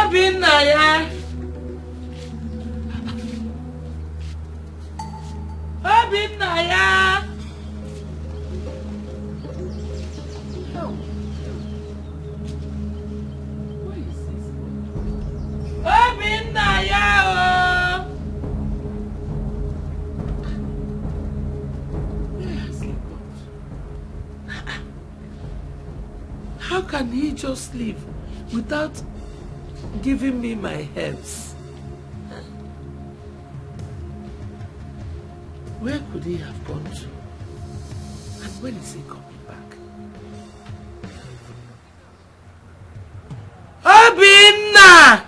Obinna ya. Obinna ya. Where is this? Obinna ya. Where has he gone? How can he just leave without giving me my herbs? Where could he have gone to? And when is he coming back? Obinna!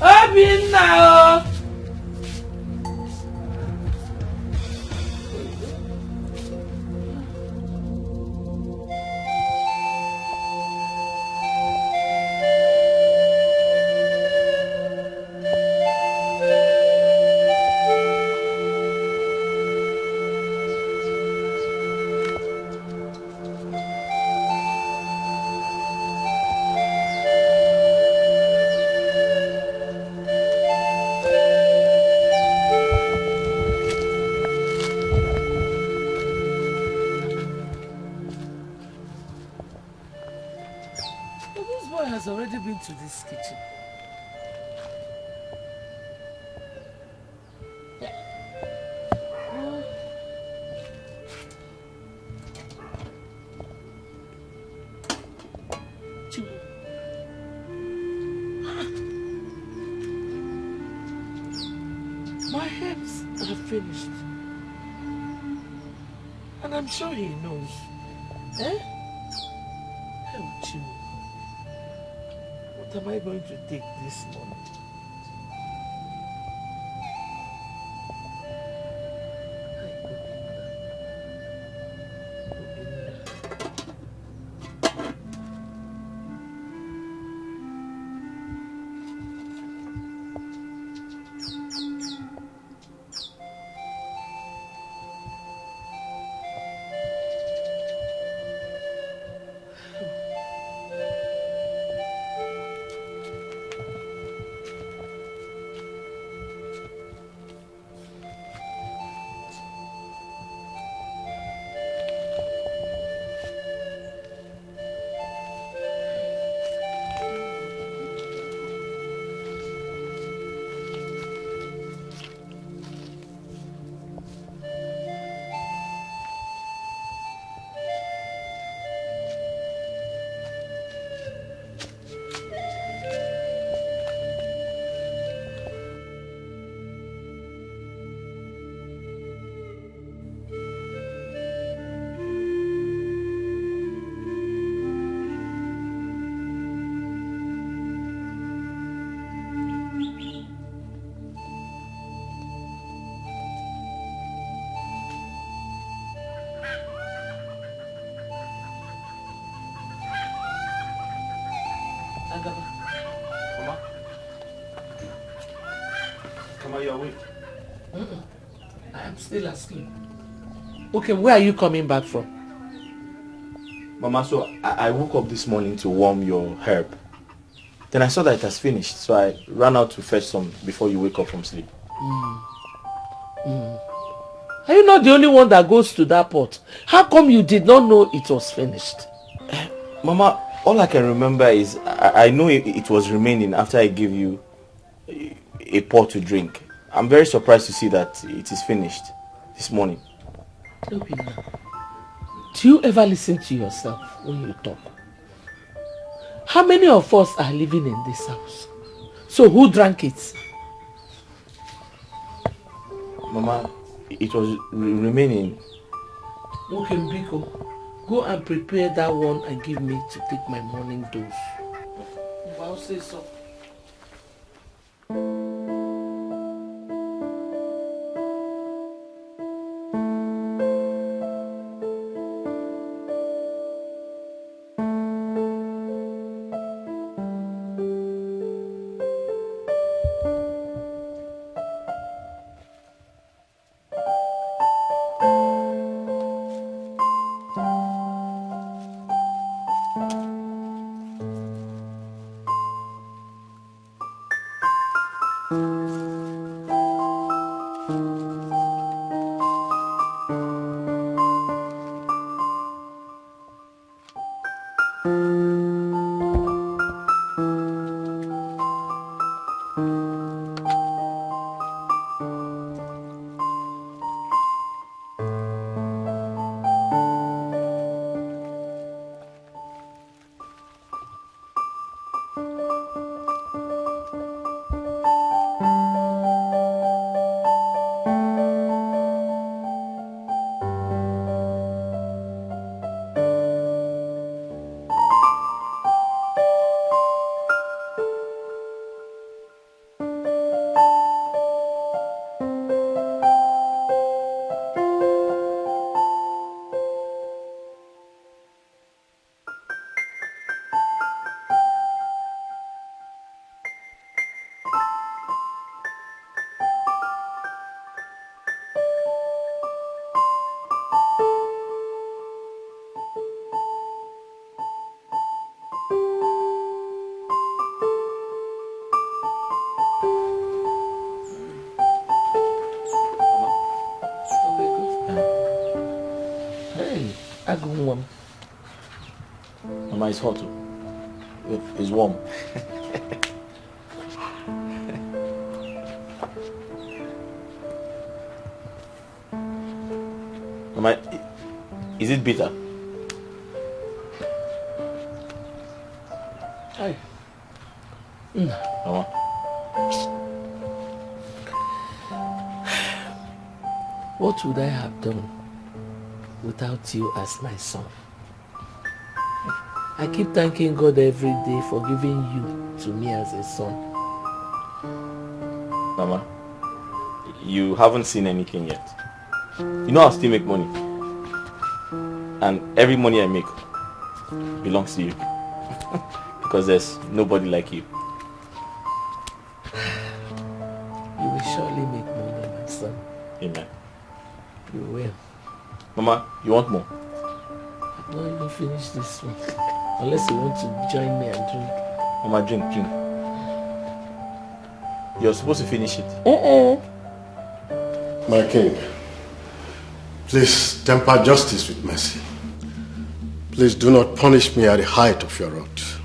Obinna! Oh! Already been to this kitchen. My herbs are finished. And I'm sure he knows. Eh? What am I going to take this morning? You're awake. I am still asleep. Okay, where are you coming back from? Mama, so I woke up this morning to warm your herb. Then I saw that it has finished, so I ran out to fetch some before you wake up from sleep. Are you not the only one that goes to that pot? How come you did not know it was finished? Mama, all I can remember is I know it was remaining after I gave you a pot to drink. I'm very surprised to see that it is finished this morning. Obinna, do you ever listen to yourself when you talk? How many of us are living in this house? So who drank it? Mama, it was remaining. Okay, Biko, go and prepare that one and give me to take my morning dose. I'll say so. Hey, Agumwam. Mama, it's hot. It's warm. Mama, is it bitter? Hey. Mama. What would I have done without you as my son? I keep thanking God every day for giving you to me as a son. Mama, you haven't seen anything yet. You know I'll still make money. And every money I make belongs to you. Because there's nobody like you. You will surely make money, my son. Amen. You will. Mama, you want more? I've not even finished this one. Unless you want to join me and drink. Mama, drink. You're supposed to finish it. My king, please temper justice with mercy. Please do not punish me at the height of your wrath.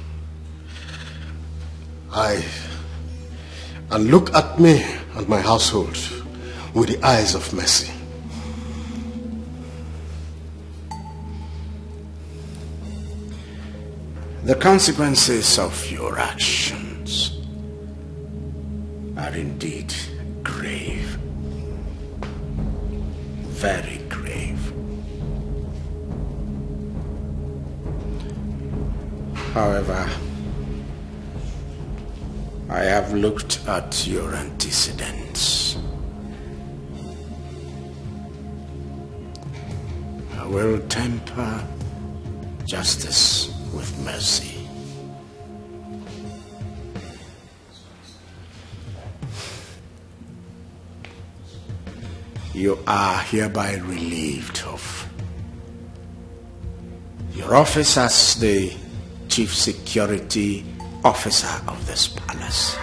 And look at me and my household with the eyes of mercy. The consequences of your actions are indeed grave. Very grave. However, I have looked at your antecedents. I will temper justice with mercy. You are hereby relieved of your office as the Chief Security Officer of this palace.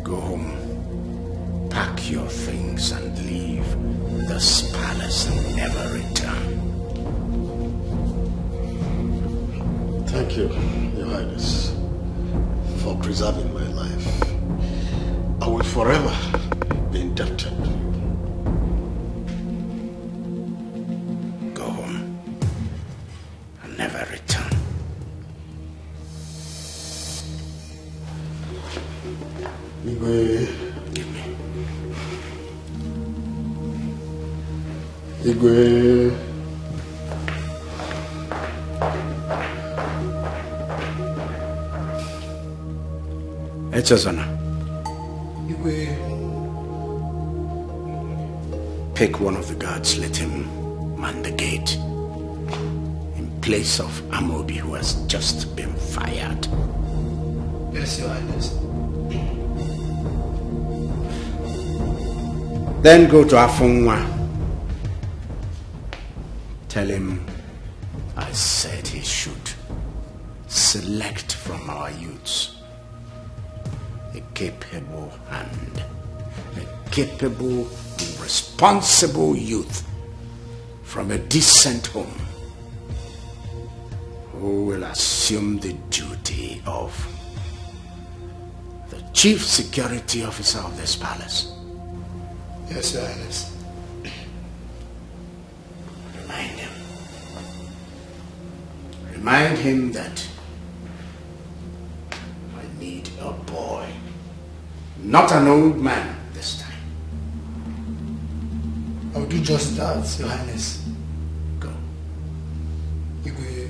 Go home, pack your things and leave this palace and never return. Thank you, Your Highness, for preserving my life. I will forever be indebted. Go home and never return. Igwe. Give me. Igwe. Echezona. Igwe. Pick one of the guards, let him man the gate in place of Amobi, who has just been fired. Yes, Your Highness. Then go to Afunwa. Tell him I said he should select from our youths a capable and a capable, responsible youth from a decent home who will assume the duty of the Chief Security Officer of this palace. Yes, Your Highness. Remind him. Remind him that I need a boy, not an old man this time. I'll do just that, Your Highness. Go. Igwe.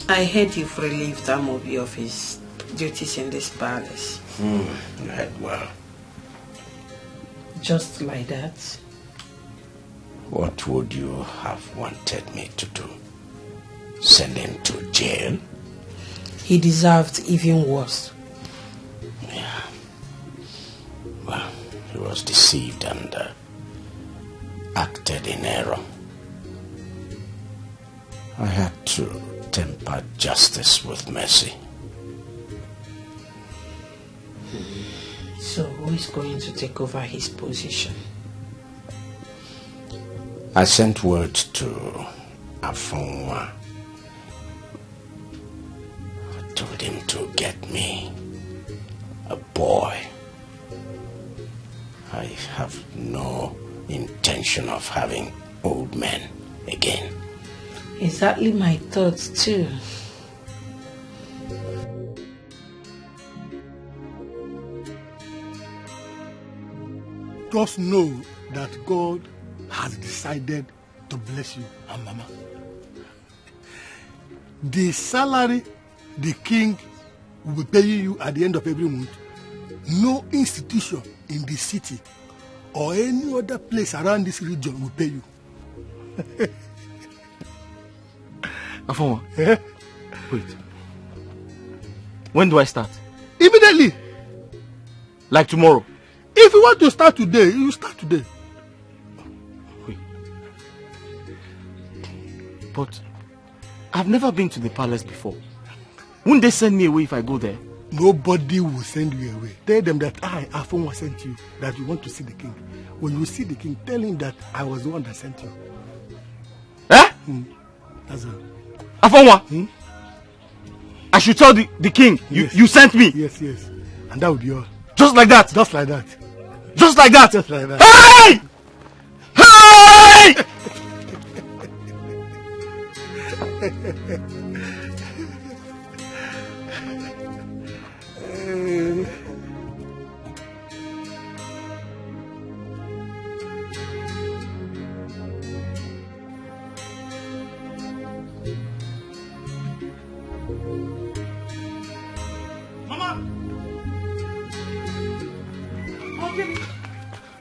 I heard you've relieved Amobi of his duties in this palace. You heard well. Just like that? What would you have wanted me to do? Send him to jail? He deserved even worse. Yeah. Well, he was deceived and acted in error. I had to temper justice with mercy. So who is going to take over his position? I sent word to Afonwa. I told him to get me a boy. I have no intention of having old men again. Exactly my thoughts too. Just know that God has decided to bless you and Mama. The salary the king will be paying you at the end of every month, no institution in the city or any other place around this region will pay you. Afonwa, wait. When do I start? Immediately. Like tomorrow? If you want to start today, you start today. Wait. But I've never been to the palace before. Wouldn't they send me away if I go there? Nobody will send you away. Tell them that I, Afonwa, sent you, that you want to see the king. When you see the king, tell him that I was the one that sent you. Eh? That's all. Afonwa? I should tell the king, Yes. you sent me? Yes, yes. And that would be all. Just like that? Just like that. Just like that? Just like that. Hey! Hey!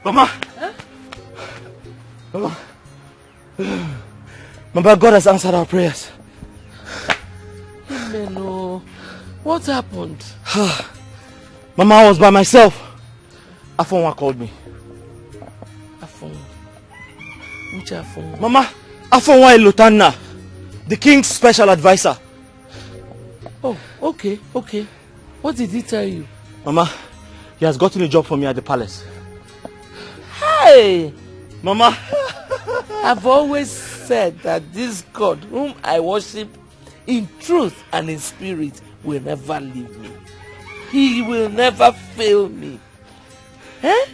Mama! Huh? Mama! Mama, God has answered our prayers. Amen. What happened? Mama, I was by myself. Afonwa called me. Afonwa? Which Afonwa? Mama, Afonwa Ilotana, the king's special advisor. Oh, okay. What did he tell you? Mama, he has gotten a job for me at the palace. Hey! Mama! I've always said that this God whom I worship in truth and in spirit will never leave me. He will never fail me. Eh?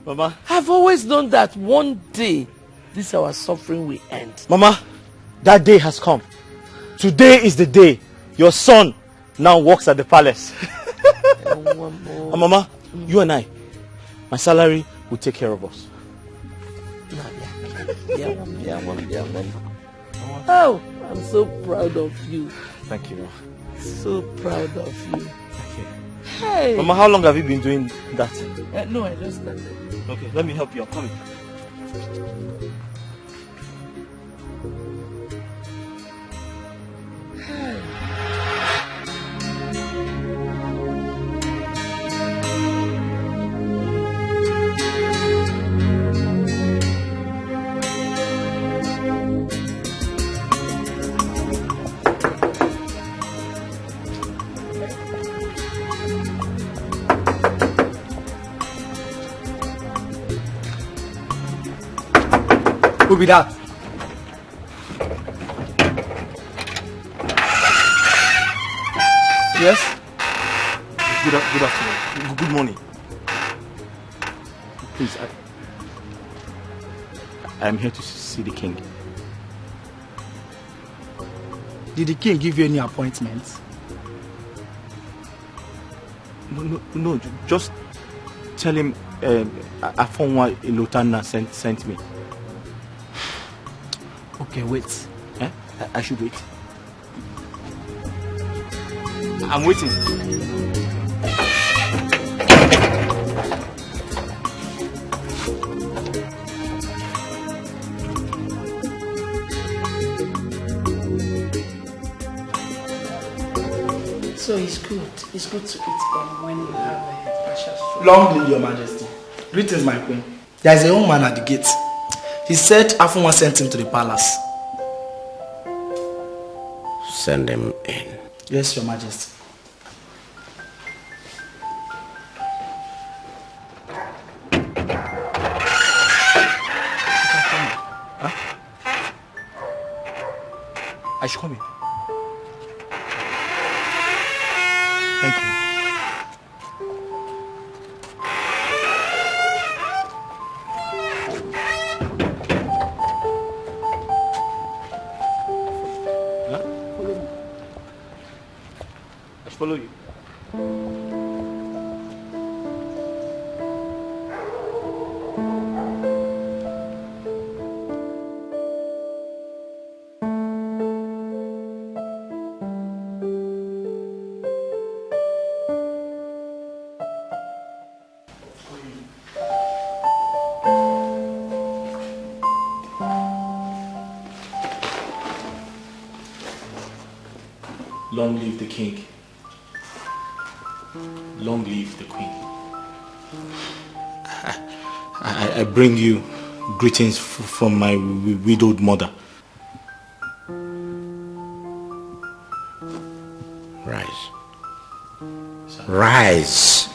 Mama? I've always known that one day this our suffering will end. Mama, that day has come. Today is the day your son now works at the palace. Mama, you and I, my salary will take care of us. Oh, I'm so proud of you. Thank you, Mama. So proud of you. Thank you. Hey. Mama, how long have you been doing that? No, I just started. Okay, let me help you. I'm coming. Who be that? Yes? Good afternoon. Good morning. Please, I'm here to see the king. Did the king give you any appointments? No, just tell him Afonwa Ilotana sent me. Okay, wait. I should wait. I'm waiting. So it's good. It's good to eat them when you have a partial stroke. Long live your majesty. Greetings, my queen. There is a young man at the gate. He said Afunwa sent him to the palace. Send him in. Yes, your majesty. Huh? I should come in. Thank you. Follow you. Long live the king. Long live the queen. I bring you greetings from my widowed mother. Rise. Rise.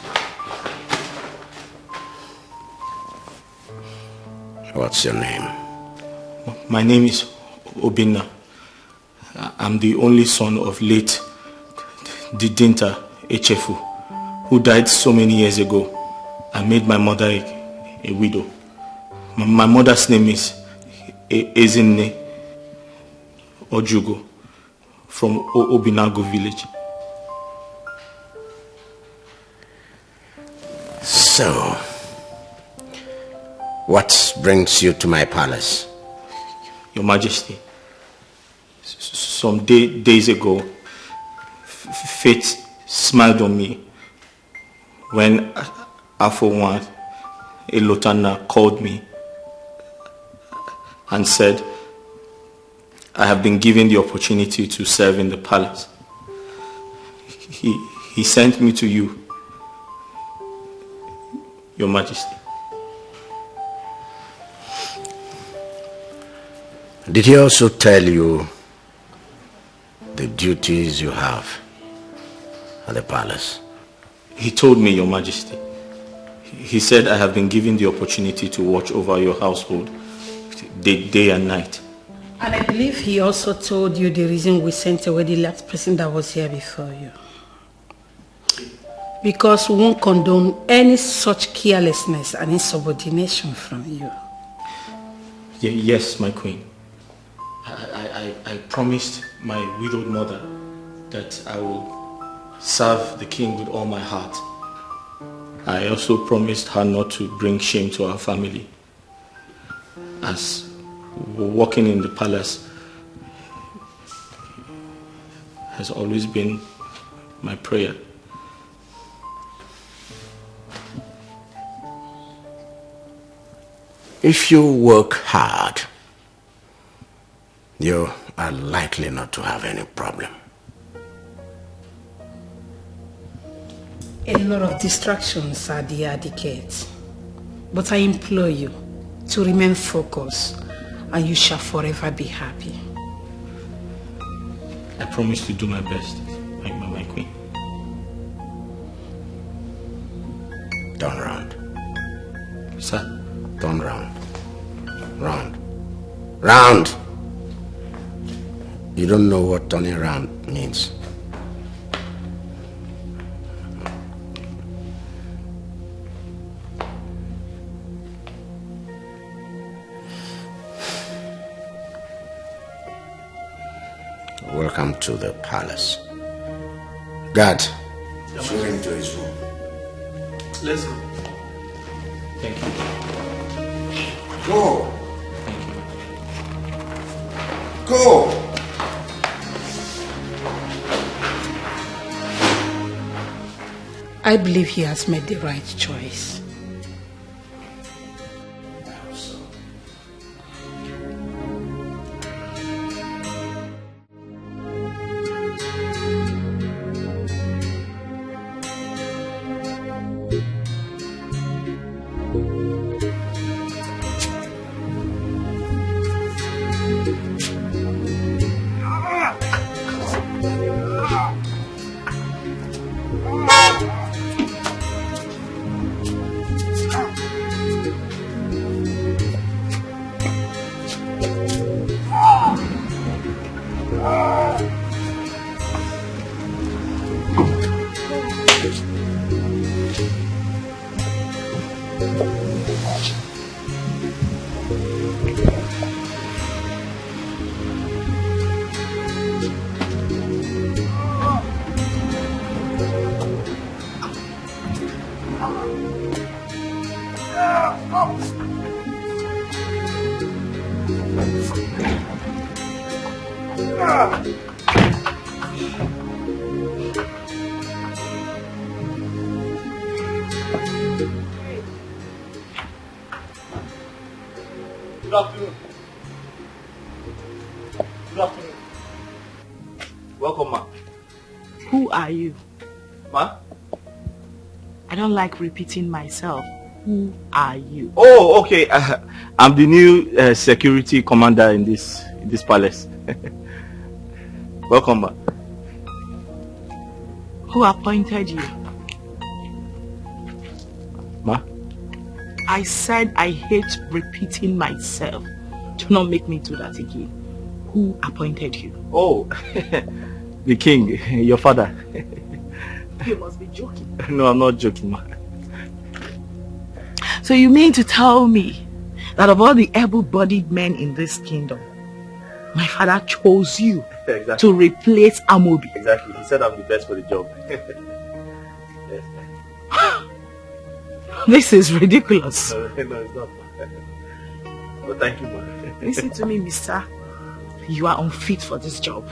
What's your name? My name is Obinna. I'm the only son of late Didinta Echefu, who died so many years ago and made my mother a widow. My mother's name is Ezinne Ojugo from Obinago village. So, what brings you to my palace? Your Majesty, some days ago, fate smiled on me when Afunwa Elotana called me and said, I have been given the opportunity to serve in the palace. He sent me to you, Your Majesty. Did he also tell you the duties you have at the palace? He told me, Your Majesty. He said I have been given the opportunity to watch over your household day and night. And I believe he also told you the reason we sent away the last person that was here before you. Because we won't condone any such carelessness and insubordination from you. Yes, my queen. I promised my widowed mother that I will serve the king with all my heart. I also promised her not to bring shame to our family, as working in the palace has always been my prayer. If you work hard, you are likely not to have any problem. A lot of distractions are the etiquette. But I implore you to remain focused and you shall forever be happy. I promise to do my best, my queen. Turn round. Sir? Turn round. Round. Round! You don't know what turning around means. Welcome to the palace. Guard, show him to his room. Let's go. Thank you. Go! Thank you. Go! I believe he has made the right choice. Good afternoon. Good afternoon. Welcome, ma. Who are you? Ma? I don't like repeating myself. Who are you? Oh, okay. I'm the new security commander in this palace. Welcome, ma. Who appointed you? Ma? I said I hate repeating myself. Do not make me do that again. Who appointed you? Oh, the king, your father. You must be joking. No, I'm not joking, ma. So you mean to tell me that of all the able-bodied men in this kingdom, my father chose you to replace Amobi? Exactly. He said I'm the best for the job. Yes. This is ridiculous. No, it's not. But thank you, ma. Listen to me, mister. You are unfit for this job.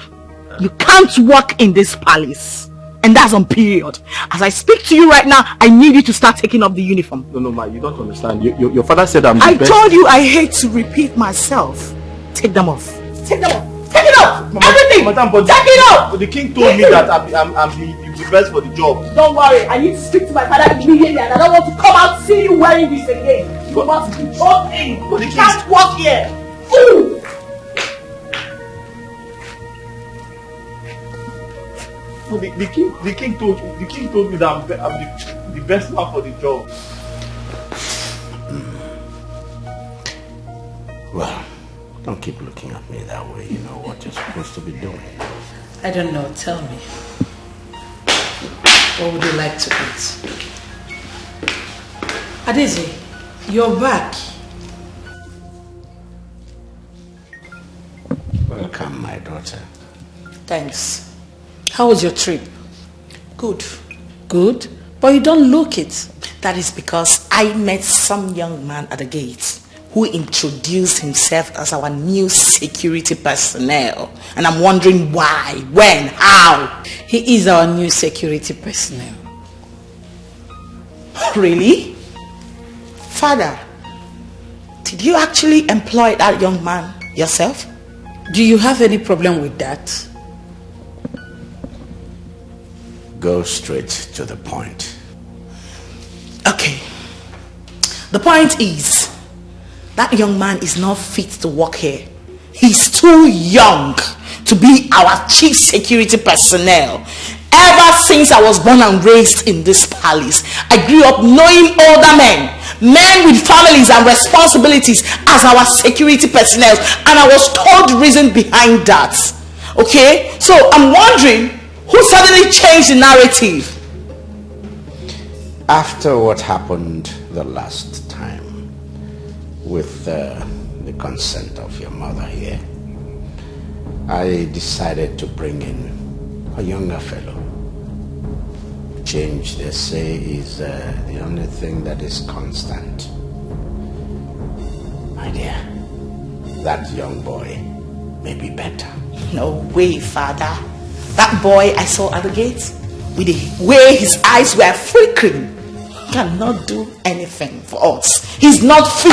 You can't work in this palace. And that's on period. As I speak to you right now, I need you to start taking off the uniform. No, ma, you don't understand. Your father said I'm the best. I told you I hate to repeat myself. Take them off. Take them off. Take it off. Mama, Everything. Madam, but take it off. But the king told me that I'm the best for the job. Don't worry. I need to speak to my father immediately, and I don't want to come out see you wearing this again. You must be joking. But the You king can't work here. Ooh. No, the king told me that I'm the best man for the job. Well, don't keep looking at me that way. You know what you're supposed to be doing. I don't know. Tell me. What would you like to eat? Adeze, you're back. Welcome, my daughter. Thanks. How was your trip? Good. Good? But you don't look it. That is because I met some young man at the gate who introduced himself as our new security personnel. And I'm wondering why, when, how. He is our new security personnel. Really? Father, did you actually employ that young man yourself? Do you have any problem with that? Go straight to the point. Okay. The point is, that young man is not fit to work here. He's too young to be our chief security personnel. Ever since I was born and raised in this palace, I grew up knowing older men with families and responsibilities as our security personnel, and I was told the reason behind that. Okay? So I'm wondering, who suddenly changed the narrative? After what happened the last time, with the consent of your mother here, I decided to bring in a younger fellow. Change, they say, is the only thing that is constant. My dear, that young boy may be better. No way, Father. That boy I saw at the gate, with the way his eyes were flickering, cannot do anything for us. He's not fit.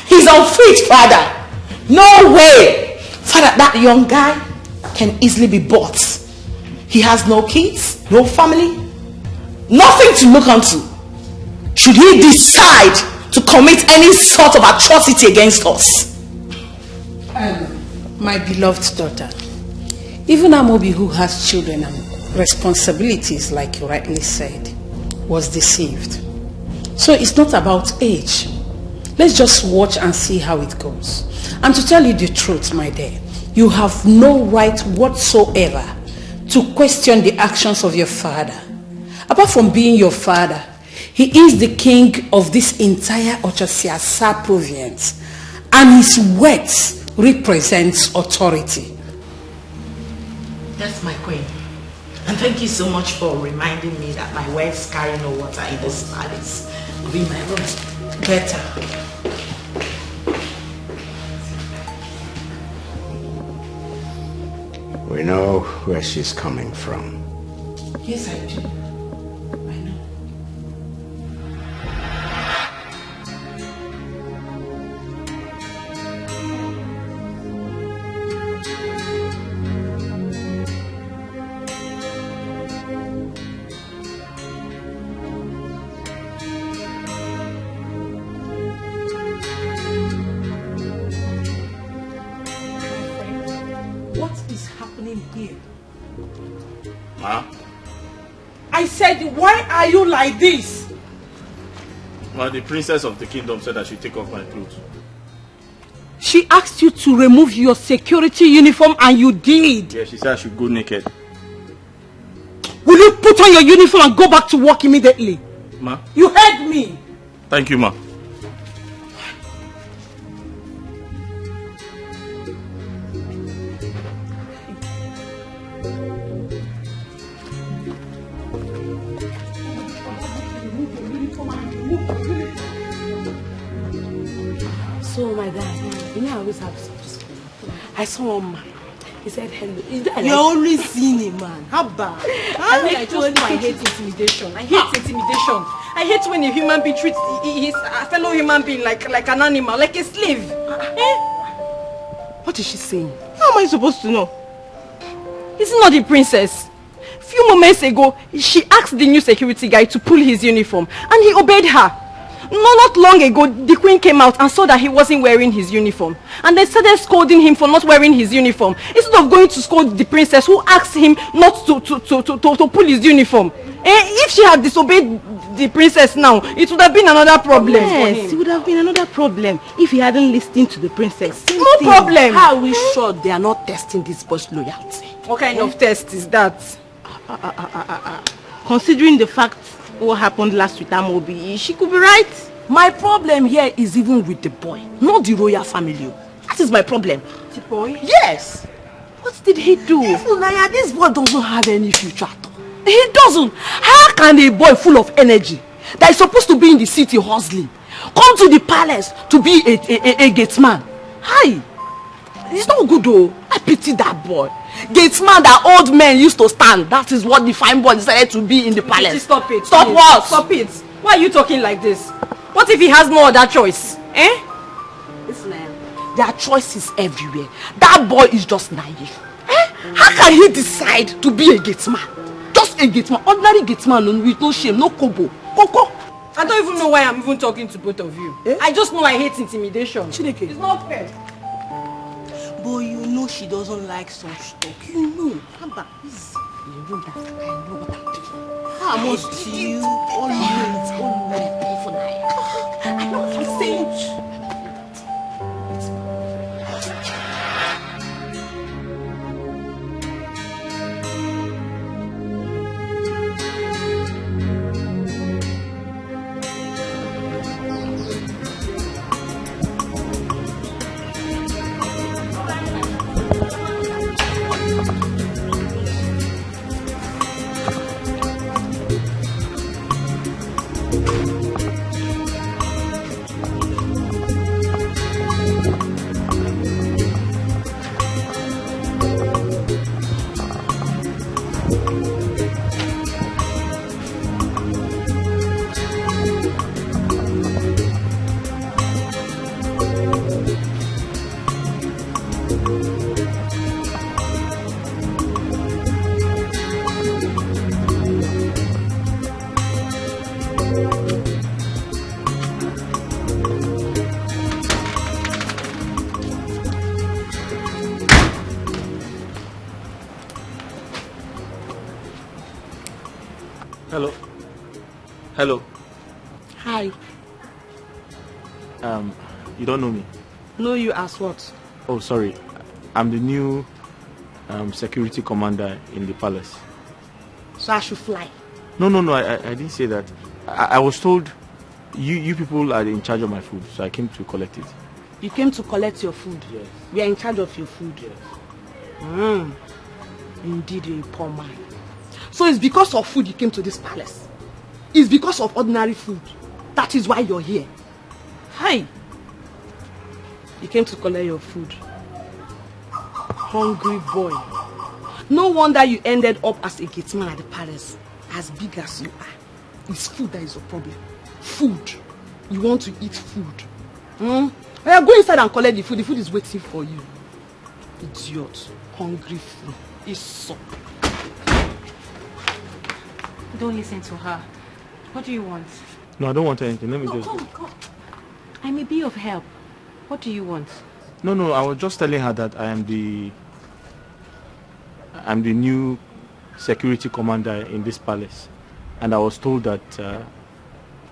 He's unfit, Father. No way. Father, that young guy can easily be bought. He has no kids, no family, nothing to look onto. Should he decide to commit any sort of atrocity against us? My beloved daughter, even Amobi, who has children and responsibilities, like you rightly said, was deceived. So it's not about age. Let's just watch and see how it goes. And to tell you the truth, my dear, you have no right whatsoever to question the actions of your father. Apart from being your father, he is the king of this entire Ochosiasa province, and his words represents authority. That's my queen. And thank you so much for reminding me that my words carry no water in this palace. Be my room. Better. We know where she's coming from. Yes, I do. I know. What is happening here? Ma? I said, why are you like this? Ma, the princess of the kingdom said I should take off my clothes. She asked you to remove your security uniform and you did. Yeah, she said I should go naked. Will you put on your uniform and go back to work immediately? Ma? You heard me. Thank you, ma. So my dad, you know I always have stuff to school. I saw one man. He said hello. You're only seeing a man. How bad? I hate intimidation. I hate intimidation. I hate when a human being treats his fellow human being like an animal, like a slave. What is she saying? How am I supposed to know? Is it not the princess? A few moments ago, she asked the new security guy to pull his uniform and he obeyed her. Not long ago, the queen came out and saw that he wasn't wearing his uniform. And they started scolding him for not wearing his uniform. Instead of going to scold the princess who asked him not to pull his uniform. If she had disobeyed the princess now, it would have been another problem for him. Yes, it would have been another problem if he hadn't listened to the princess. No problem. How are we sure they are not testing this boy's loyalty? What kind of test is that? Considering the fact what happened last with Amobi, she could be right. My problem here is even with the boy, not the royal family. That is my problem. The boy? Yes. What did he do? Naya, this boy doesn't have any future at all. He doesn't. How can a boy full of energy that is supposed to be in the city hustling come to the palace to be a gatesman? Hi. It's not good though. I pity that boy. Gatesman that old men used to stand. That is what the fine boy decided to be in the palace. Stop it. Stop please. what? Stop it. Why are you talking like this? What if he has no other choice? Listen, their choice is everywhere. That boy is just naive. How can he decide to be a gatesman? Just a gatesman. Ordinary gatesman with no shame, no kobo. Koko. I don't even know why I'm even talking to both of you. I just know I hate intimidation. Chineke. It's not fair. But you know she doesn't like such talk. You know. Haba, please. You know that I know what I'm doing. How much do you always pay for that? I know what I'm saying. Hello. Hello. Hi. You don't know me? Know you as what? Oh, sorry. I'm the new security commander in the palace. So I should fly? No, I didn't say that. I was told you people are in charge of my food, so I came to collect it. You came to collect your food? Yes. We are in charge of your food? Yes. Indeed, you're a poor man. So it's because of food you came to this palace? It's because of ordinary food? That is why you're here? Hi! You came to collect your food. Hungry boy. No wonder you ended up as a gateman at the palace. As big as you are. It's food that is your problem. Food. You want to eat food. Go inside and collect the food. The food is waiting for you. Idiot. Hungry food. It's so. Don't listen to her. What do you want? No, I don't want anything. Let me just... Come. I may be of help. What do you want? No, I was just telling her that I'm the new security commander in this palace. And I was told that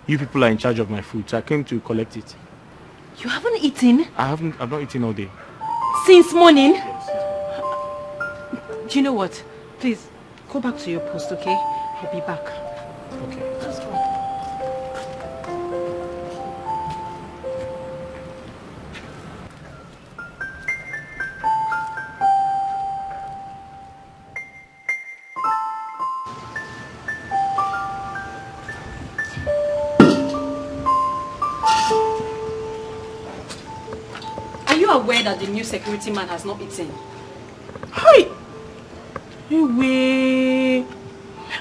you people are in charge of my food, so I came to collect it. You haven't eaten? I've not eaten all day. Since morning? Yes. Do you know what? Please, go back to your post, okay? I'll be back. Okay. Let's go. Are you aware that the new security man has not eaten? Hi! Hey,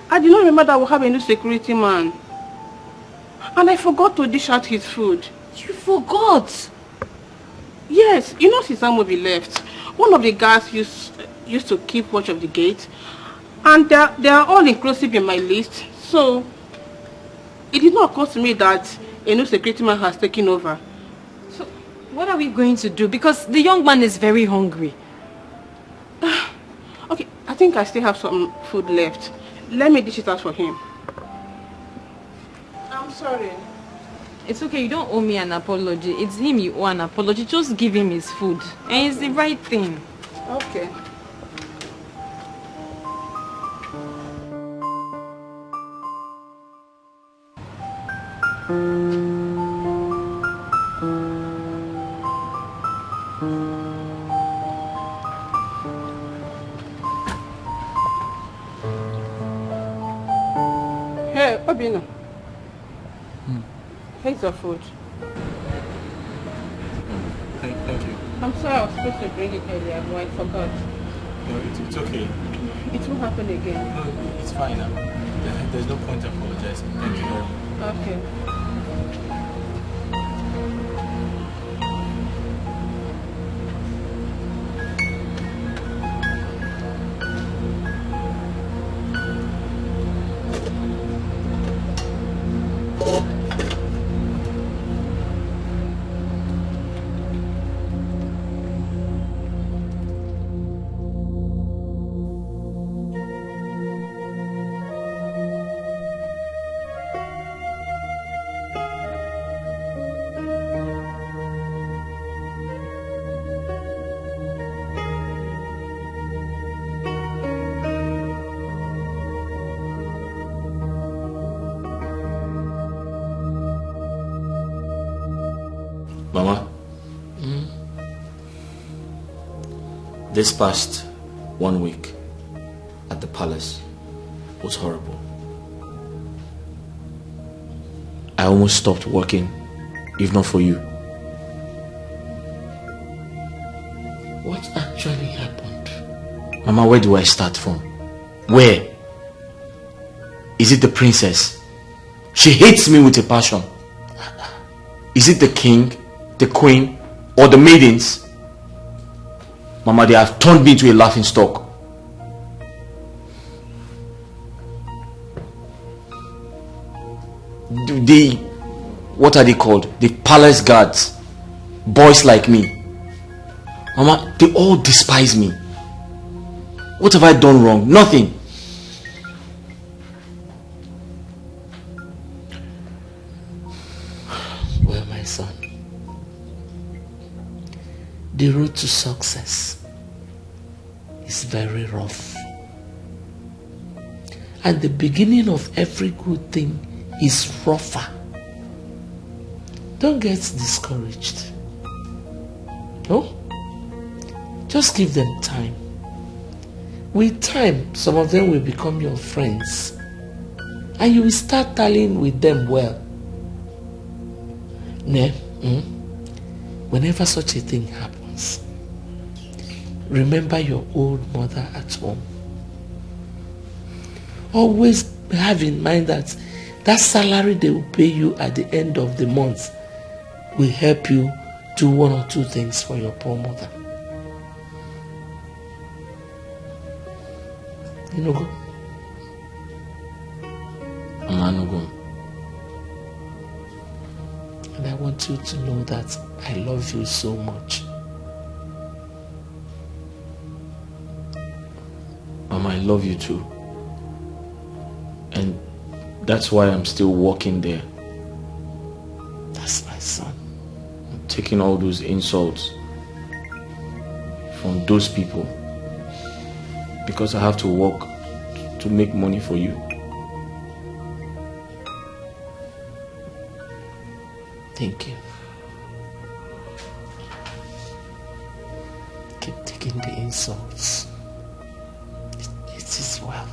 I did not remember that we have a new security man. And I forgot to dish out his food. You forgot? Yes, you know since Amobi left, one of the guards used to keep watch of the gate. And they are all inclusive in my list. So, it did not occur to me that a new security man has taken over. So, what are we going to do? Because the young man is very hungry. Okay, I think I still have some food left. Let me dish it out for him. I'm sorry. It's okay, you don't owe me an apology. It's him you owe an apology. Just give him his food. And it's the right thing. Okay. Hey, Obinna. Here's your food. Thank you. I'm sorry I was supposed to bring it earlier, but I forgot. No, it's okay. It won't happen again. No, it's fine. There's no point apologizing. Thank you very much. Okay. Mama, this past 1 week at the palace was horrible. I almost stopped working, if not for you. What actually happened? Mama, where do I start from? Where? Is it the princess? She hates me with a passion. Is it the king, the queen, or the maidens? Mama, they have turned me into a laughing stock. What are they called? The palace guards. Boys like me. Mama, they all despise me. What have I done wrong? Nothing. son, the road to success is very rough. And the beginning of every good thing is rougher. Don't get discouraged. No? Just give them time. With time, some of them will become your friends. And you will start tallying with them well. Whenever such a thing happens, remember your old mother at home. Always have in mind that salary they will pay you at the end of the month will help you do one or two things for your poor mother. You know, go. And I want you to know that I love you so much. Mama, I love you too. And that's why I'm still walking there. That's my son. I'm taking all those insults from those people because I have to work to make money for you. Thank you. Keep taking the insults. It is well.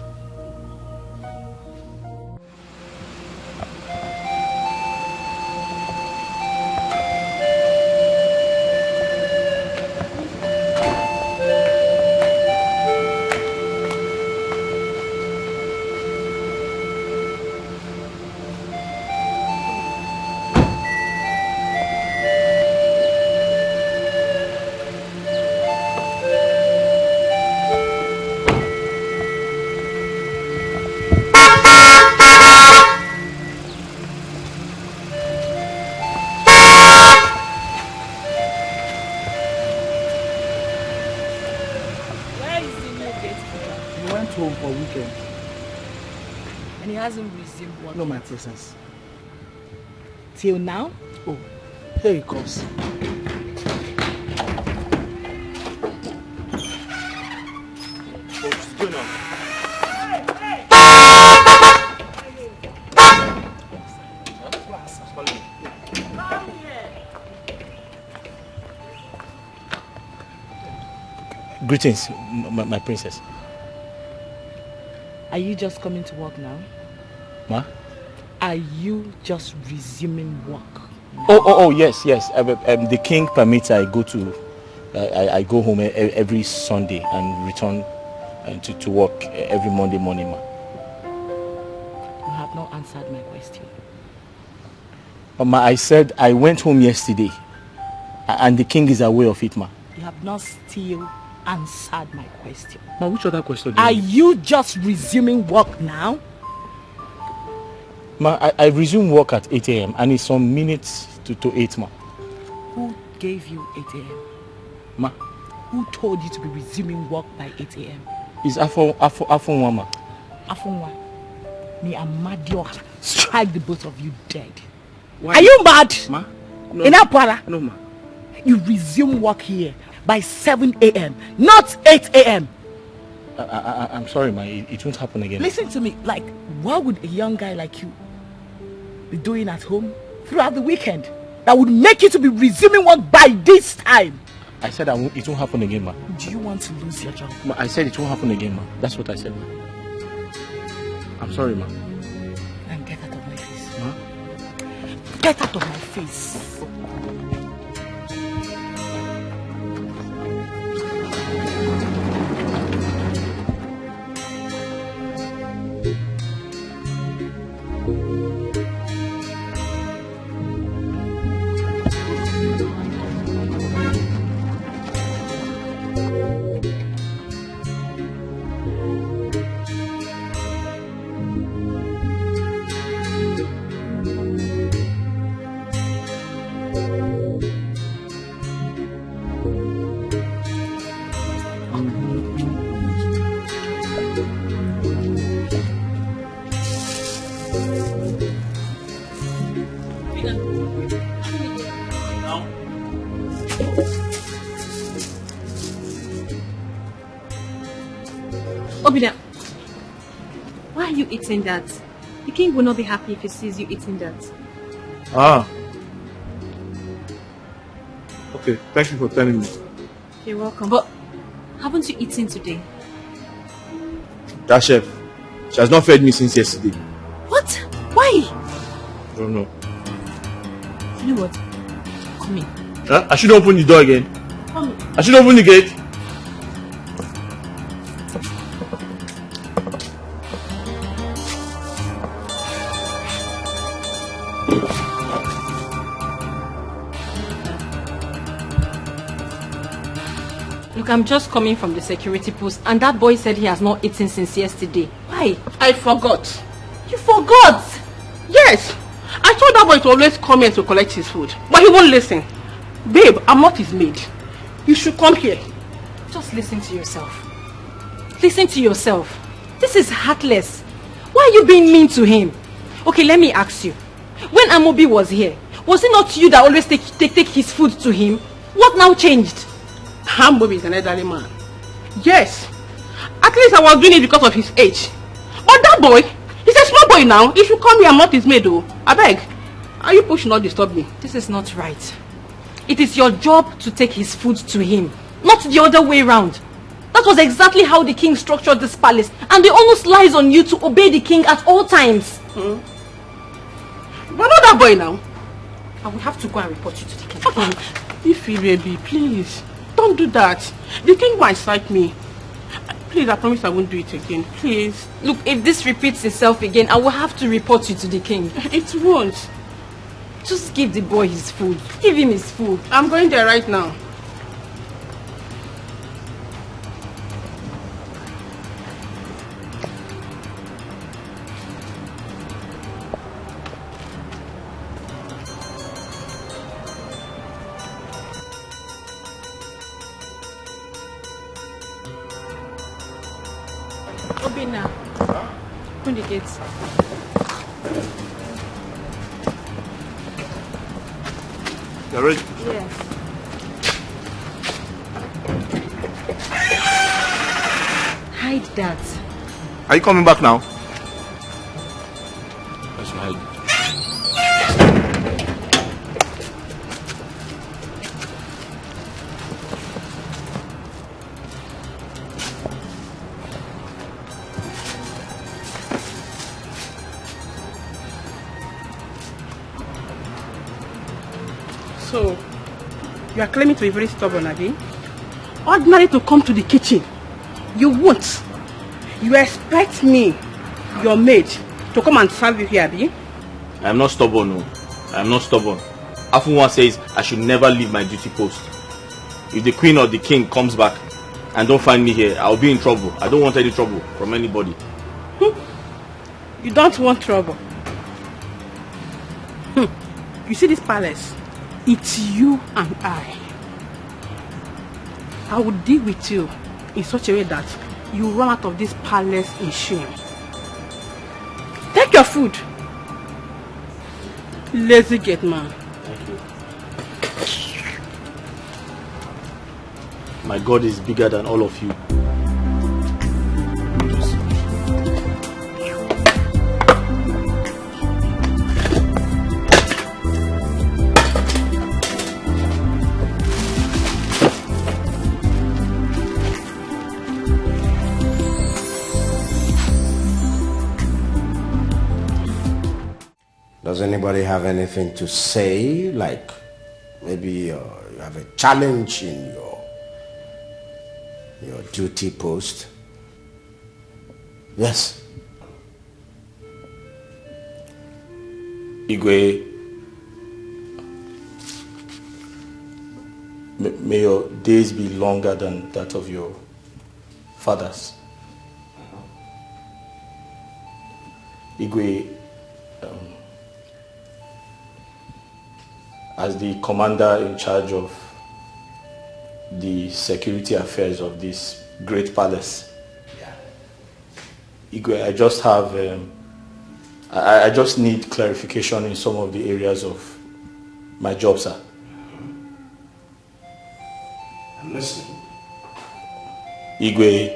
No, my presence. Till now? Oh, here he comes. What's going on? Greetings, my princess. Are you just coming to work now? Ma? Are you just resuming work? Oh, yes. The king permits I go to, I go home every Sunday and return to work every Monday morning, ma. You have not answered my question. Ma, I said I went home yesterday, and the king is aware of it, ma. You have not still answered my question. Ma, which other question do you Are need? you just resuming work now? Ma, I resume work at 8 a.m. and it's some minutes to 8, ma. Who gave you 8 a.m.? Ma. Who told you to be resuming work by 8 a.m.? It's Afonwa, ma. Afonwa, may Amadioha strike the both of you dead. Why? Are you mad? Ma? No. In Apara? No, ma. You resume work here by 7 a.m., not 8 a.m. I'm sorry, ma. It won't happen again. Listen to me. Like, what would a young guy like you be doing at home throughout the weekend that would make you to be resuming work by this time? I said it won't happen again, ma. Do you want to lose your job? Ma, I said it won't happen again, ma. That's what I said, ma. I'm sorry, ma. Then get out of my face. Ma? Get out of my face. Obinna, why are you eating that? The king will not be happy if he sees you eating that. Ah. Okay, thank you for telling me. You're welcome. But haven't you eaten today? That chef, she has not fed me since yesterday. What? Why? I don't know. You know what? Come in. Huh? I should open the door again. Come in. I should open the gate. Look, I'm just coming from the security post and that boy said he has not eaten since yesterday. Why? I forgot. You forgot? Yes. I told that boy to always come here to collect his food. But he won't listen. Babe, I'm not his maid. You should come here. Just listen to yourself. Listen to yourself. This is heartless. Why are you being mean to him? Okay, let me ask you. When Amobi was here, was it not you that always take his food to him? What now changed? Amobi is an elderly man. Yes. At least I was doing it because of his age. But that boy, he's a small boy now. He should come here. I'm not his maid though. I beg. Are you pushing not disturb me? This is not right. It is your job to take his food to him, not the other way around. That was exactly how the king structured this palace, and the onus lies on you to obey the king at all times. But not that boy now. I will have to go and report you to the king. Ify, baby, please. Don't do that. The king might strike me. Please, I promise I won't do it again. Please. Look, if this repeats itself again, I will have to report you to the king. It won't. Just give the boy his food. Give him his food. I'm going there right now. Obinna, open the gates. You're ready? Yes. Hide that. Are you coming back now? Let's hide. So, you are claiming to be very stubborn, Abi? Ordinary to come to the kitchen. You won't. You expect me, your maid, to come and serve you here, Abi? I am not stubborn, no. I am not stubborn. Afunwa says I should never leave my duty post. If the queen or the king comes back and don't find me here, I'll be in trouble. I don't want any trouble from anybody. You don't want trouble. You see this palace? It's you and I. I will deal with you in such a way that you run out of this palace in shame. Take your food. Lazy gate man. Thank you. My God is bigger than all of you. Does anybody have anything to say? Like maybe you have a challenge in your duty post? Yes. Igwe, may your days be longer than that of your fathers. Igwe, as the commander in charge of the security affairs of this great palace, Igwe, I just have, I just need clarification in some of the areas of my job, sir. I'm listening. Igwe,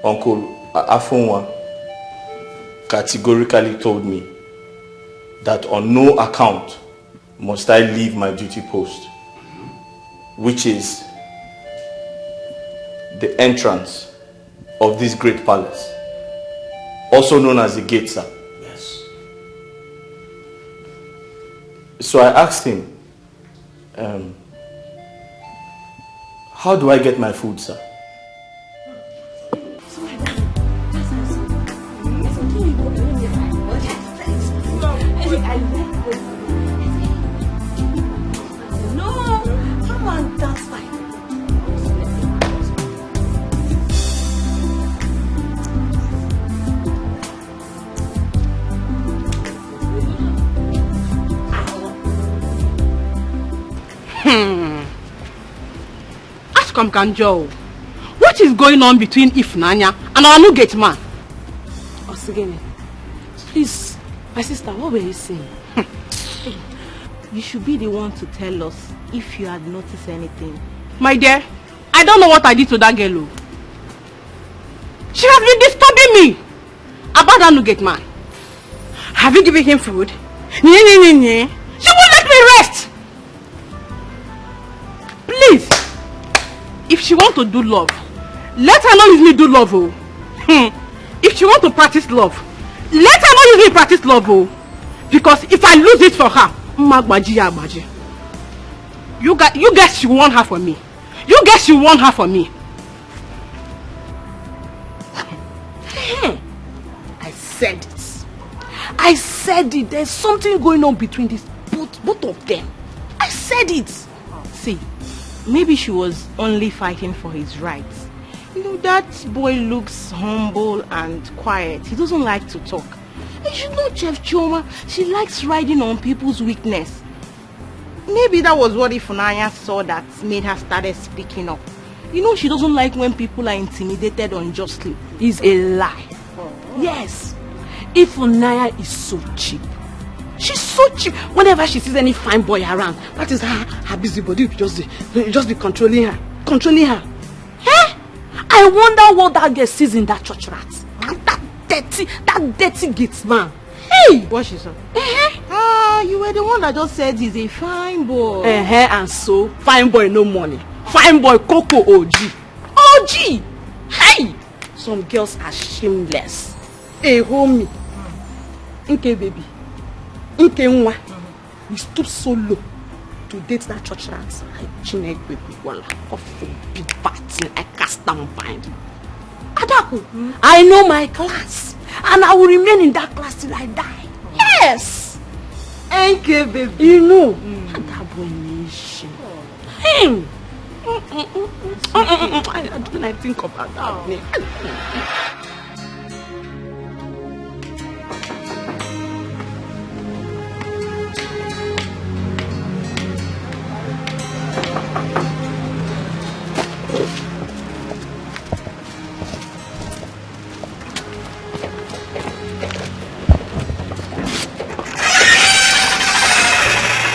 Uncle Afonwa categorically told me that on no account must I leave my duty post, which is the entrance of this great palace, also known as the gate, sir. Yes. So I asked him, how do I get my food, sir? Kanjo, what is going on between Ifnanya and our new gate man? Osigene, please, my sister, what were you saying? You should be the one to tell us if you had noticed anything. My dear, I don't know what I did to that girl. She has been disturbing me about that new gate man. Have you given him food? She won't let me rest. Please. If she wants to do love, let her not use me do love. Oh. If she wants to practice love, let her not use me practice love. Oh. Because if I lose it for her, you guys she want her for me. You guys she want her for me. I said it. I said it. There's something going on between these both of them. I said it. See. Maybe she was only fighting for his rights. You know, that boy looks humble and quiet. He doesn't like to talk. And you know, Chef Choma, she likes riding on people's weakness. Maybe that was what Ifunanya saw that made her started speaking up. You know, she doesn't like when people are intimidated unjustly. It's a lie. Yes. Ifunanya is so cheap. She's so cheap. Whenever she sees any fine boy around, that is her busybody just be controlling her. Eh? I wonder what that girl sees in that church rat. That dirty gate man. Hey! What she saw? You were the one that just said he's a fine boy. And so, fine boy no money. Fine boy Coco OG. OG! Hey! Some girls are shameless. Hey, homie. Okay, baby. We stoop so low to date that church rat. I chineg baby wala of big party. I cast down bind. Adaku, I know my class, and I will remain in that class till I die. Yes. Okay, baby. You know, abomination. I think about that.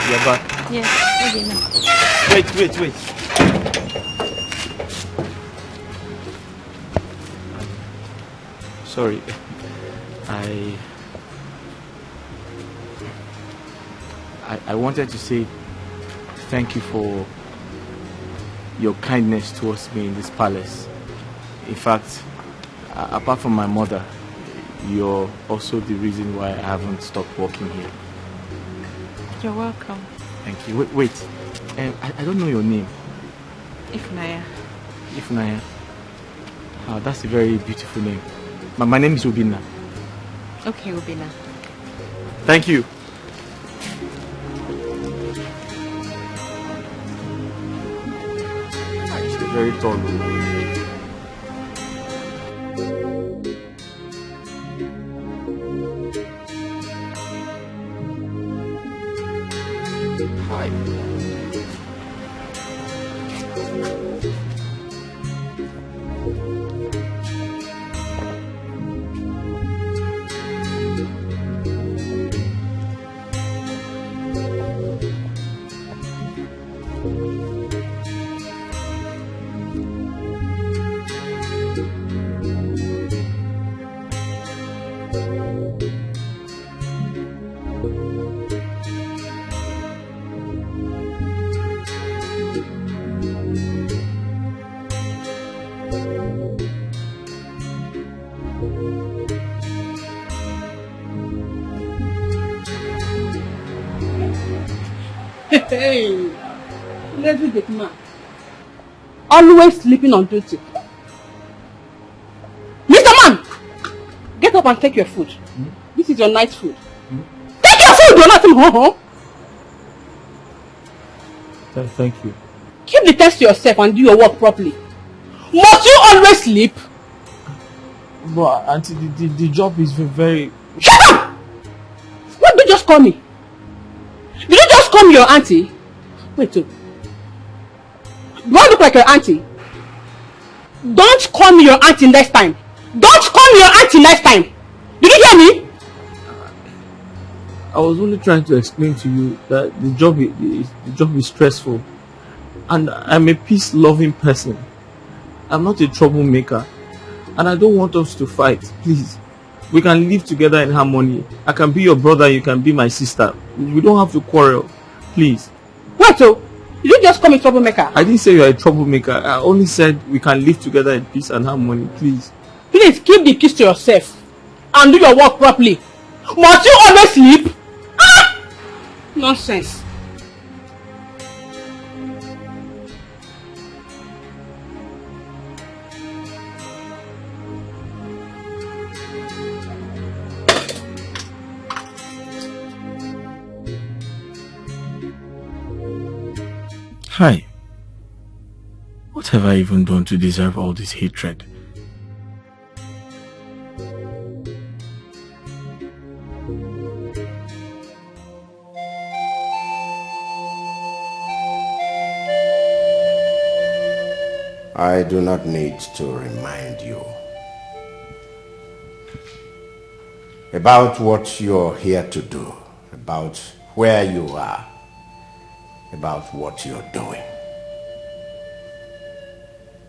You're back? Yes, Wait. Sorry. I wanted to say thank you for your kindness towards me in this palace. In fact, apart from my mother, you're also the reason why I haven't stopped working here. You're welcome. Thank you. Wait. I don't know your name. Ifnaya. Oh, that's a very beautiful name. My name is Obinna. Okay, Obinna. Thank you. She's very tall. Hi. Hey, lazy gate man. Always sleeping on duty. Mr. Man, get up and take your food. This is your night food. Take your food, you're not in home. Thank you. Keep the test to yourself and do your work properly. Must you always sleep? But auntie, the job is very... Shut up! Why did you just call me? Did you just call me your auntie? Wait, do I look like your auntie? Don't call me your auntie next time. Don't call me your auntie next time. Did you hear me? I was only trying to explain to you that the job is stressful, and I'm a peace-loving person. I'm not a troublemaker, and I don't want us to fight. Please, we can live together in harmony. I can be your brother, you can be my sister. We don't have to quarrel. Please. Wait, so did you just call me troublemaker? I didn't say you're a troublemaker. I only said we can live together in peace and harmony. Please. Please keep the peace to yourself and do your work properly. Must you always sleep? Ah! Nonsense. Hi. What have I even done to deserve all this hatred? I do not need to remind you about what you're here to do, about where you are, about what you're doing.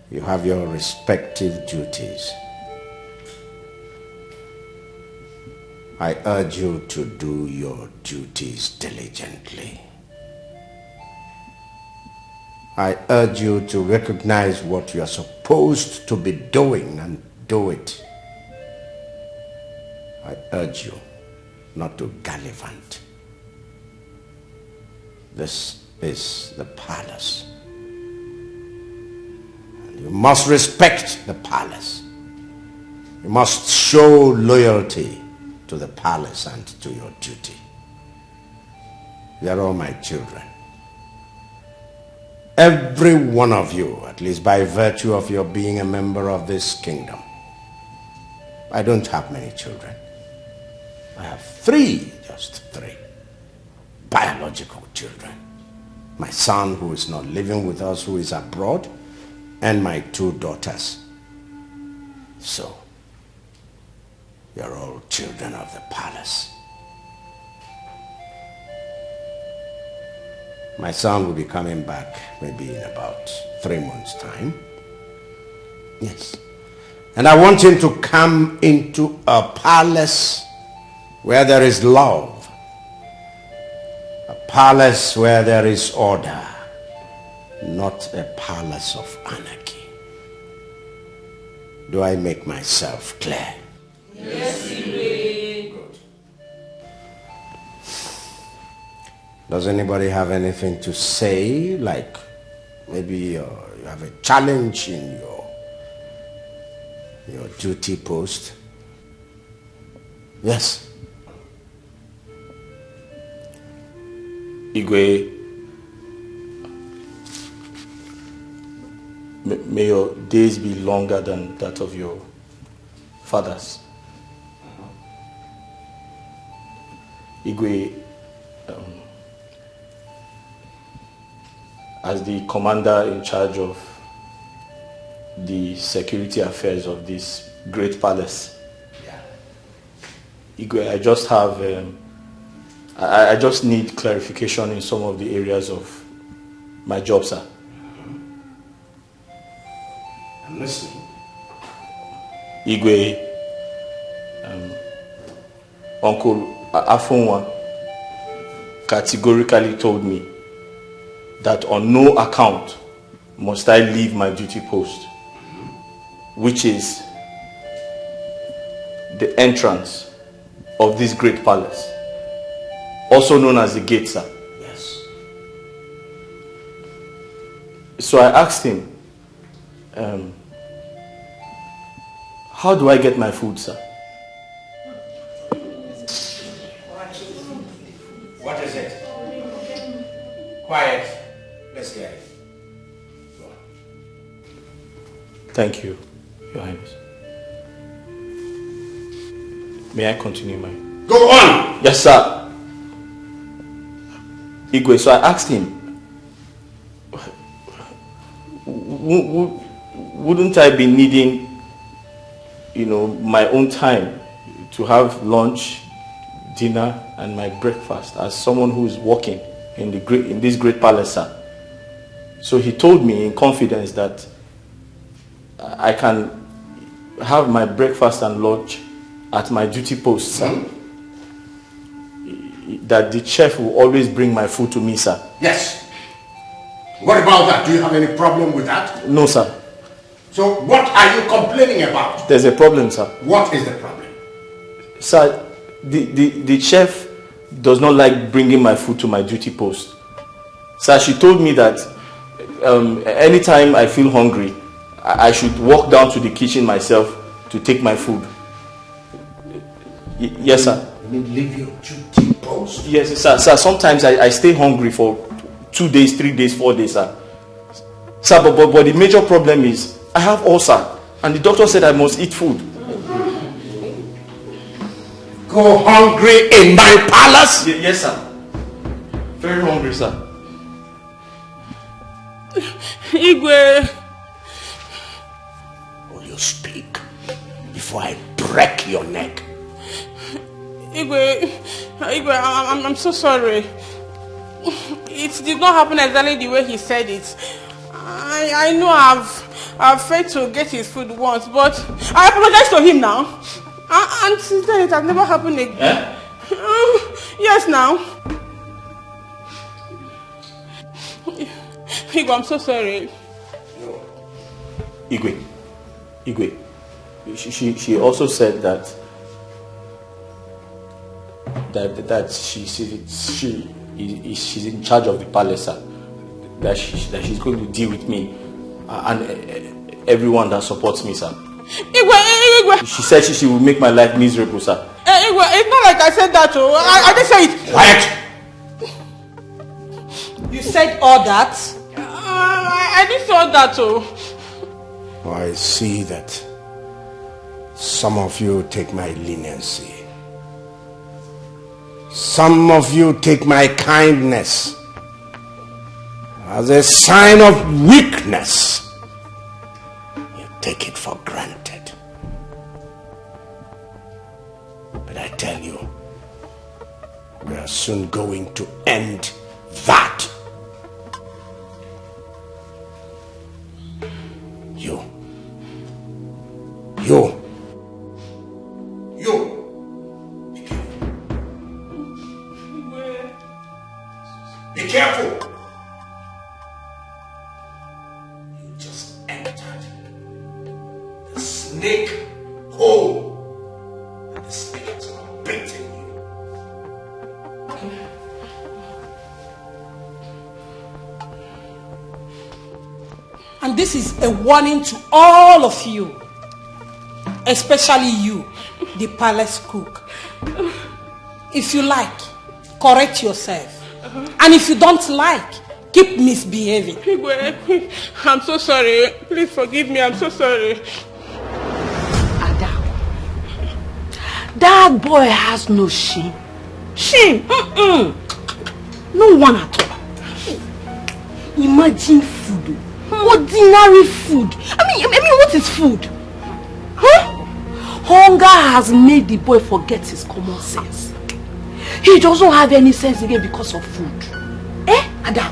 You have your respective duties. I urge you to do your duties diligently. I urge you to recognize what you are supposed to be doing and do it. I urge you not to gallivant. This is the palace. And you must respect the palace. You must show loyalty to the palace and to your duty. They are all my children. Every one of you, at least by virtue of your being a member of this kingdom. I don't have many children. I have just three biological children. My son, who is not living with us, who is abroad, and my 2 daughters. So, you're all children of the palace. My son will be coming back maybe in about 3 months' time. Yes. And I want him to come into a palace where there is love. A palace where there is order. Not a palace of anarchy. Do I make myself clear? Yes, you will. Good. Does anybody have anything to say? Like maybe you have a challenge in your duty post? Yes. Igwe, may your days be longer than that of your fathers. Igwe, as the commander in charge of the security affairs of this great palace, Igwe, I just have, I just need clarification in some of the areas of my job, sir. I'm listening. Igwe, Uncle Afonwa categorically told me that on no account must I leave my duty post, which is the entrance of this great palace, also known as the gate, sir. Yes. So I asked him, how do I get my food, sir? What is it? Quiet. Let's hear it. Go on. Thank you, Your Highness. May I continue my... Go on! Yes, sir. Igwe, so I asked him, wouldn't I be needing, my own time to have lunch, dinner, and my breakfast as someone who is working in this great palace, sir? So he told me in confidence that I can have my breakfast and lunch at my duty post, sir. That the chef will always bring my food to me, sir. Yes. What about that? Do you have any problem with that? No, sir. So what are you complaining about? There's a problem, sir. What is the problem? Sir, the chef does not like bringing my food to my duty post. Sir, she told me that anytime I feel hungry, I should walk down to the kitchen myself to take my food. Yes, sir. You mean leave your duty post? Yes, sir. Sir, sometimes I stay hungry for 2 days, 3 days, 4 days, sir. Sir, but the major problem is I have ulcer, and the doctor said I must eat food. Go hungry in my palace? Yes, sir. Very hungry, sir. Igwe. Will you speak before I break your neck? Igwe, I'm so sorry. It did not happen exactly the way he said it. I know I've failed to get his food once, but I apologize to him now. And since then it has never happened again. Eh? Yes, now. Igwe, I'm so sorry. No. Igwe. She also said that she's in charge of the palace, sir. That she's going to deal with me and everyone that supports me, sir. Igwe. She said she will make my life miserable, sir. Igwe, it's not like I said that. I didn't say it. Quiet. You said all that? I didn't say all that. I see that some of you take my leniency. Some of you take my kindness as a sign of weakness. You take it for granted. But I tell you, we are soon going to end that. You. Be careful. You just entered the snake hole, and the snake is bitten you. And this is a warning to all of you, especially you, the palace cook. If you like, correct yourself. And if you don't like, keep misbehaving. I'm so sorry. Please forgive me. I'm so sorry. Ada, that boy has no shame. Shame? No one at all. Imagine food. Ordinary food. I mean, what is food? Huh? Hunger has made the boy forget his common sense. He doesn't have any sense again because of food. Ada?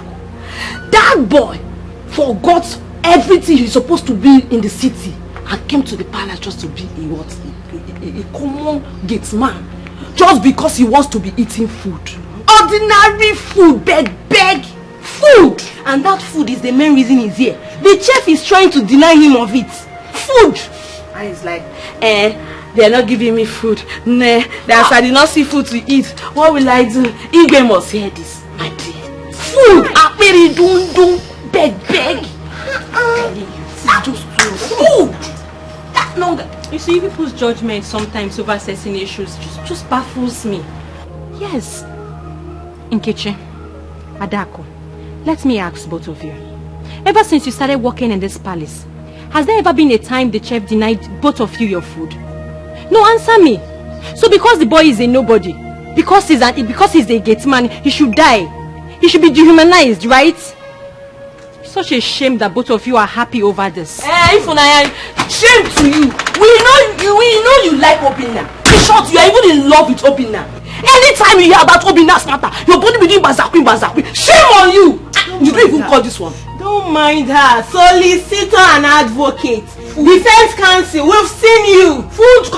That boy forgot everything he's supposed to be in the city and came to the palace just to be a common gate man. just because he wants to be eating food. Ordinary food, beg food. And that food is the main reason he's here. The chef is trying to deny him of it. Food. And he's like, they are not giving me food. Nah, I did not see food to eat. What will I do? Igwe must hear this, my dear. Food. Aperi dun beg. Just food. That longer. You see, people's judgment sometimes over certain issues just baffles me. Yes. Nkechi, Adako, let me ask both of you. Ever since you started working in this palace, has there ever been a time the chef denied both of you your food? No, answer me. So because the boy is a nobody, because he's a gate man, he should die. He should be dehumanized, right? Such a shame that both of you are happy over this. Shame to you. We know you like Obinna. In short, you are even in love with Obinna. Anytime you hear about Obinna's matter, your body be doing bazakwi. Shame on you. You don't even call this one. Don't mind her. Solicitor and advocate. Defense counsel, we've seen you. Food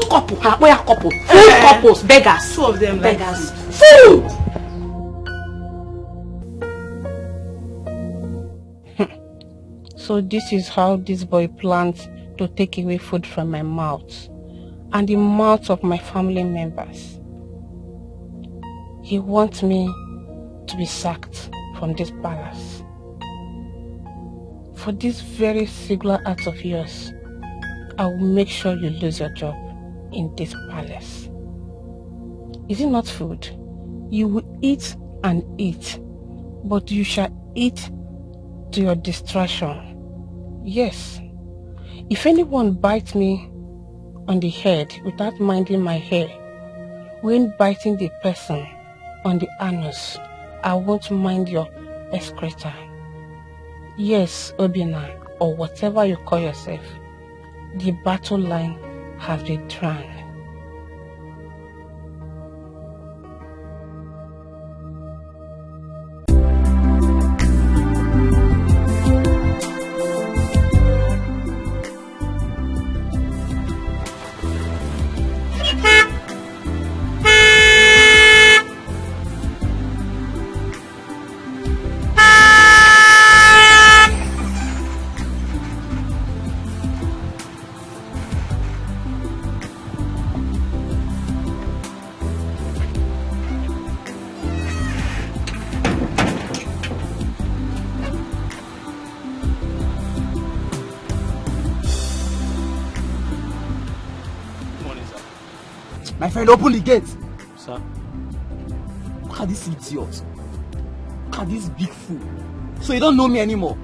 couple. Where couple? Food couples, beggars. Two of them beggars. Food. So this is how this boy plans to take away food from my mouth and the mouth of my family members. He wants me to be sacked from this palace. For this very singular act of yours, I will make sure you lose your job in this palace. Is it not food? You will eat and eat, but you shall eat to your distraction. Yes. If anyone bites me on the head without minding my hair, when biting the person on the anus, I won't mind your excreta. Yes, Obinna, or whatever you call yourself, the battle line has been drawn. My friend, open the gate. Sir? Look at this idiot. Look at this big fool. So you don't know me anymore?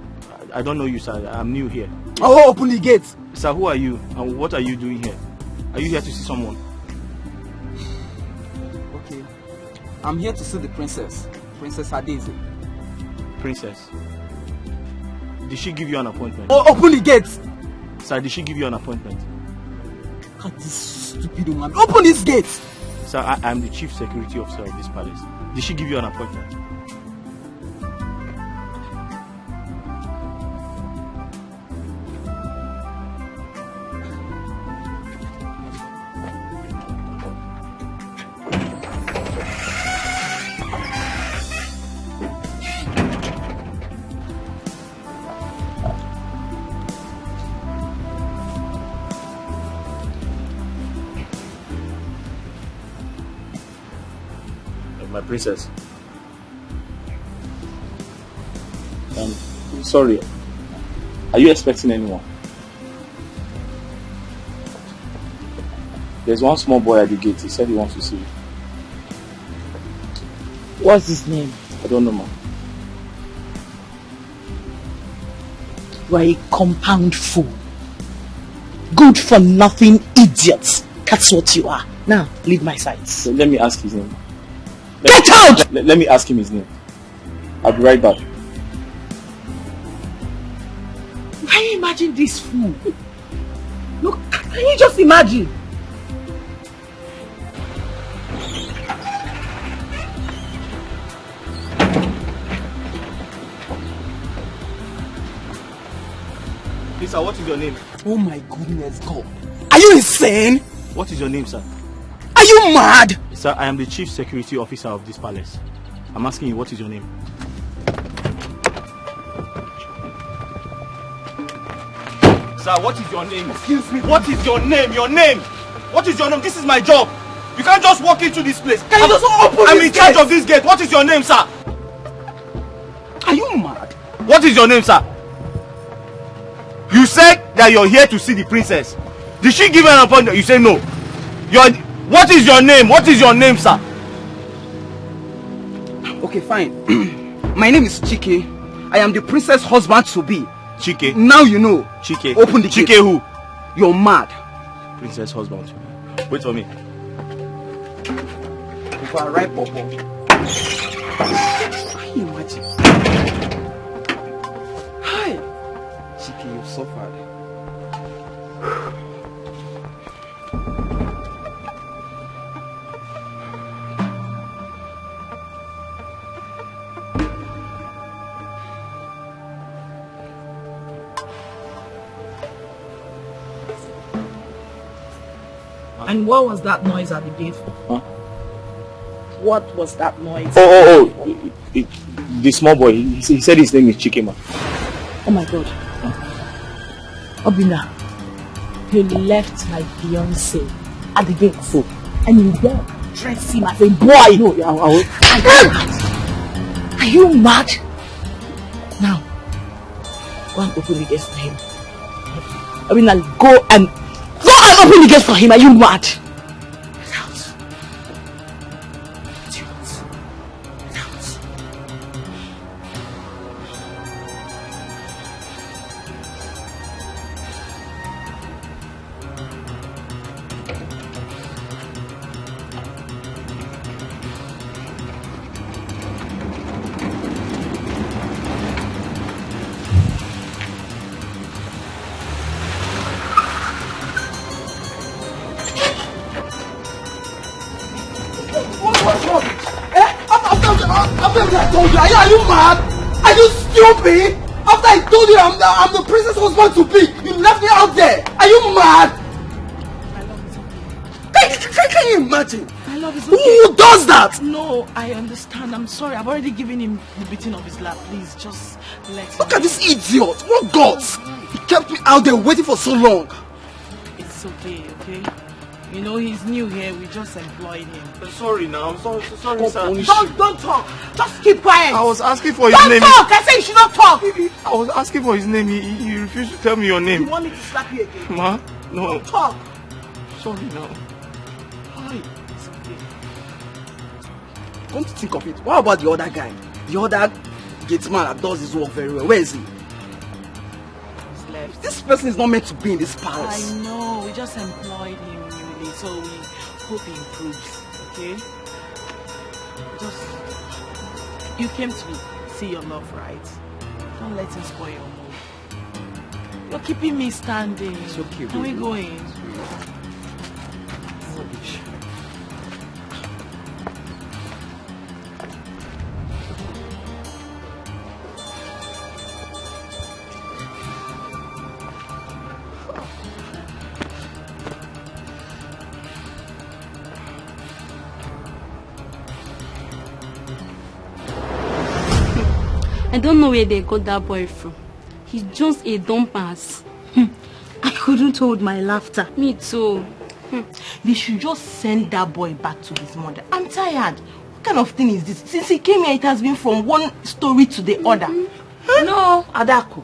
I don't know you, sir. I'm new here. Oh, open the gate. Sir, who are you? And what are you doing here? Are you here to see someone? Okay. I'm here to see the princess. Princess Adeze. Princess? Did she give you an appointment? Oh, open the gate. Sir, did she give you an appointment? Look at this stupid woman. Open this gate. Sir, I'm the chief security officer of this palace. Did she give you an appointment? My princess. Sorry. Are you expecting anyone? There's one small boy at the gate. He said he wants to see you. What's his name? I don't know, ma'am. You are a compound fool. Good for nothing idiots. That's what you are. Now, leave my side. So let me ask his name. Get out! Let me ask him his name. I'll be right back. Can you imagine this fool? Look, can you just imagine? Sir, what is your name? Oh my goodness, God. Are you insane? What is your name, sir? Are you mad? Sir, I am the chief security officer of this palace. I'm asking you, what is your name? Sir, what is your name? Excuse me. What is your name? Your name? What is your name? This is my job. You can't just walk into this place. Can you just open I'm this in charge gate? of this gate. What is your name, sir? Are you mad? What is your name, sir? You said that you're here to see the princess. Did she give an appointment? You say no. What is your name? What is your name, sir? Okay, fine. My name is Chike. I am the princess husband to be. Chike? Now you know. Chike? Open the gate. Chike who? You're mad. Princess husband. Wait for me. If I write Popo. Can you imagine? Hi. Chike, you've suffered. And what was that noise at the gate for? Huh? What was that noise? The small boy. He said his name is Chikema. Oh my God. Obinna, you left my fiancé at the gate. So, and you there dress him as a boy. No, Are you mad? Now, go and open the gate for him. Obinna, go and open the gate for him. Are you mad? Are you mad? Are you stupid? After I told you I'm the princess husband to be, you left me out there. Are you mad? My love is okay. Can you imagine? My love is okay. Who does that? No, I understand. I'm sorry. I've already given him the beating of his lap. Please, just let him. Look at this idiot. What guts? He kept me out there waiting for so long. It's okay, okay? You know, he's new here. We just employed him. sorry now. Sorry, sir. Don't talk. Just keep quiet. I was asking for his name. Don't talk. I said you should not talk. I was asking for his name. He refused to tell me your name. You want me to slap you again? Ma? No. Don't talk. Sorry now. Hi. It's okay. Come to think of it, what about the other guy? The other gate man that does his work very well. Where is he? He's left. This person is not meant to be in this palace. I know. We just employed him newly, so we hope he improves. Okay? Just you came to see your love, right? Don't let him spoil your mood. You're keeping me standing. It's okay. Can we go in? Rubbish. I don't know where they got that boy from. He's just a dumb ass. I couldn't hold my laughter. Me too. They should just send that boy back to his mother. I'm tired. What kind of thing is this? Since he came here, it has been from one story to the other. Huh? No, Adako.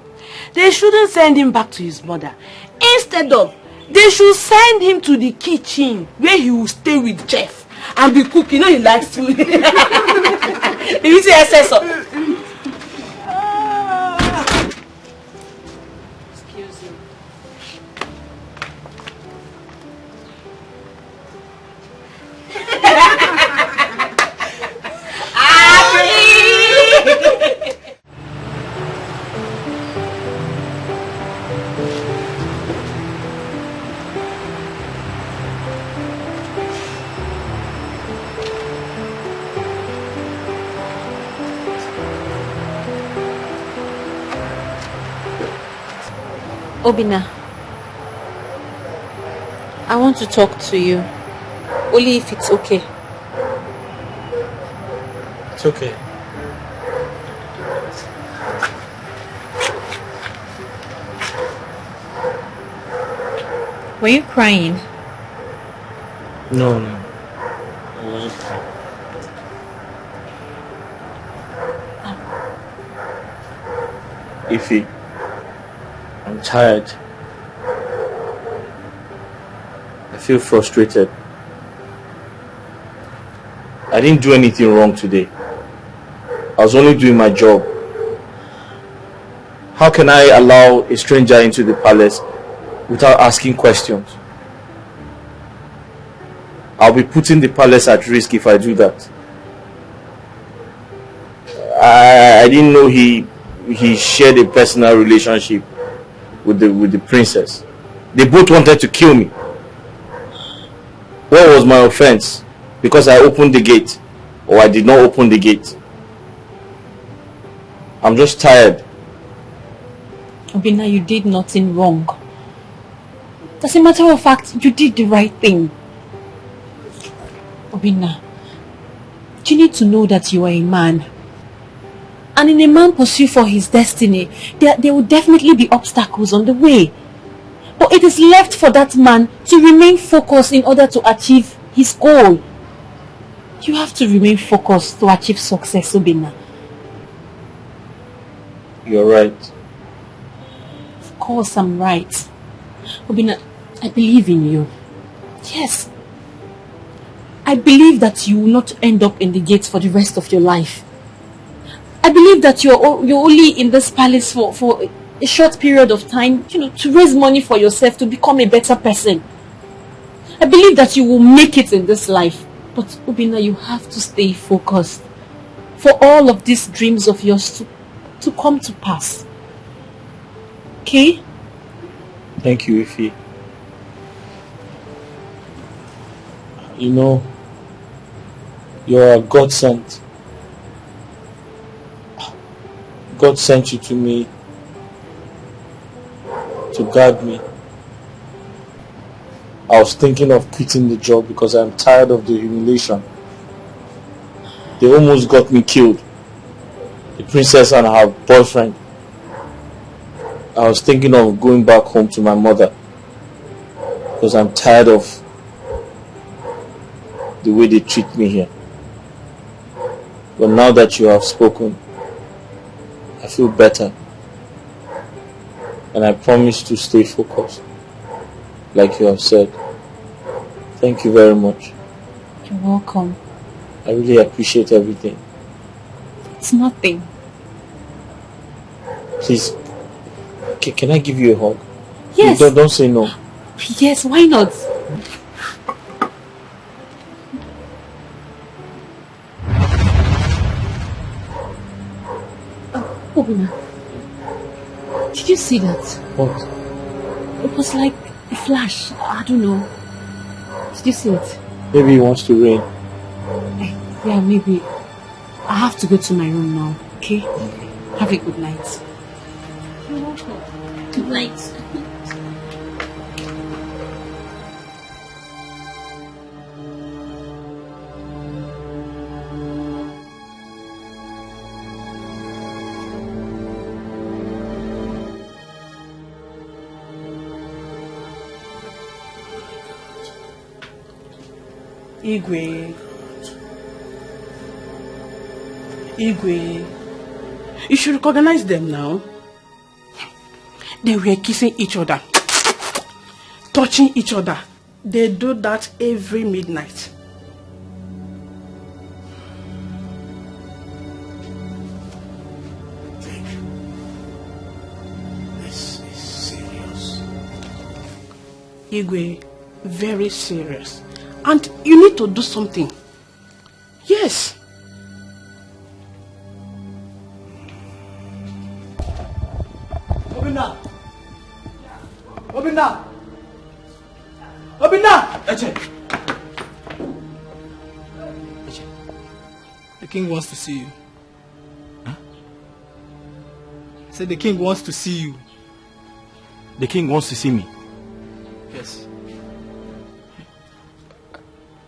They shouldn't send him back to his mother. Instead of, they should send him to the kitchen where he will stay with Jeff and be cooking. You know he likes food. You see SS. Excuse me. Obinna, I want to talk to you. only if it's okay. It's okay. Were you crying? No. I wasn't crying. Ify, I'm tired. I feel frustrated. I didn't do anything wrong today. I was only doing my job. How can I allow a stranger into the palace without asking questions? I'll be putting the palace at risk if I do that. I didn't know he shared a personal relationship with the princess. They both wanted to kill me. What was my offense? Because I opened the gate, or I did not open the gate? I'm just tired. Obinna, you did nothing wrong. As a matter of fact, you did the right thing. Obinna, you need to know that you are a man. And in a man's pursuit for his destiny, there will definitely be obstacles on the way. But it is left for that man to remain focused in order to achieve his goal. You have to remain focused to achieve success, Obinna. You're right. Of course I'm right. Obinna, I believe in you. Yes. I believe that you will not end up in the gates for the rest of your life. I believe that you're only in this palace for a short period of time, to raise money for yourself, to become a better person. I believe that you will make it in this life. But Obinna, you have to stay focused for all of these dreams of yours to come to pass. Okay? Thank you, Ify. You know, you're a God sent. God sent you to me to guard me. I was thinking of quitting the job because I'm tired of the humiliation. They almost got me killed. The princess and her boyfriend. I was thinking of going back home to my mother because I'm tired of the way they treat me here. But now that you have spoken, I feel better. And I promise to stay focused, like you have said. Thank you very much. You're welcome. I really appreciate everything. It's nothing. Please, can I give you a hug? Yes. Don't say no. Yes, why not? Obinna, did you see that? What? It was like a flash. I don't know. Did you see it? Maybe he wants to rain. Yeah, maybe. I have to go to my room now, okay? Have a good night. You're welcome. Good night. Igwe, you should recognize them now. They were kissing each other, touching each other. They do that every midnight. This is serious. Igwe, very serious. And you need to do something. Yes. Obinna! Obinna! Obinna! Eche! The king wants to see you. Huh? Say the king wants to see you. The king wants to see me. Yes.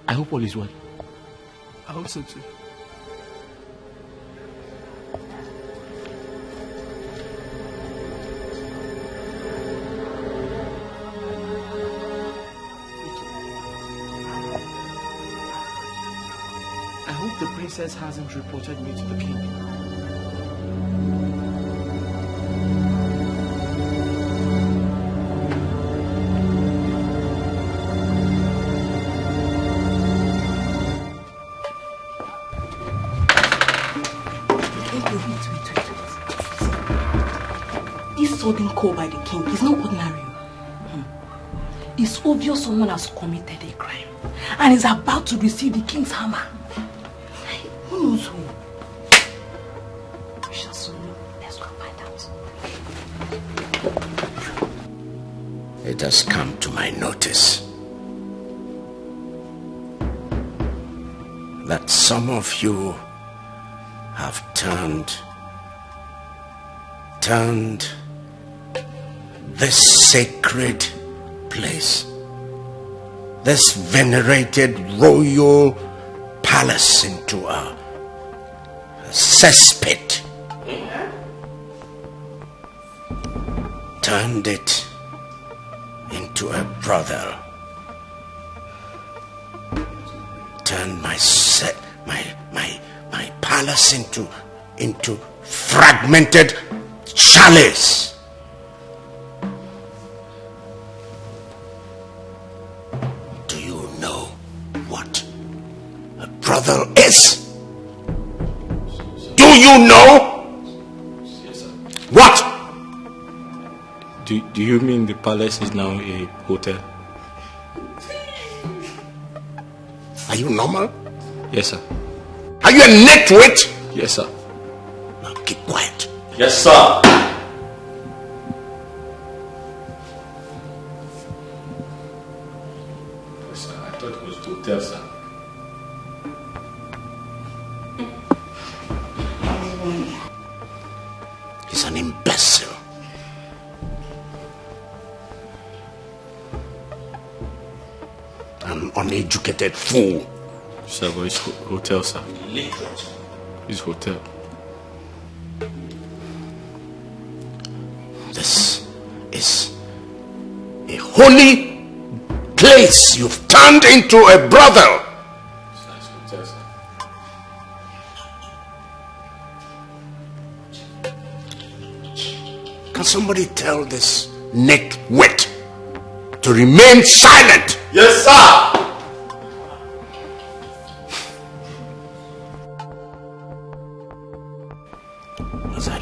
I hope all is well. I hope so too. I hope the princess hasn't reported me to the king. This sudden call by the king is not ordinary. It's obvious someone has committed a crime and is about to receive the king's hammer. Who knows who? We shall soon know. Let's go find out. It has come to my notice that some of you have turned this sacred place, this venerated royal palace, into a cesspit. Turned it into a brothel. Turned my palace into fragmented chalets. Do you know what a brothel is? Do you know? Yes, sir. What? Do you mean the palace is now a hotel? Are you normal? Yes, sir. Are you a nitwit? Yes, sir. Now keep quiet. Yes, sir. Yes, sir. I thought it was hotel, sir. He's an imbecile. An uneducated fool. Sir, but it's hotel, sir. Illiterate. It's hotel. This is a holy place you've turned into a brothel. Sir, it's hotel, sir. Can somebody tell this nitwit to remain silent? Yes, sir. As I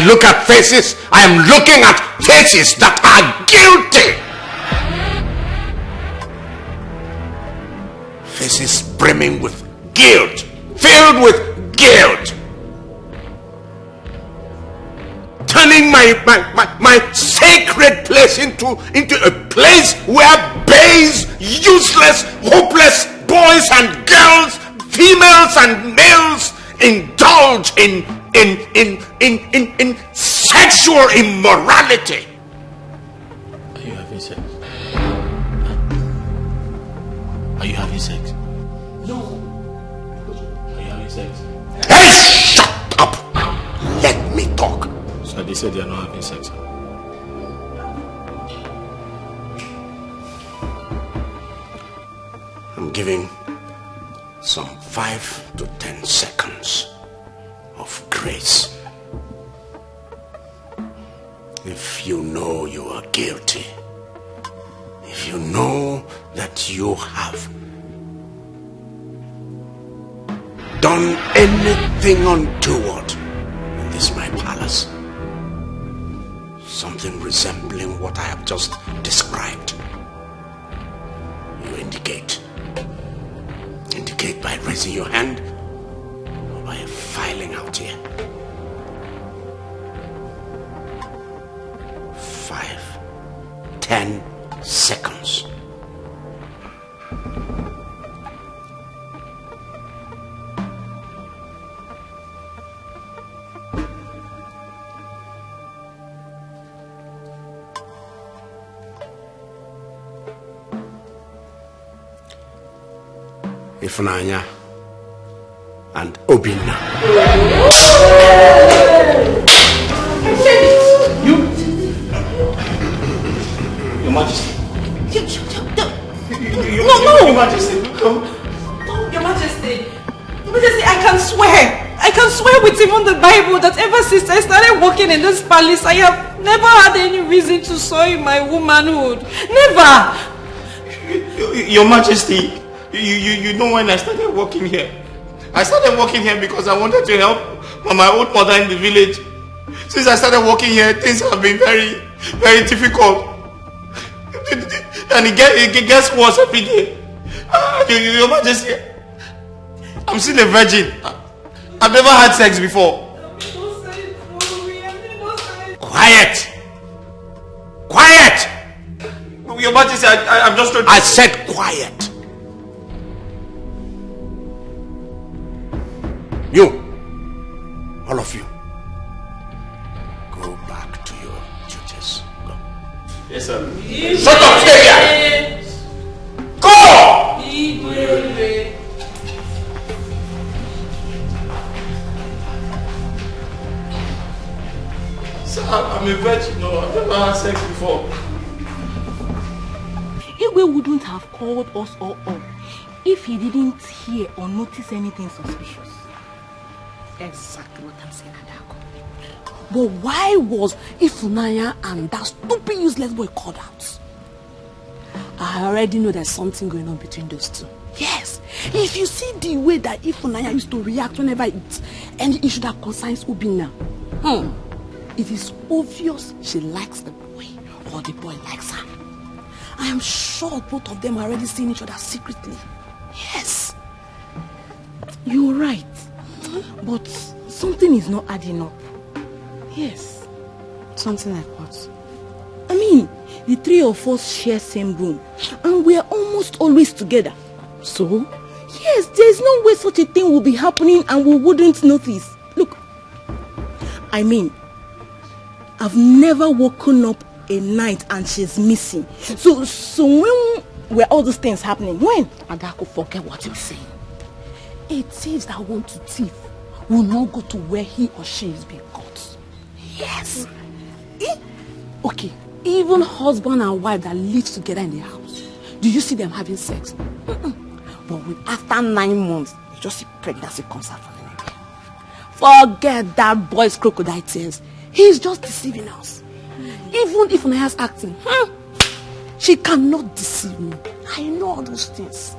look at faces, I am looking at faces that are guilty. Faces brimming with guilt, filled with guilt. Turning my sacred place into a place where babes, useless, hopeless boys and girls, females and males indulge in sexual immorality. Are you having sex? Are you having sex? No. Are you having sex? Hey, shut up! Let me talk. Sir, they said they are not having sex. I'm giving some 5 to 10 seconds of grace. If you know you are guilty, if you know that you have done anything untoward in this my palace, something resembling what I have just described, you indicate by raising your hand or by filing out here. 5, 10 seconds. Ifunanya and Obinna. Your Majesty. No. Your Majesty. Your Majesty. Your Majesty, I can swear with even the Bible that ever since I started working in this palace, I have never had any reason to soil my womanhood. Never. Your Majesty, you know when I started working here? I started working here because I wanted to help my old mother in the village. Since I started working here, things have been very, very difficult. And it gets worse every day. Your Majesty, I'm still a virgin. I've never had sex before. Quiet! Your Majesty, I'm just trying to... I said quiet. You, all of you, go back to your duties. Go. Yes, sir. Shut up, stay here! Go! Sir, I'm a virgin. No, I've never had sex before. Igwe wouldn't have called us all up if he didn't hear or notice anything suspicious. Exactly what I'm saying, Adako. But why was Ifunanya and that stupid useless boy called out? I already know there's something going on between those two. Yes, if you see the way that Ifunanya used to react whenever it's any issue that concerns Obinna, it is obvious she likes the boy or the boy likes her. I am sure both of them are already seeing each other secretly. Yes. You're right. But something is not adding up. Yes. Something like what? I mean, the three of us share same room and we are almost always together. So, yes, there's no way such a thing will be happening and we wouldn't notice. Look, I mean, I've never woken up a night and she's missing. So when were all these things happening? When? Adako, forget what you're saying. A thief that wants to thief will not go to where he or she is being caught. Yes. Okay, even husband and wife that live together in the house, do you see them having sex? But after 9 months, you just see pregnancy comes out from anywhere. Forget that boy's crocodile tears. He's just deceiving us. Even if Naya's acting, she cannot deceive me. I know all those things.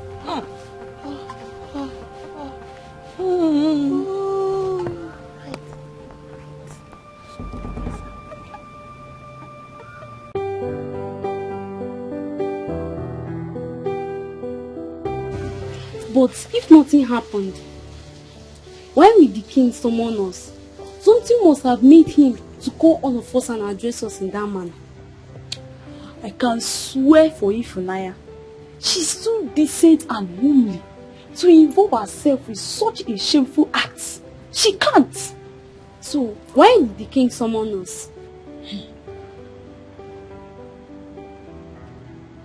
But if nothing happened, why would the king summon us? Something must have made him to call all of us and address us in that manner. I can swear for Ifunanya, she's too decent and homely to involve herself with such a shameful act. She can't. So, why did the king summon us?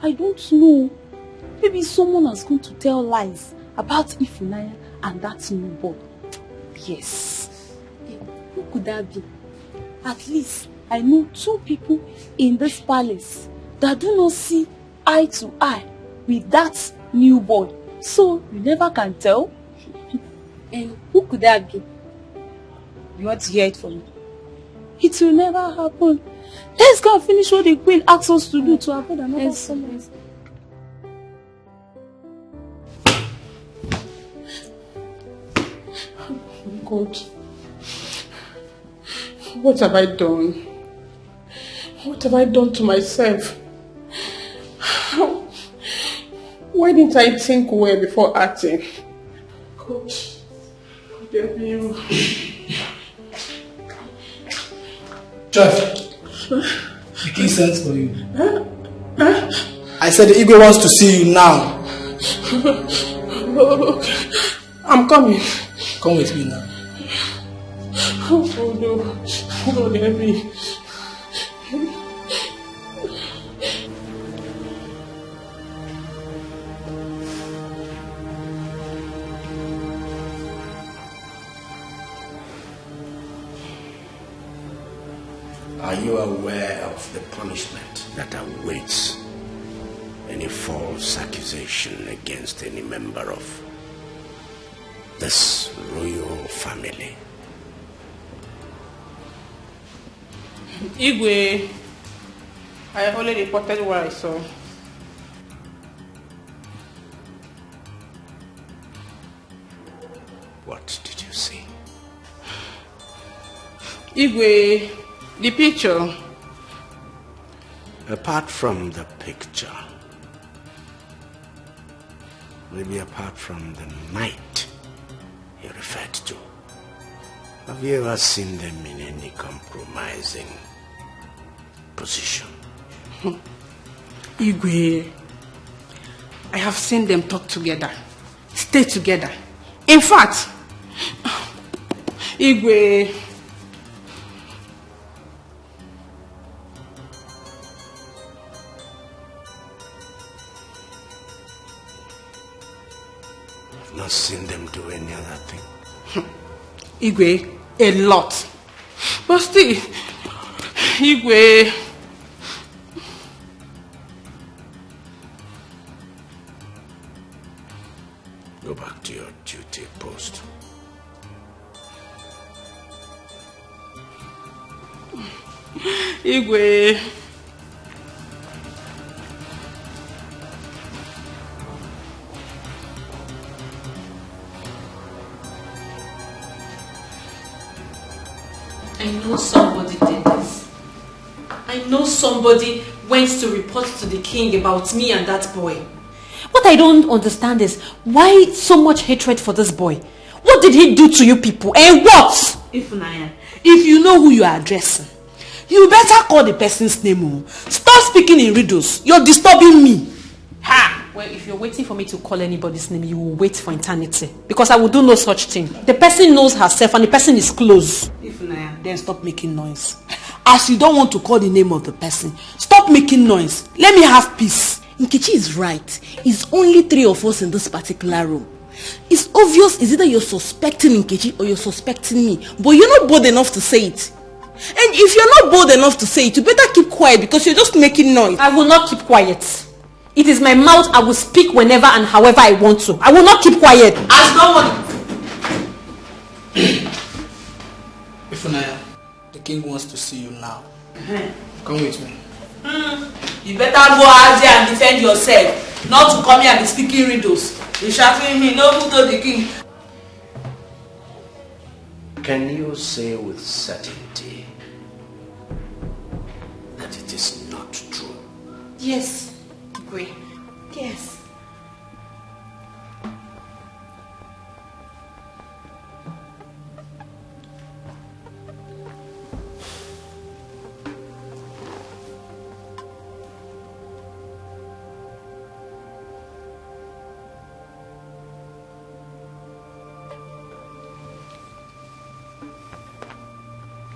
I don't know. Maybe someone has gone to tell lies about Ifunanya and that new boy. Yes. Who could that be? At least I know 2 people in this palace that do not see eye to eye with that new boy. So you never can tell. And who could that be? You want to hear it from me? It will never happen. Let's go and finish what the queen asked us to do to avoid another summons. God, what have I done? What have I done to myself? Why didn't I think well before acting? God, forgive me. Jeff, the king sends for you. I said the Igwe wants to see you now. Okay. I'm coming. Come with me now. Oh no, God help me. Are you aware of the punishment that awaits any false accusation against any member of this royal family? Igwe, I already reported what I saw. What did you see? Igwe, the picture. Apart from the picture, maybe apart from the night you referred to, have you ever seen them in any compromising position? Igwe, I have seen them talk together, stay together. In fact, Igwe, I've not seen them do any other thing. Igwe, a lot. But still, Igwe, go back to your duty post. Igwe. I know somebody did this. I know somebody went to report to the king about me and that boy. What I don't understand is why so much hatred for this boy? What did he do to you people? And what? Ifunanya, if you know who you are addressing, you better call the person's name. Stop speaking in riddles. You're disturbing me. Ha! Well, if you're waiting for me to call anybody's name, you will wait for eternity. Because I will do no such thing. The person knows herself and the person is close. Ifunanya, then stop making noise. As you don't want to call the name of the person, stop making noise. Let me have peace. Nkechi is right. It's only 3 of us in this particular room. It's obvious it's either you're suspecting Nkechi or you're suspecting me. But you're not bold enough to say it. And if you're not bold enough to say it, you better keep quiet because you're just making noise. I will not keep quiet. It is my mouth. I will speak whenever and however I want to. I will not keep quiet. As no one. Ifunanya, the king wants to see you now. Come with me. You better go out there and defend yourself, not to come here and be speaking riddles. You're shouting me, no put on the king. Can you say with certainty that it is not true? Yes, Igwe. Yes.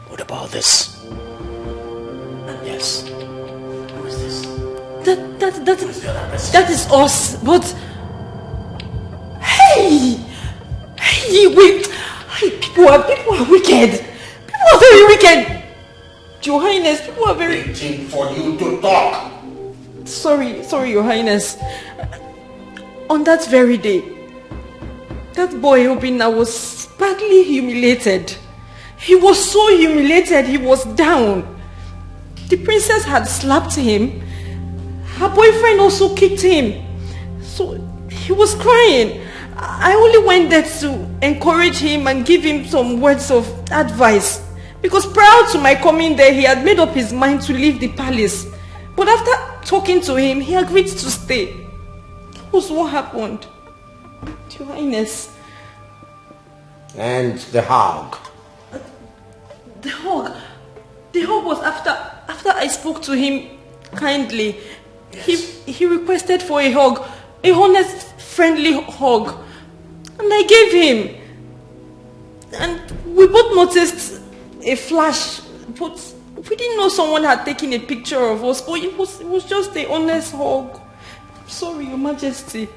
What about this? Yes. Who is this? That is us. But hey, wait. People are wicked. People are very wicked. Your Highness, people are very. Waiting for you to talk. Sorry, Your Highness. On that very day, that boy Obinna was badly humiliated. He was so humiliated, he was down. The princess had slapped him. Her boyfriend also kicked him. So he was crying. I only went there to encourage him and give him some words of advice. Because prior to my coming there, he had made up his mind to leave the palace. But after talking to him, he agreed to stay. That was what happened. Your Highness. And the hug. The hug was after I spoke to him kindly. Yes. He requested for a hug, a honest, friendly hug, and I gave him. And we both noticed a flash, but we didn't know someone had taken a picture of us. But it was just a honest hug. I'm sorry, Your Majesty.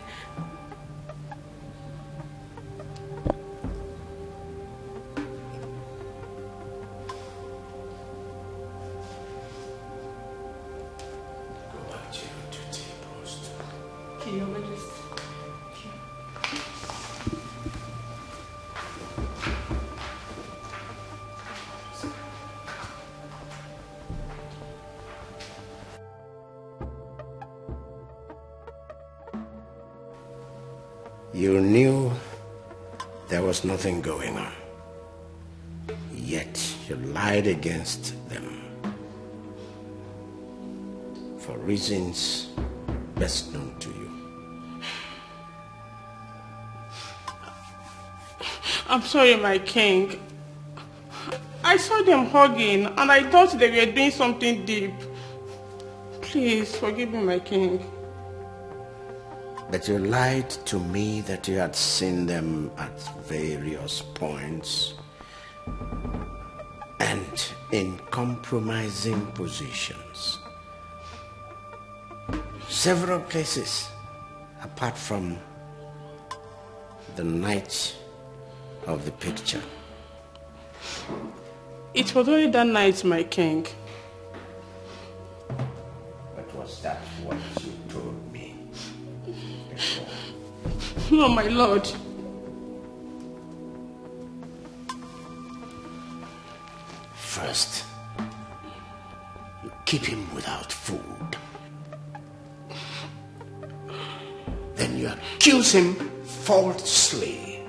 You knew there was nothing going on, yet you lied against them for reasons best known to you. I'm sorry, my king. I saw them hugging and I thought they were doing something deep. Please forgive me, my king. But you lied to me that you had seen them at various points and in compromising positions. Several places apart from the night of the picture. It was only that night, my king. But was that what you told me before? No, my lord. First, you keep him without food. Then you accuse him falsely.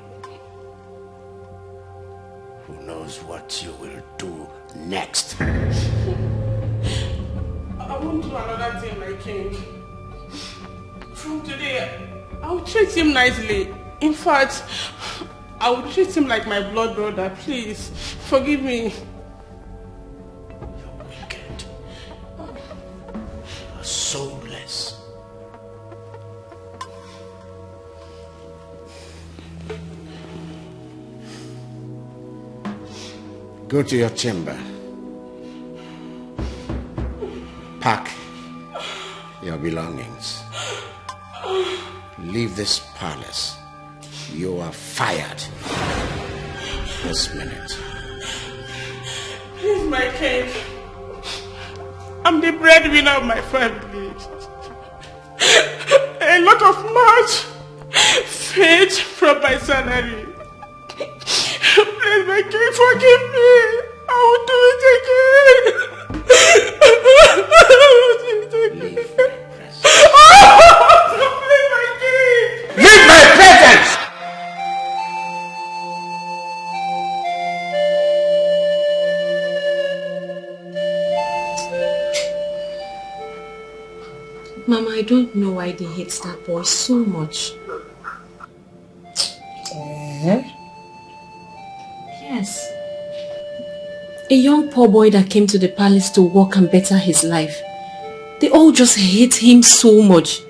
Who knows what you will do next? I won't do another thing, my king. From today, I'll treat him nicely. In fact, I will treat him like my blood brother. Please, forgive me. You're wicked. You're soulless. Go to your chamber. Pack your belongings. Leave this palace. You are fired this minute. Please, my king. I'm the breadwinner of my family. A lot of much fed from my salary. Please, my king, forgive me. I will do it again. Leave. Please, my king. Leave my presence! Mama, I don't know why they hate that boy so much. Yes. A young poor boy that came to the palace to work and better his life. They all just hate him so much.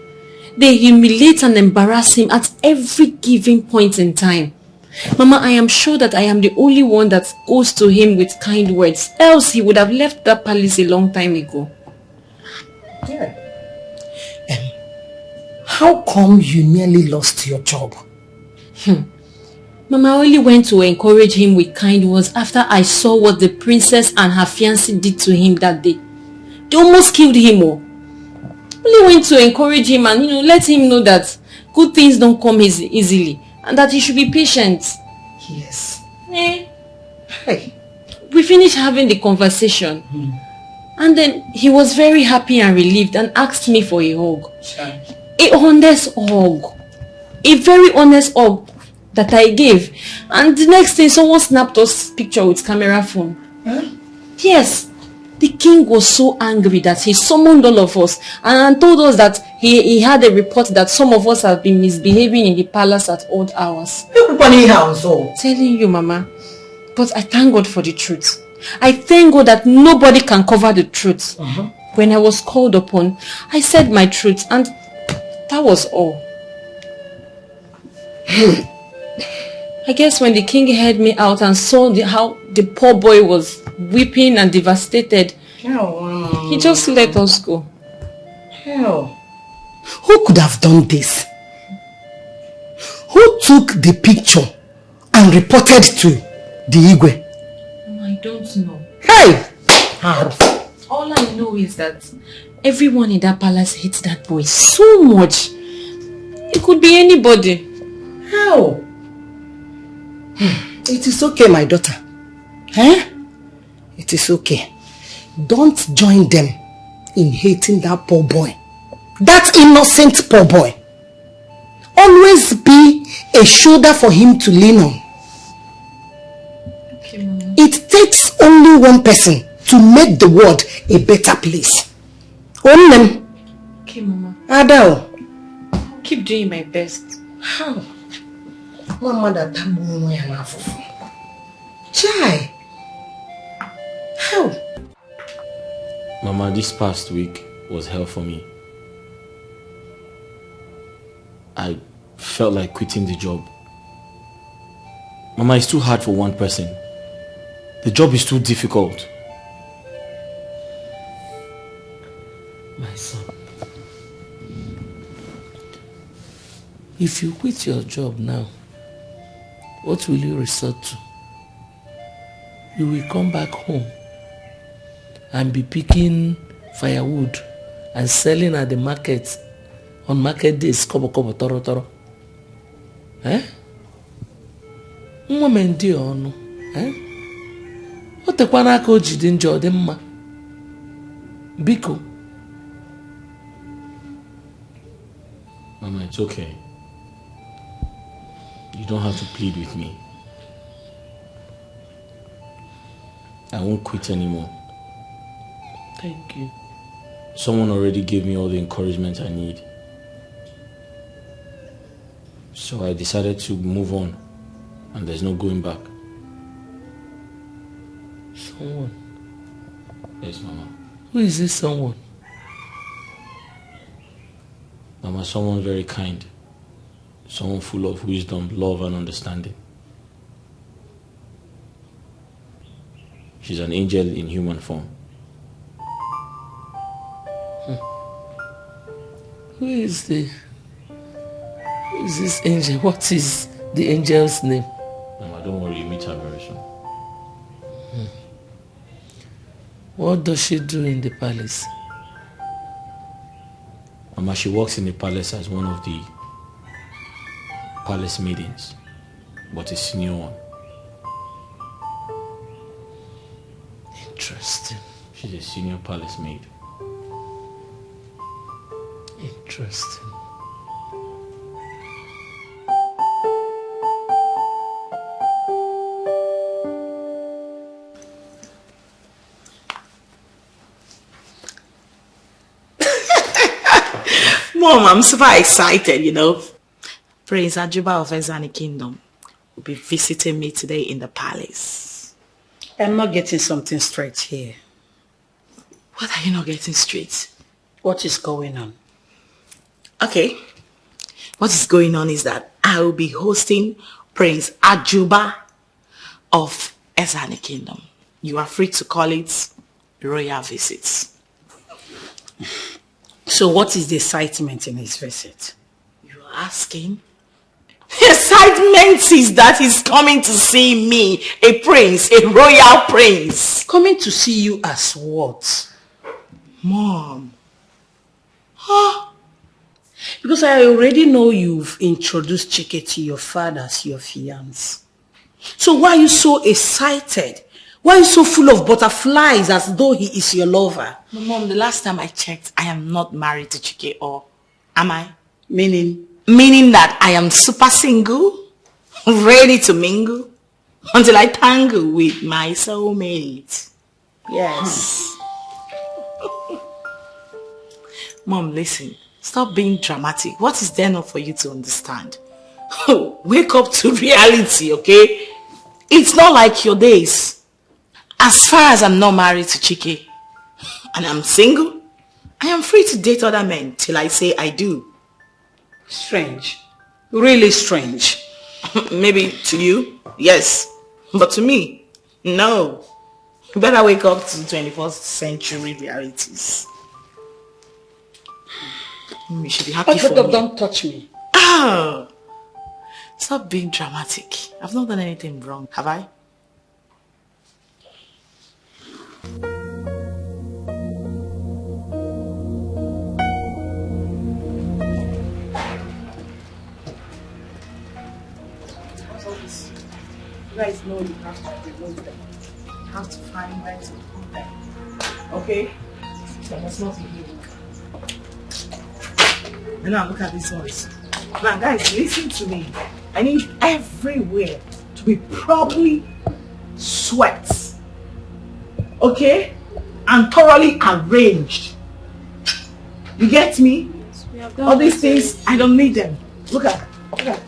They humiliate and embarrass him at every given point in time. Mama, I am sure that I am the only one that goes to him with kind words. Else he would have left that palace a long time ago. Yeah. How come you nearly lost your job? Mama, I only went to encourage him with kind words after I saw what the princess and her fiancé did to him that day. They almost killed him. Only went to encourage him and let him know that good things don't come easily and that he should be patient. Yes. Hey. We finished having the conversation and then he was very happy and relieved and asked me for a hug. A honest hug. A very honest hug that I gave. And the next day someone snapped us picture with camera phone. Yes. The king was so angry that he summoned all of us and told us that he had a report that some of us have been misbehaving in the palace at odd hours. Telling you, Mama. But I thank God for the truth. I thank God that nobody can cover the truth. When I was called upon, I said my truth and that was all. I guess when the king heard me out and saw how the poor boy was weeping and devastated, he just let us go. Who could have done this? Who took the picture and reported to the Igwe? I don't know. Hey! All I know is that everyone in that palace hates that boy so much. It could be anybody. How? It is okay, my daughter. It is okay. Don't join them in hating that poor boy. That innocent poor boy. Always be a shoulder for him to lean on. Okay, Mama. It takes only one person to make the world a better place. Only. Okay, Mama. Adao. Keep doing my best. How? Mama that Chai. How? Mama, this past week was hell for me. I felt like quitting the job. Mama, it's too hard for one person. The job is too difficult. My son, if you quit your job now, what will you resort to? You will come back home and be picking firewood and selling at the market on market days, kobo toro toro. Eh? Woman di onu. Eh? O tekwana aka o jide njọ dị mma. Biko. Mama, it's okay. You don't have to plead with me. I won't quit anymore. Thank you. Someone already gave me all the encouragement I need. So I decided to move on, and there's no going back. Someone? Yes, Mama. Who is this someone? Mama, someone very kind. Someone full of wisdom, love, and understanding. She's an angel in human form. Who is this angel? What is the angel's name? Mama, don't worry, you meet her very soon. What does she do in the palace? Mama, she works in the palace as one of the palace maidens, but a senior one. Interesting. She's a senior palace maid. Interesting. Mom, I'm super excited, you know. Prince Ajuba of Ezani Kingdom will be visiting me today in the palace. I'm not getting something straight here. What are you not getting straight? What is going on? Okay. What is going on is that I will be hosting Prince Ajuba of Ezani Kingdom. You are free to call it royal visits. So what is the excitement in his visit? You're asking? The excitement is that he's coming to see me, a prince, a royal prince. Coming to see you as what? Mom. Huh? Because I already know you've introduced Chike to your father as your fiancé. So why are you so excited? Why are you so full of butterflies as though he is your lover? Mom, the last time I checked, I am not married to Chike, or am I? Meaning? Meaning that I am super single, ready to mingle, until I tangle with my soulmate. Yes. Mom, listen. Stop being dramatic. What is there not for you to understand? Wake up to reality, okay? It's not like your days. As far as I'm not married to Chike, and I'm single, I am free to date other men till I say I do. Strange. Really strange. Maybe to you, yes. But to me, no. You better wake up to 21st century realities. You should be happy for me. Don't touch me. Oh, stop being dramatic. I've not done anything wrong, have I? You guys know you have to remove them. You have to find where to put them. Okay? There must not be hidden. And now look at these ones. Now guys, listen to me. I need everywhere to be properly swept. Okay? And thoroughly arranged. You get me? All these things, I don't need them. Look at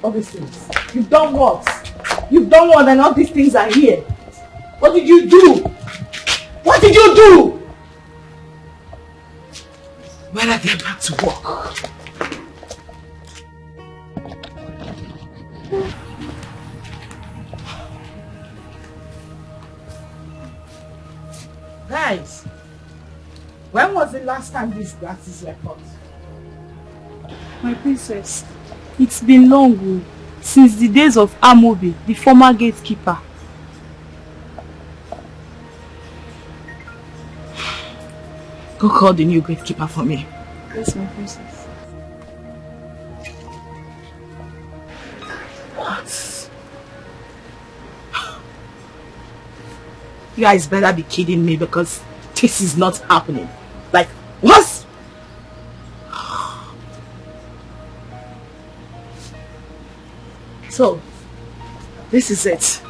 all these things. You've done what? You've done what and all these things are here. What did you do? What did you do? When I get back to work. Guys, when was the last time these glasses were cut? My princess, it's been long, since the days of Amobi, the former gatekeeper. Go call the new gatekeeper for me. Yes, my princess. What? You guys better be kidding me because this is not happening. Like, what? So, this is it.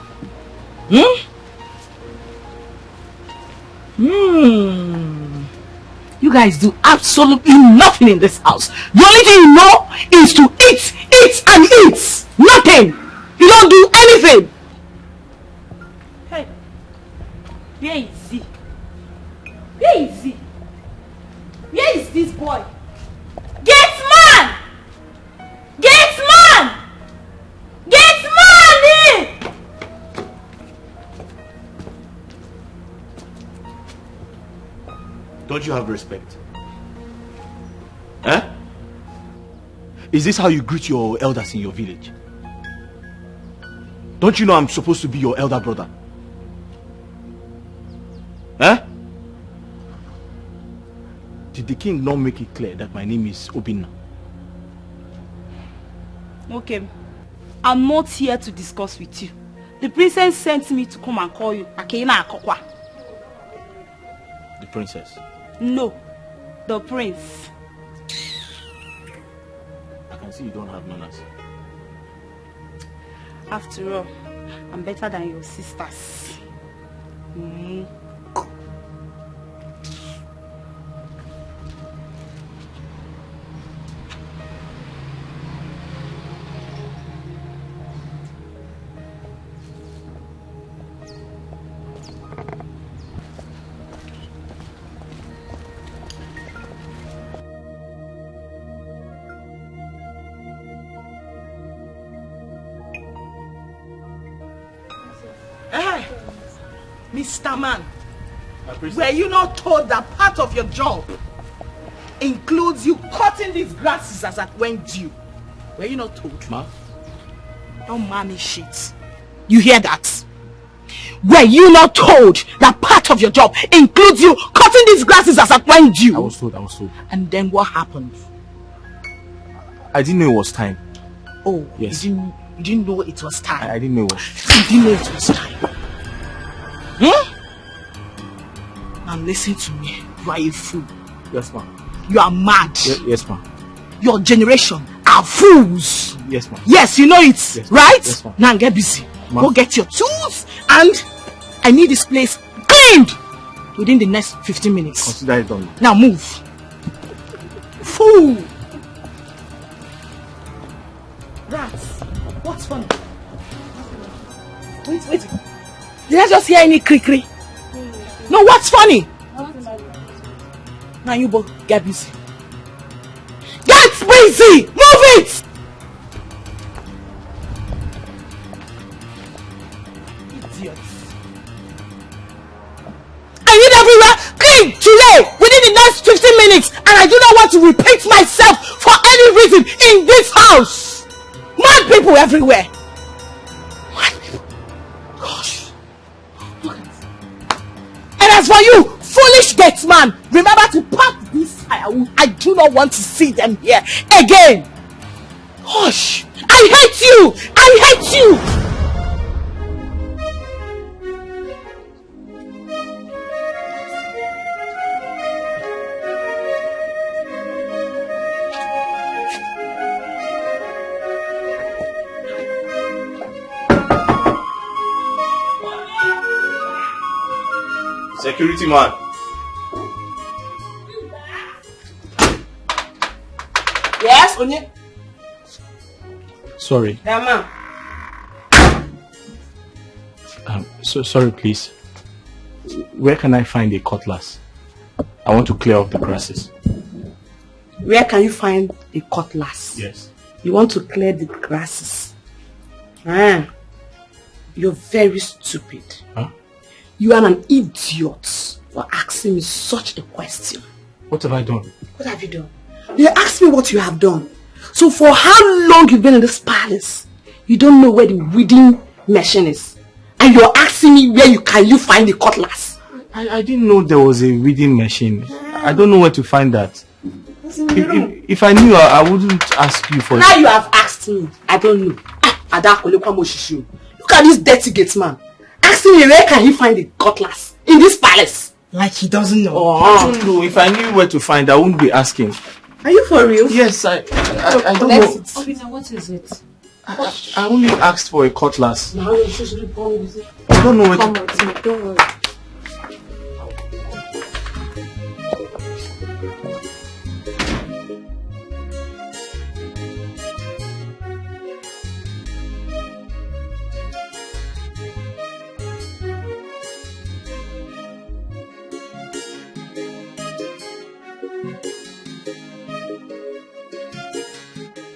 You guys do absolutely nothing in this house. The only thing you know is to eat, eat, and eat. Nothing. You don't do anything. Hey, where is he? Where is he? Where is this boy? Get man! Get man! Get money! Don't you have respect? Eh? Is this how you greet your elders in your village? Don't you know I'm supposed to be your elder brother? Eh? Did the king not make it clear that my name is Obinna? Okay, I'm not here to discuss with you. The princess sent me to come and call you. Akena Akokwa. The princess? No, the prince. I can see you don't have manners. After all, I'm better than your sisters. Mr. Man, were you not told that part of your job includes you cutting these grasses as at when due? Were you not told? Ma? Don't mommy shit. You hear that? Were you not told that part of your job includes you cutting these grasses as at when due? I was told. And then what happened? I didn't know it was time. Oh, yes. You didn't know it was time? I didn't know it was. You didn't know it was time? Now listen to me. You are a fool. Yes, ma'am. You are mad. Yes, ma'am. Your generation are fools. Yes, ma'am. Yes, you know it, yes, right? Yes, ma'am. Now get busy. Go get your tools and I need this place cleaned within the next 15 minutes. Consider it done. Now move. Fool. Rats. What's funny? Wait. Did I just hear any creakery? No, what's funny? Now you both get busy. Get busy! Move it! Idiots. I need everywhere clean today within the next 15 minutes and I do not want to repeat myself for any reason in this house. Mad people everywhere. Mad people. Gosh. And as for you, foolish gatesman, remember to pack this firewood. I do not want to see them here again. Hush! I hate you! I hate you! Security man. Yes, Onye. Sorry. Dama. So sorry, please. Where can I find a cutlass? I want to clear off the grasses. Where can you find a cutlass? Yes. You want to clear the grasses? You're very stupid. Huh? You are an idiot for asking me such a question. What have I done? What have you done? You asked me what you have done. So for how long you've been in this palace, you don't know where the weeding machine is. And you're asking me where you find the cutlass. I didn't know there was a weeding machine. I don't know where to find that. If I knew, I wouldn't ask you for it. Now you have asked me. I don't know. Look at this dirty gate man. Asking me where can he find the cutlass in this palace. Like he doesn't know. I don't know. If I knew where to find, I wouldn't be asking. Are you for real? Yes, I don't know. Obinna, what is it? I only asked for a cutlass. Now you're just reporting, is it? I don't know where Come to... on, don't worry.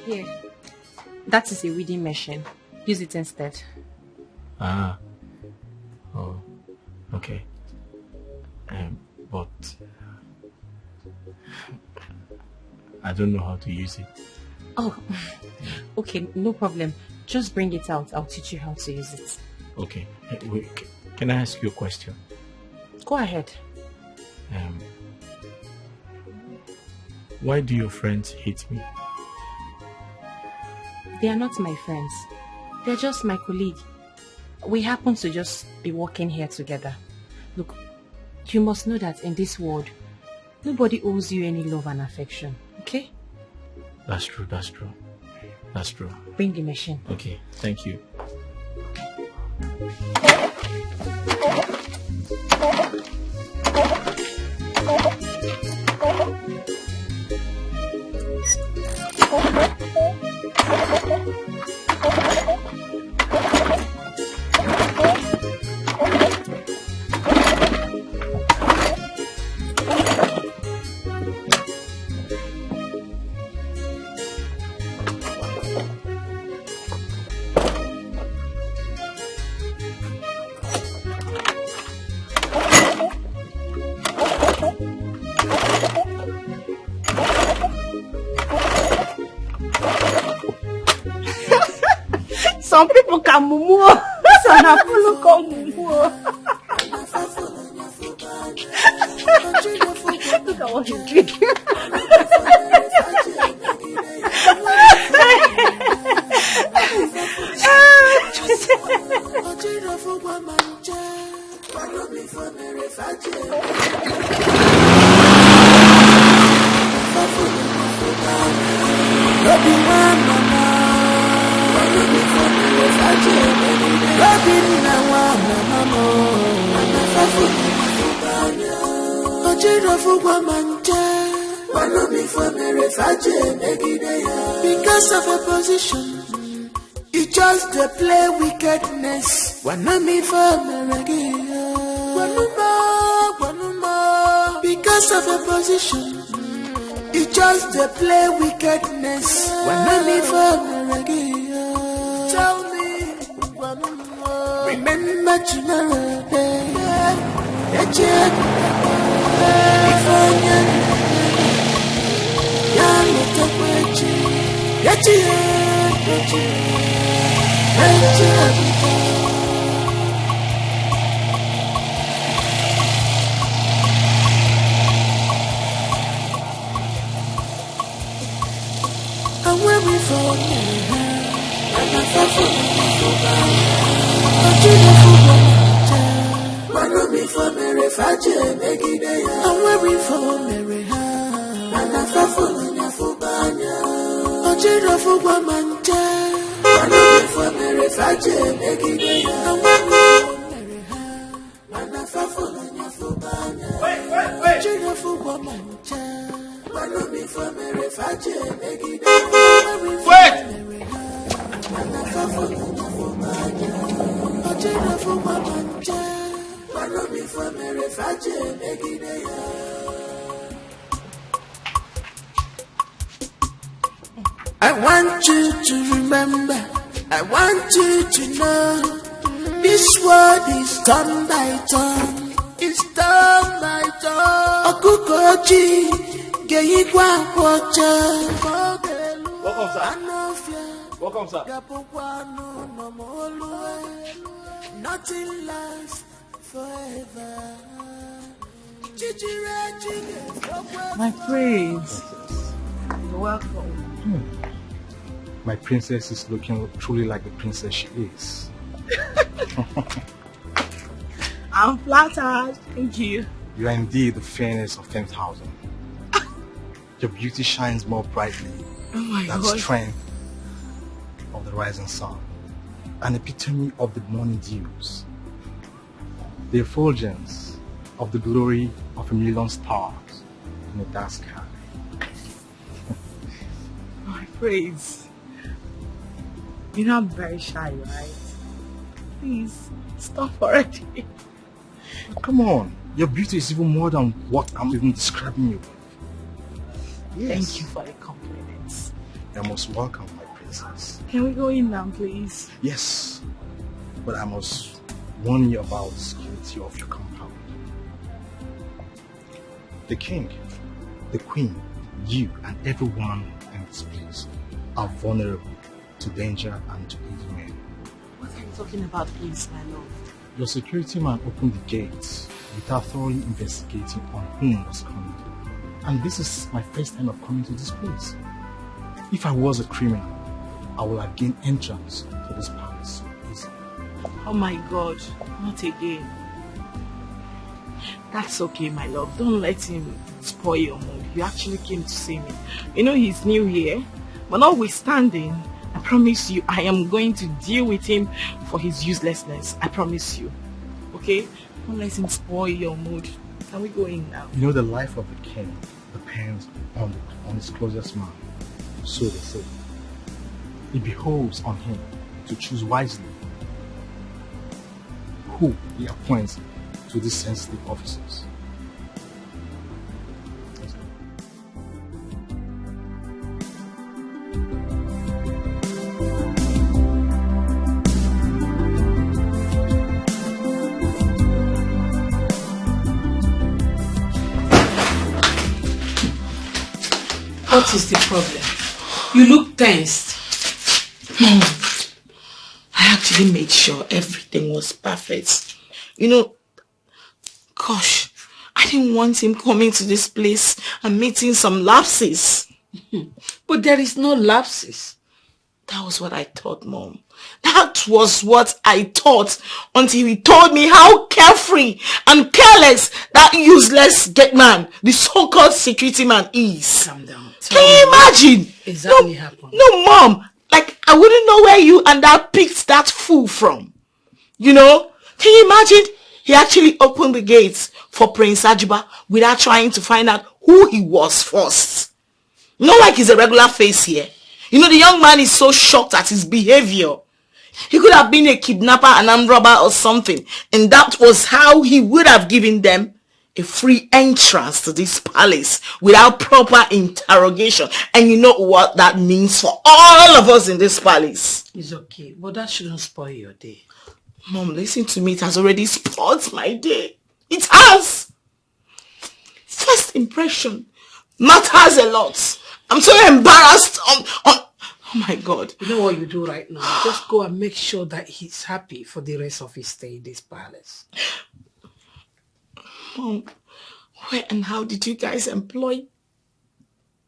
Here, that is a weeding machine. Use it instead. Ah. Oh, okay. But I don't know how to use it. Oh, okay, no problem. Just bring it out. I'll teach you how to use it. Okay. Wait, can I ask you a question? Go ahead. Why do your friends hate me? They are not my friends. They're just my colleague. We happen to just be working here together. Look, you must know that in this world, nobody owes you any love and affection, okay? That's true. Bring the machine. Okay, thank you. Some people can mumu. Some people can mumu. Look at what he's drinking. Because of a position, you just play wickedness. Wanna for because of a position, you just play wickedness. Wanna for tell me, remember tomorrow day. I'm I want you to remember, I want you to know, this world is turn by turn, it's turn by turn. Okukoji, Geyikwa Pocha. Welcome, sir. Welcome, sir. Nothing lasts forever. My prince, you're welcome. My princess is looking truly like the princess she is. I'm flattered. Thank you. You are indeed the fairness of 10,000. Your beauty shines more brightly than the strength of the rising sun, an epitome of the morning dews, the effulgence of the glory of a million stars in the dark sky. My praise. You know I'm very shy, right? Please, stop already. Come on, your beauty is even more than what I'm even describing you with. Yes. Thank you for the compliments. You're most welcome, my princess. Can we go in now, please? Yes, but I must warn you about the security of your compound. The king, the queen, you and everyone in this place are vulnerable to danger and to evil men. What are you talking about, please, my love? Your security man opened the gates without thoroughly investigating on whom was coming. And this is my first time of coming to this place. If I was a criminal, I would have gained entrance to this palace so easily. Oh my God, not again. That's okay, my love. Don't let him spoil your mood. You actually came to see me. You know he's new here, but notwithstanding, I promise you I am going to deal with him for his uselessness. I promise you. Okay? Don't let him spoil your mood. Can we go in now? You know the life of the king depends on his closest man. So they say. It behoves on him to choose wisely who he appoints to these sensitive officers. What is the problem? You look tensed. I actually made sure everything was perfect. You know, gosh, I didn't want him coming to this place and making some lapses. But there is no lapses. That was what I thought, Mom. That was what I thought until he told me how carefree and careless that useless man, the so-called security man, is. Calm down. Can you imagine? Exactly happened. No, Mom. Like, I wouldn't know where you and Dad picked that fool from. You know? Can you imagine? He actually opened the gates for Prince Ajuba without trying to find out who he was first. Not like he's a regular face here. You know, the young man is so shocked at his behavior. He could have been a kidnapper, an armed robber or something. And that was how he would have given them a free entrance to this palace without proper interrogation. And you know what that means for all of us in this palace. It's okay, but that shouldn't spoil your day. Mom, listen to me. It has already spoiled my day. It has. First impression matters a lot. I'm so embarrassed oh my God. You know what you do right now? Just go and make sure that he's happy for the rest of his stay in this palace. Mom, where and how did you guys employ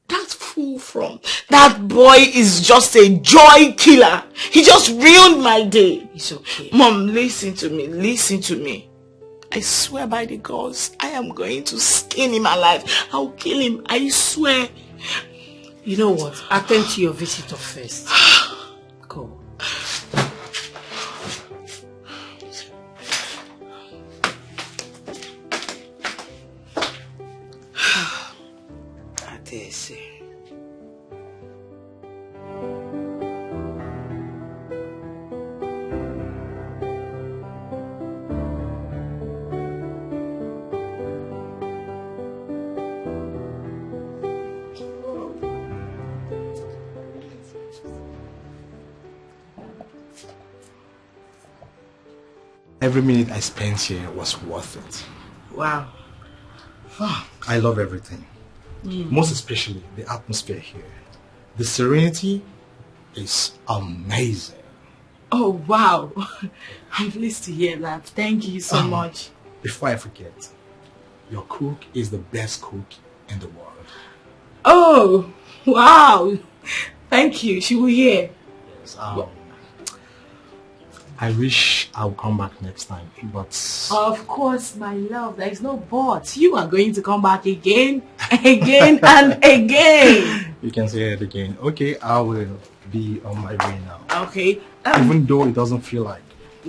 that fool from? That boy is just a joy killer. He just ruined my day. It's okay. Mom, listen to me. Listen to me. I swear by the gods, I am going to skin him alive. I'll kill him. I swear. You know what? Attend to your visitor first. Go. I dare say. Every minute I spent here was worth it. Wow. I love everything. Most especially the atmosphere here. The serenity is amazing. Oh, wow. I'm pleased to hear that. Thank you so much. Before I forget, your cook is the best cook in the world. Oh, wow. Thank you. She will hear. Yes, I wish I'll come back next time, but... Of course, my love. There is no but. You are going to come back again, again, and again. You can say it again. Okay, I will be on my way now. Okay. Even though it doesn't feel like.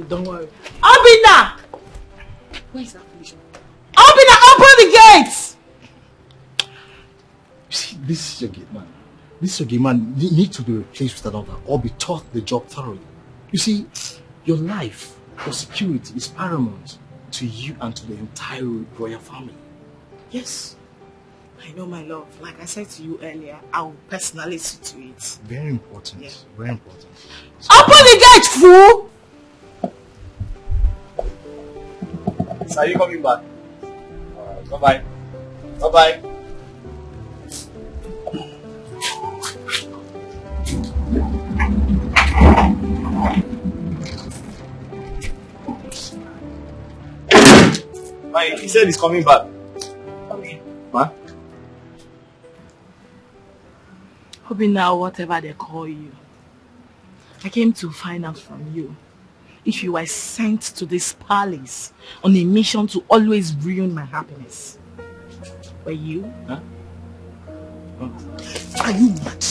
Don't worry. Obinna! Where is that fish? Obinna, open the gates! You see, this is your gate man. This is your gate man. You need to be replaced with another or be taught the job thoroughly. You see, your life, your security is paramount to you and to the entire royal family. Yes. I know, my love. Like I said to you earlier, I will personally see to it. Very important. Yeah. Very important. So, open the gate, fool! So are you coming back? Bye-bye. Bye-bye. He said he's coming back. Okay. What? Obinna, whatever they call you, I came to find out from you if you were sent to this palace on a mission to always ruin my happiness. Were you? Huh? Are you mad?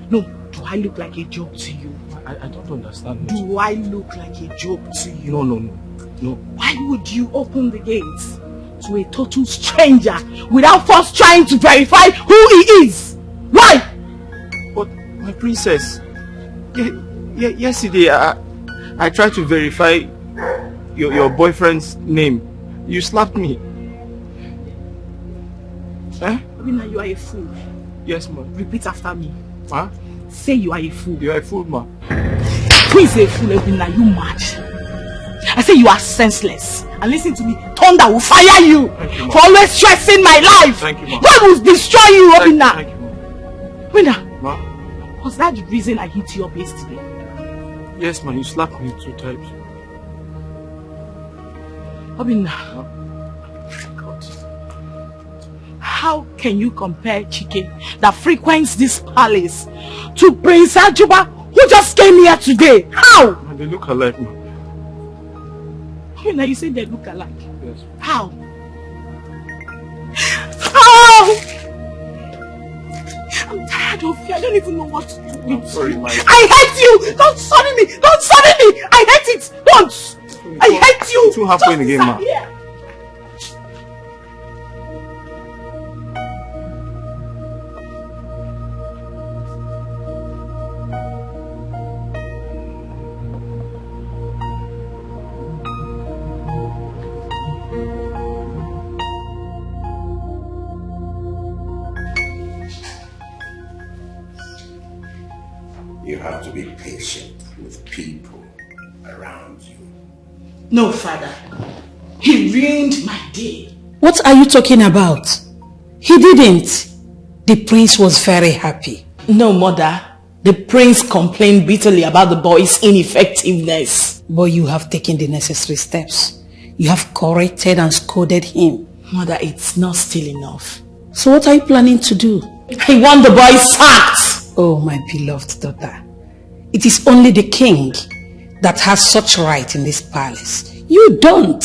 No, do I look like a joke to you? I don't understand. Do I look like a joke to you? No. Why would you open the gates to a total stranger without first trying to verify who he is? Why? But my princess, yesterday I tried to verify your boyfriend's name. You slapped me. Huh? Obinna, you are a fool. Yes, ma. Repeat after me. Huh? Say you are a fool. You are a fool, ma. Who is a fool, Obinna? You mad? I say you are senseless. And listen to me, thunder will fire you for always stressing my life. Thank you, ma. God will destroy you, Obinna. Thank you, ma. Obinna, Ma? was that the reason I hit you up yesterday? Yes, ma. You slapped me 2 times. Obinna, God, how can you compare Chike that frequents this palace to Prince Ajuba who just came here today? How? Ma, they look alike, ma. Obinna, you say they look alike? Yes. How? How? I'm tired of you. I don't even know what to do. I'm sorry, my... I hate you! Don't sorry me! Don't sorry me! I hate it! Don't! I hate you! Too halfway in the game, ma. Yeah. You have to be patient with people around you. No, father. He ruined my day. What are you talking about? He didn't. The prince was very happy. No, mother. The prince complained bitterly about the boy's ineffectiveness. But you have taken the necessary steps. You have corrected and scolded him. Mother, it's not still enough. So what are you planning to do? I want the boy sacked. Oh, my beloved daughter. It is only the king that has such right in this palace. You don't.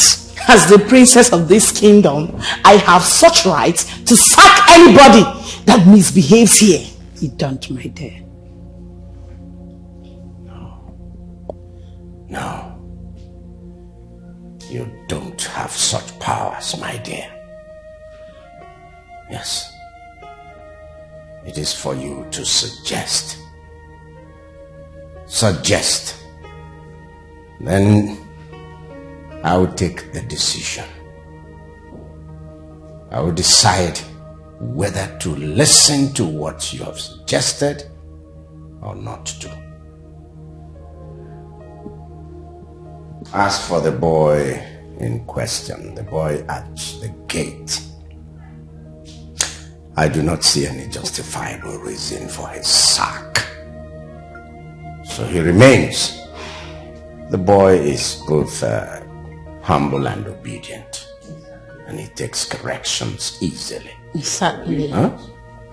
As the princess of this kingdom, I have such right to sack anybody that misbehaves here. You don't, my dear. No. You don't have such powers, my dear. Yes. It is for you to suggest. Suggest. Then I will take the decision. I will decide whether to listen to what you have suggested or not to. As for the boy in question, the boy at the gate, I do not see any justifiable reason for his sack. So he remains. The boy is both humble and obedient, and he takes corrections easily. Exactly. Huh?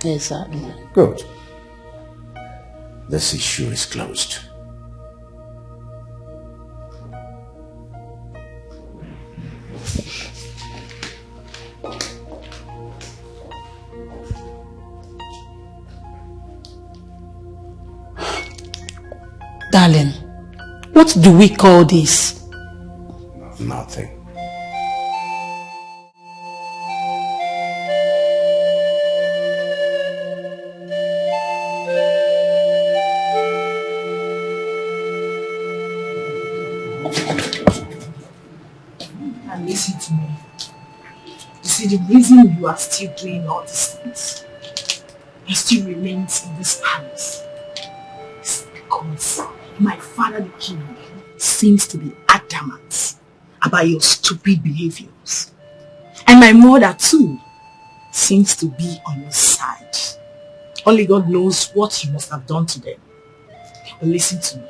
Exactly. Good. This issue is closed. Darling, what do we call this? Nothing. And listen to me. You see, the reason you are still doing all these things and still remains in this palace is because my father the king seems to be adamant about your stupid behaviors. And my mother too seems to be on your side. Only God knows what you must have done to them. But listen to me.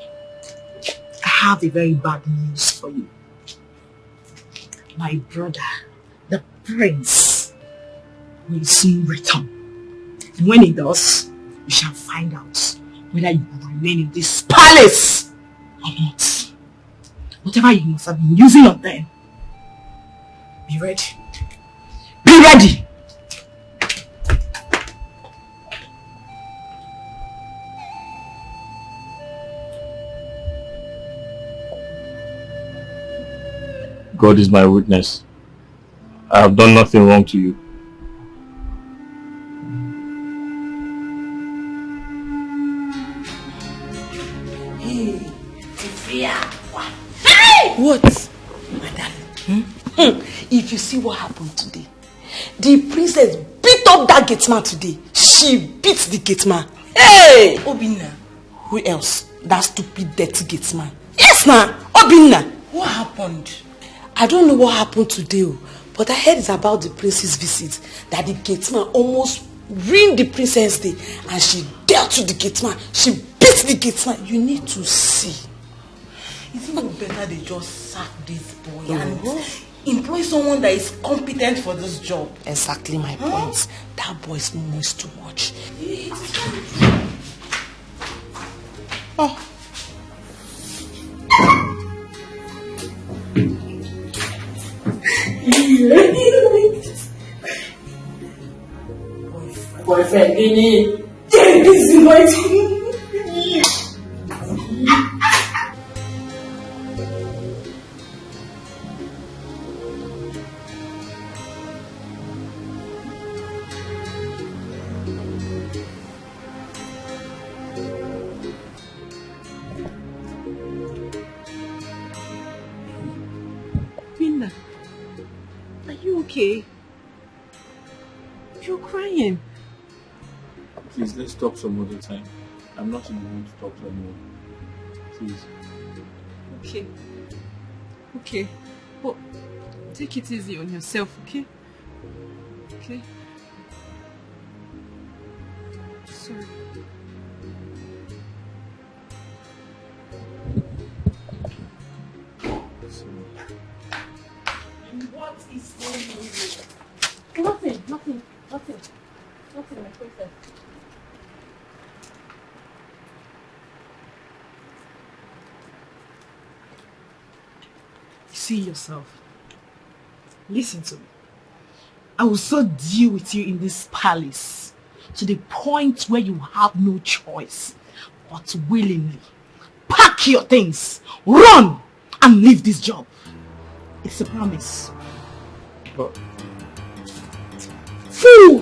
I have a very bad news for you. My brother, the prince, will soon return. And when he does, you shall find out whether you will remain in this palace or not. Whatever you must have been using on them, be ready. Be ready! God is my witness. I have done nothing wrong to you. Hey, what? Madam, if you see what happened today, the princess beat up that gate man today. She beat the gate man. Hey! Obinna. Who else? That stupid dirty gate man. Yes, now. Obinna. What happened? I don't know what happened today, but I heard it's about the prince's visit. That the gate man almost ruined the princess' day, and she dealt with the gate man. She beat the gate man. You need to see. Is it not better they just sack this boy and employ someone that is competent for this job? Exactly my point. That boy is almost too much. Oh. Boyfriend, Ini. This is my Obinna, are you okay? You're crying. Please, let's talk some other time. I'm not in the mood to talk to anyone. Please. Okay. Okay. But take it easy on yourself, okay? Okay? Sorry. What is going on here? Nothing, nothing, nothing. Nothing, my princess. See yourself. Listen to me. I will so deal with you in this palace to the point where you have no choice but willingly pack your things, run, and leave this job. It's a promise. But Fool!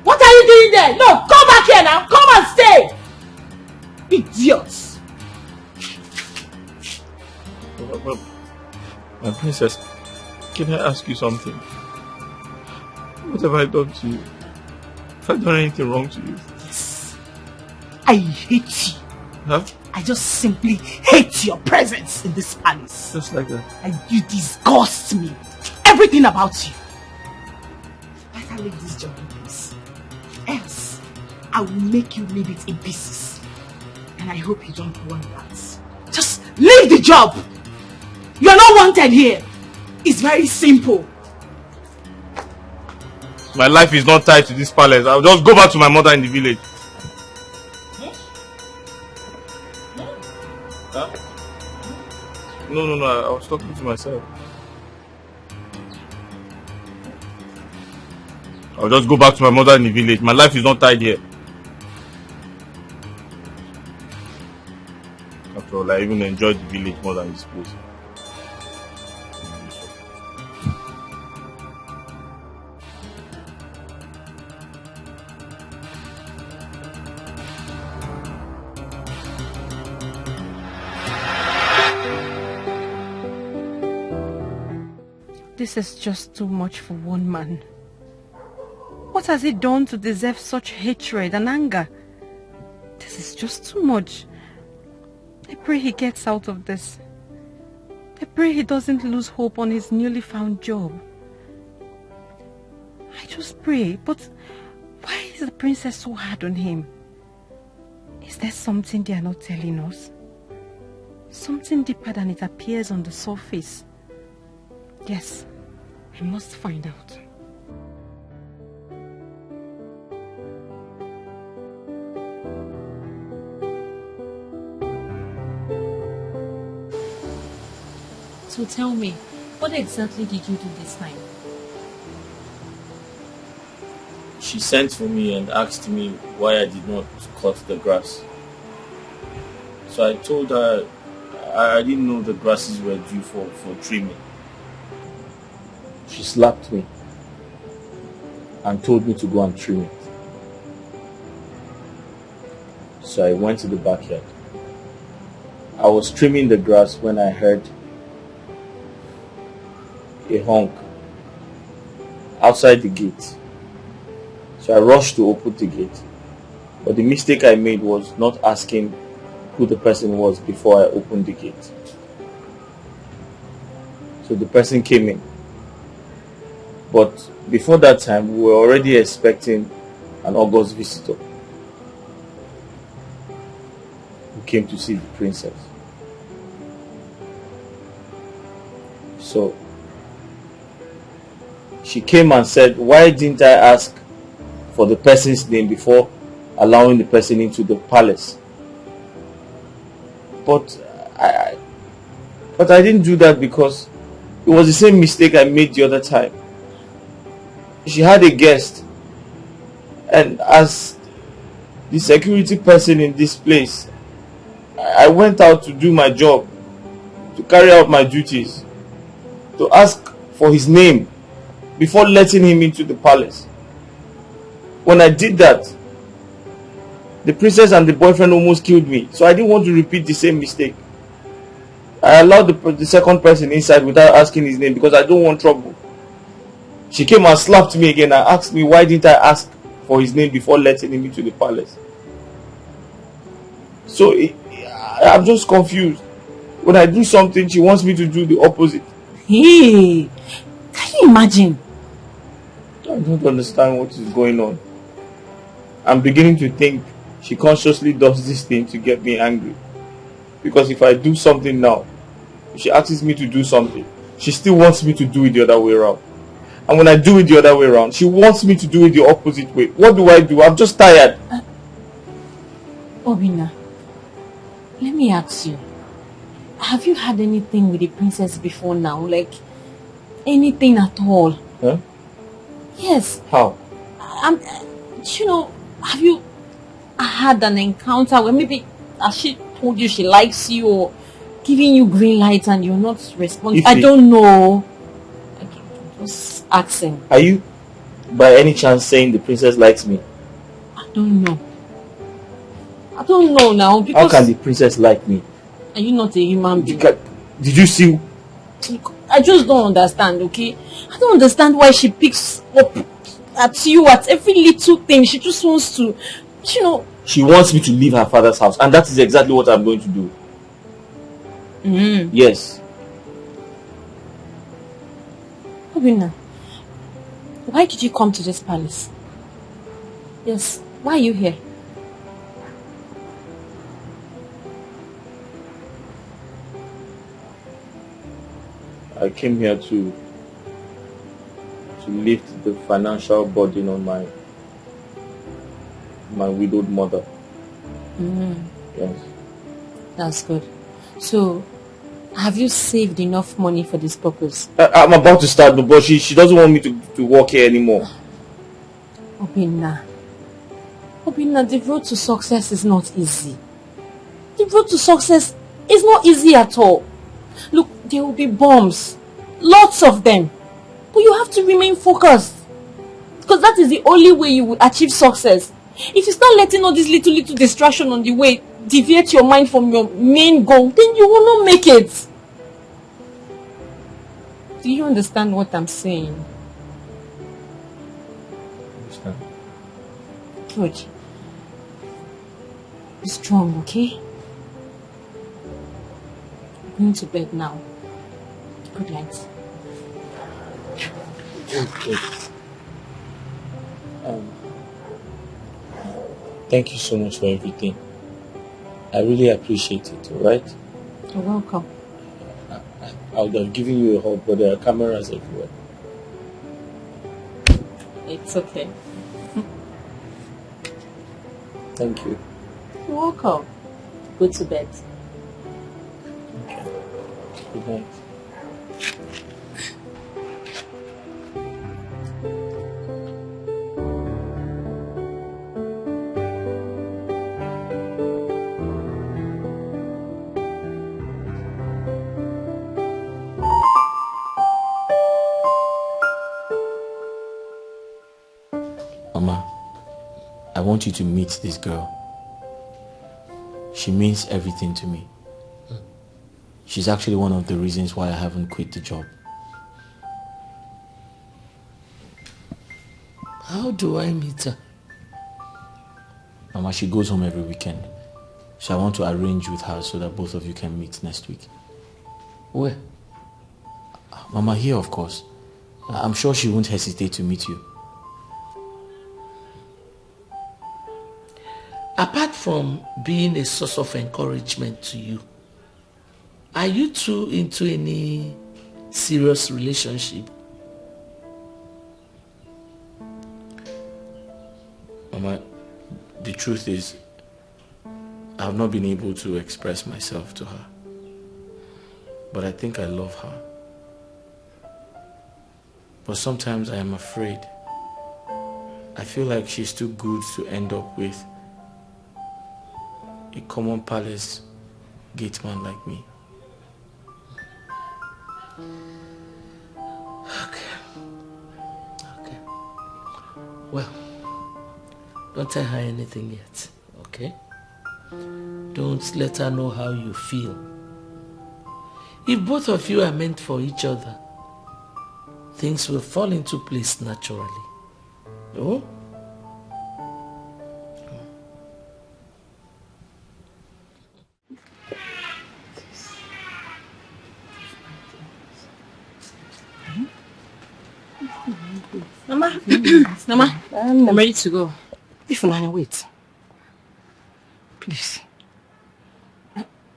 What are you doing there? No, come back here now. Come and stay. Idiots! my princess, can I ask you something? What have I done to you? Have I done anything wrong to you? Yes. I hate you. Have? I just simply hate your presence in this palace. Just like that. And you disgust me. Everything about you. Better leave this job in peace. Else, I will make you leave it in pieces. And I hope you don't want that. Just leave the job. You're not wanted here. It's very simple. My life is not tied to this palace. I'll just go back to my mother in the village. Huh? No, I was talking to myself. I'll just go back to my mother in the village. My life is not tied here. After all, I even enjoy the village more than this place. This is just too much for one man. What has he done to deserve such hatred and anger? This is just too much. I pray he gets out of this. I pray he doesn't lose hope on his newly found job. I just pray, but why is the princess so hard on him? Is there something they are not telling us? Something deeper than it appears on the surface? Yes, I must find out. So tell me, what exactly did you do this time? She sent for me and asked me why I did not cut the grass. So I told her I didn't know the grasses were due for trimming. She slapped me and told me to go and trim it. So I went to the backyard. I was trimming the grass when I heard a honk outside the gate. So I rushed to open the gate. But the mistake I made was not asking who the person was before I opened the gate. So the person came in. But before that time, we were already expecting an August visitor who came to see the princess. So she came and said, why didn't I ask for the person's name before allowing the person into the palace? But I didn't do that because it was the same mistake I made the other time. She had a guest, and as the security person in this place, I went out to do my job, to carry out my duties, to ask for his name before letting him into the palace. When I did that, the princess and the boyfriend almost killed me, so I didn't want to repeat the same mistake. I allowed the second person inside without asking his name because I don't want trouble. She came and slapped me again and asked me why didn't I ask for his name before letting him into the palace. So I'm just confused. When I do something, she wants me to do the opposite. Hey, can you imagine? I don't understand what is going on. I'm beginning to think she consciously does this thing to get me angry. Because if I do something now, if she asks me to do something, she still wants me to do it the other way around. And when I do it the other way around, she wants me to do it the opposite way. What do I do? I'm just tired. Obinna, let me ask you. Have you had anything with the princess before now? Like, anything at all? Huh? Yes. How? Have you had an encounter where maybe has she told you she likes you or giving you green lights and you're not responding? I don't know. Just asking. Are you by any chance saying the princess likes me? I don't know. I don't know now. Because how can the princess like me? Are you not a human being? Did you see? I just don't understand, okay? I don't understand why she picks up at you at every little thing. She just wants to, show She wants me to leave her father's house, and that is exactly what I'm going to do. Yes. Obinna, why did you come to this palace? Yes, why are you here? I came here to lift the financial burden on my widowed mother. Yes. That's good. So, have you saved enough money for this purpose? I'm about to start, but she doesn't want me to work here anymore. Obinna, the road to success is not easy. The road to success is not easy at all. Look, there will be bombs. Lots of them. But you have to remain focused. Because that is the only way you will achieve success. If you start letting all this little distraction on the way deviate your mind from your main goal, then you will not make it. Do you understand what I'm saying? Understand. Good. Be strong, okay? I'm going to bed now. Good night. Okay. Thank you so much for everything. I really appreciate it, alright? You're welcome. I would have given you a hug, but there are cameras everywhere. It's okay. Thank you. You're welcome. Go to bed. Okay. Good night. Mama, I want you to meet this girl. She means everything to me. She's actually one of the reasons why I haven't quit the job. How do I meet her? Mama, she goes home every weekend. So I want to arrange with her so that both of you can meet next week. Where? Mama, here of course. I'm sure she won't hesitate to meet you. Apart from being a source of encouragement to you, are you two into any serious relationship? Mama, the truth is, I have not been able to express myself to her. But I think I love her. But sometimes I am afraid. I feel like she's too good to end up with a common palace gateman like me. Okay. Well, don't tell her anything yet, okay? Don't let her know how you feel. If both of you are meant for each other, things will fall into place naturally. Oh? Mama, Mama, I'm ready to go. If Nanya, wait. Please.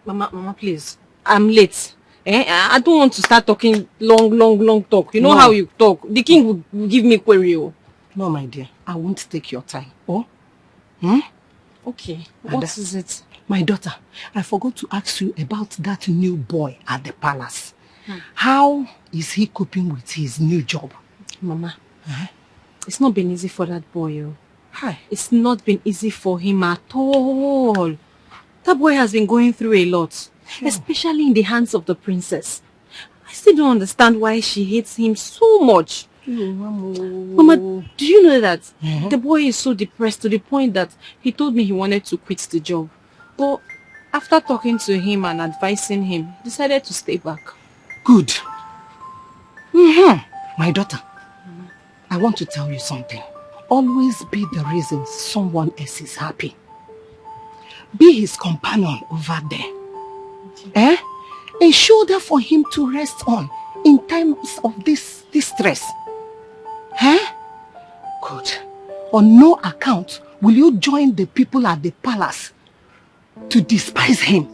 Mama, please. I'm late. I don't want to start talking long talk. You know how you talk. The king will give me query. No, my dear. I won't take your time. Oh? Okay. What is it? My daughter, I forgot to ask you about that new boy at the palace. How is he coping with his new job? Mama, it's not been easy for that boy. Hi. It's not been easy for him at all. That boy has been going through a lot, especially in the hands of the princess. I still don't understand why she hates him so much. Mama, do you know that the boy is so depressed to the point that he told me he wanted to quit the job. But after talking to him and advising him, he decided to stay back. Good. My daughter, I want to tell you something. Always be the reason someone else is happy. be his companion over there. A shoulder for him to rest on in times of this stress. Good. On no account will you join the people at the palace to despise him.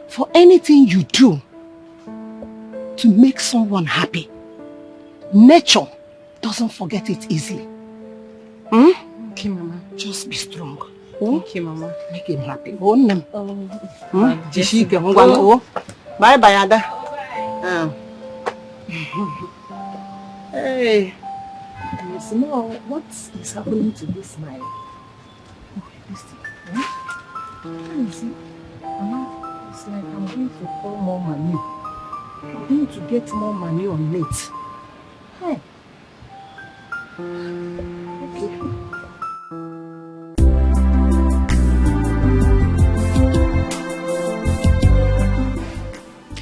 For anything you do to make someone happy, nature doesn't forget it easily. Okay, Mama. Just be strong. Okay, Mama. Make him happy. Bye bye, Ada. Hey. Small, what is happening to this smile? Listen. You see, Mama, it's like I'm going to pour more money. I'm going to get more money on it. Hey. Okay.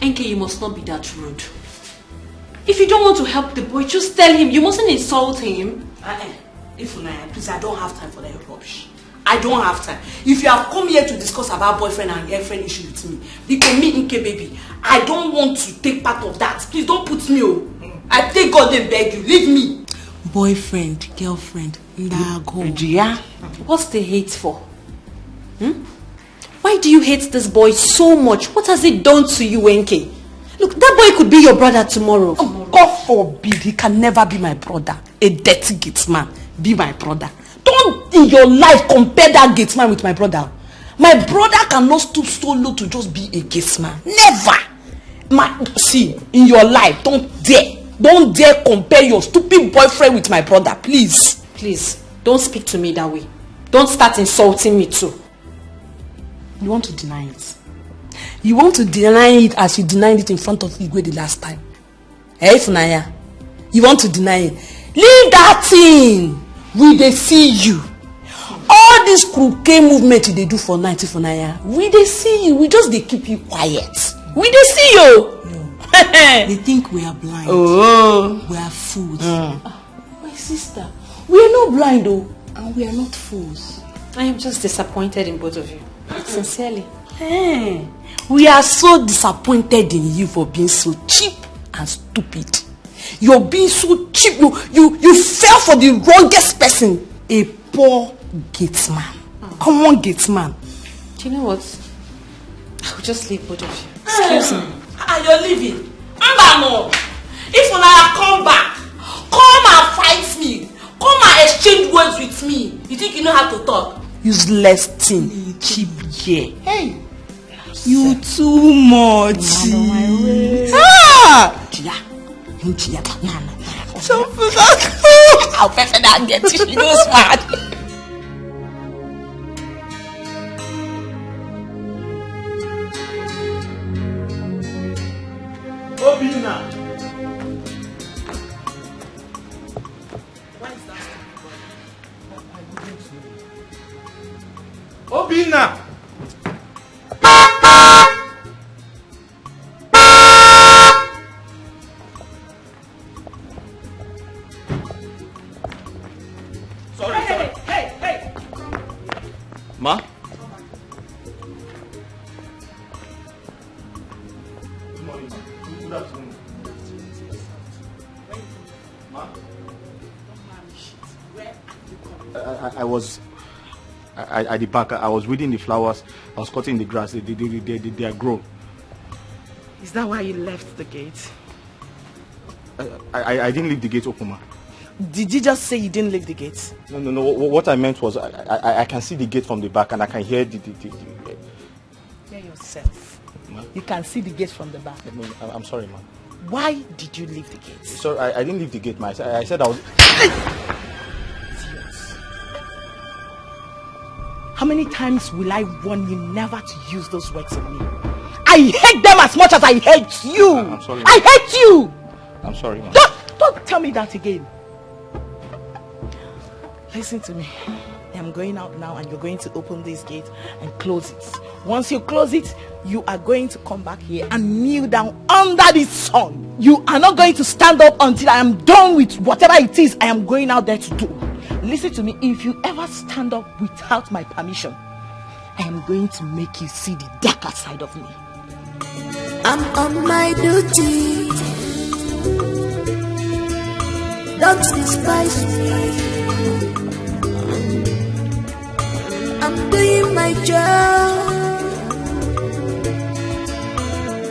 Enke, you must not be that rude. If you don't want to help the boy, just tell him. You mustn't insult him. Ifunanya, please, I don't have time for that rubbish. I don't have time. If you have come here to discuss about boyfriend and girlfriend issue with me, because me, Nke baby, I don't want to take part of that. Please don't put me on. I take God and beg you, leave me. Boyfriend, girlfriend, Ndago. What's the hate for? Why do you hate this boy so much? What has he done to you, Enke? Look, that boy could be your brother tomorrow. God forbid, he can never be my brother. A dirty gate man be my brother. Don't in your life compare that gate man with my brother. My brother cannot stoop so low to just be a gate man. Never. See, in your life, don't dare compare your stupid boyfriend with my brother, please. Please, don't speak to me that way. Don't start insulting me too. You want to deny it? You want to deny it as you denied it in front of Igwe the last time? Funanya, you want to deny it? Leave that thing. We they see you. All this crooked movement they do for night, Funanya. We they see you. We just they keep you quiet. We they see you. They think we are blind. We are fools. My sister, we are not blind though, and we are not fools. I am just disappointed in both of you. Sincerely. We are so disappointed in you for being so cheap and stupid. You're being so cheap. You fell for the wrongest person. A poor gate man. Come on, gate man. Do you know what? I'll just leave both of you. Excuse me. You're leaving. No. If I come back, come and fight me. Come and exchange words with me. You think you know how to talk? Useless thing. Cheap gear. Hey. You too much. I'll pay for that get she knows mad. Obinna. Obinna. Hey. Ma? Good morning, ma. Good afternoon. Ma? I was at the back. I was weeding the flowers. I was cutting the grass. They are grown. Is that why you left the gate? I didn't leave the gate open, ma. Did you just say you didn't leave the gate? No. What I meant was I can see the gate from the back and I can hear the Hear yourself. Ma? You can see the gate from the back. No, I'm sorry, ma. Why did you leave the gate? Sorry, I didn't leave the gate, ma. I said I was... How many times will I warn you never to use those words on me? I hate them as much as I hate you. I'm sorry, ma. I hate you. I'm sorry, ma. Don't tell me that again. Listen to me. I am going out now and you're going to open this gate and close it. Once you close it, you are going to come back here and kneel down under the sun. You are not going to stand up until I am done with whatever it is I am going out there to do. Listen to me. If you ever stand up without my permission, I am going to make you see the darker side of me. I'm on my duty. Don't despise me. I'm doing my job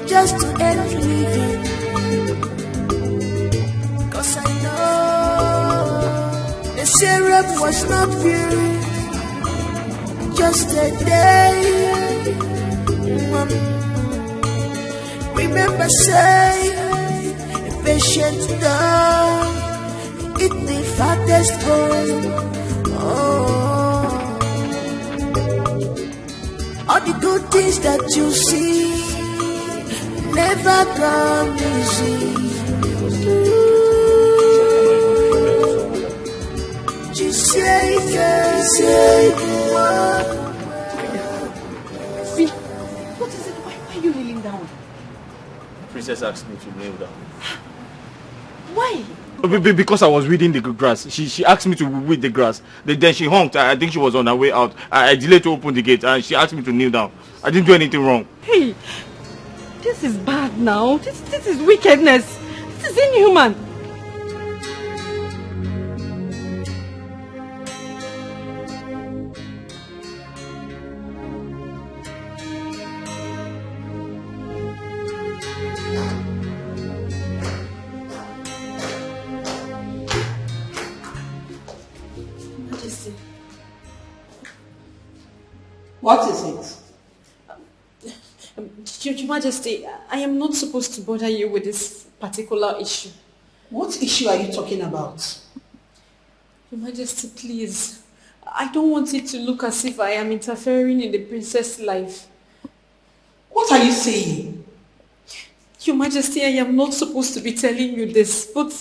just to earn a living. 'Cause I know the syrup was not pure. Just a day. Remember, say, a patient dog eat the fattest bone. Oh, all the good things that you see never come easy. Just say what is it? Why are you kneeling down? The princess asked me to kneel down. Why? Because I was weeding the grass. She asked me to weed the grass. Then she honked. I think she was on her way out. I delayed to open the gate and she asked me to kneel down. I didn't do anything wrong. Hey, this is bad now. This is wickedness. This is inhuman. What is it? Your Majesty, I am not supposed to bother you with this particular issue. What issue are you talking about? Your Majesty, please. I don't want it to look as if I am interfering in the princess' life. What are you saying? Your Majesty, I am not supposed to be telling you this, but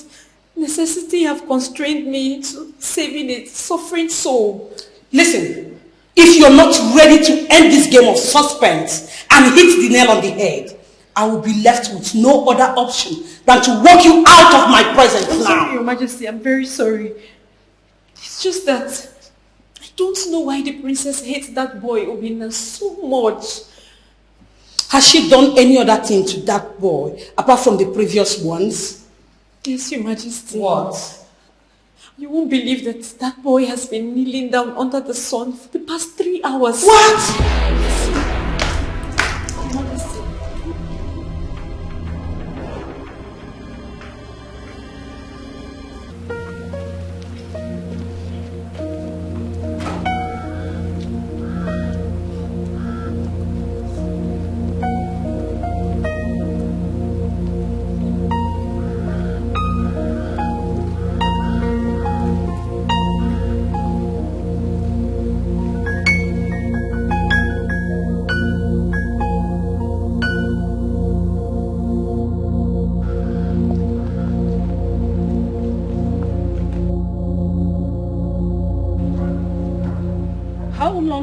necessity have constrained me to saving a suffering soul. Listen. If you're not ready to end this game of suspense and hit the nail on the head, I will be left with no other option than to walk you out of my presence I'm now. sorry, Your Majesty, I'm very sorry. It's just that I don't know why the princess hates that boy, Obinna, so much. Has she done any other thing to that boy apart from the previous ones? Yes, Your Majesty. What? You won't believe that boy has been kneeling down under the sun for the past 3 hours. What? Your Majesty.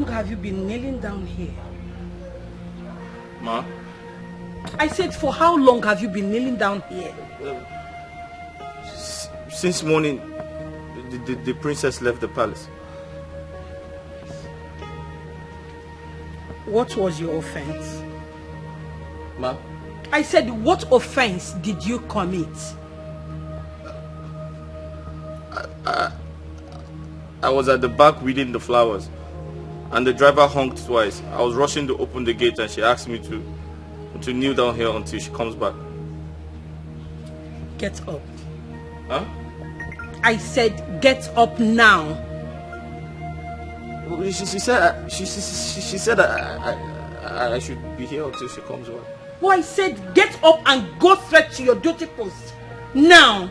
Have you been kneeling down here? Ma? I said, for how long have you been kneeling down here? Since morning, the princess left the palace. What was your offense? Ma? I said, what offense did you commit? I was at the back weeding the flowers. And the driver honked twice. I was rushing to open the gate and she asked me to kneel down here until she comes back. Get up. Huh? I said get up now. She said I should be here until she comes back. Oh, I said get up and go straight to your duty post. Now.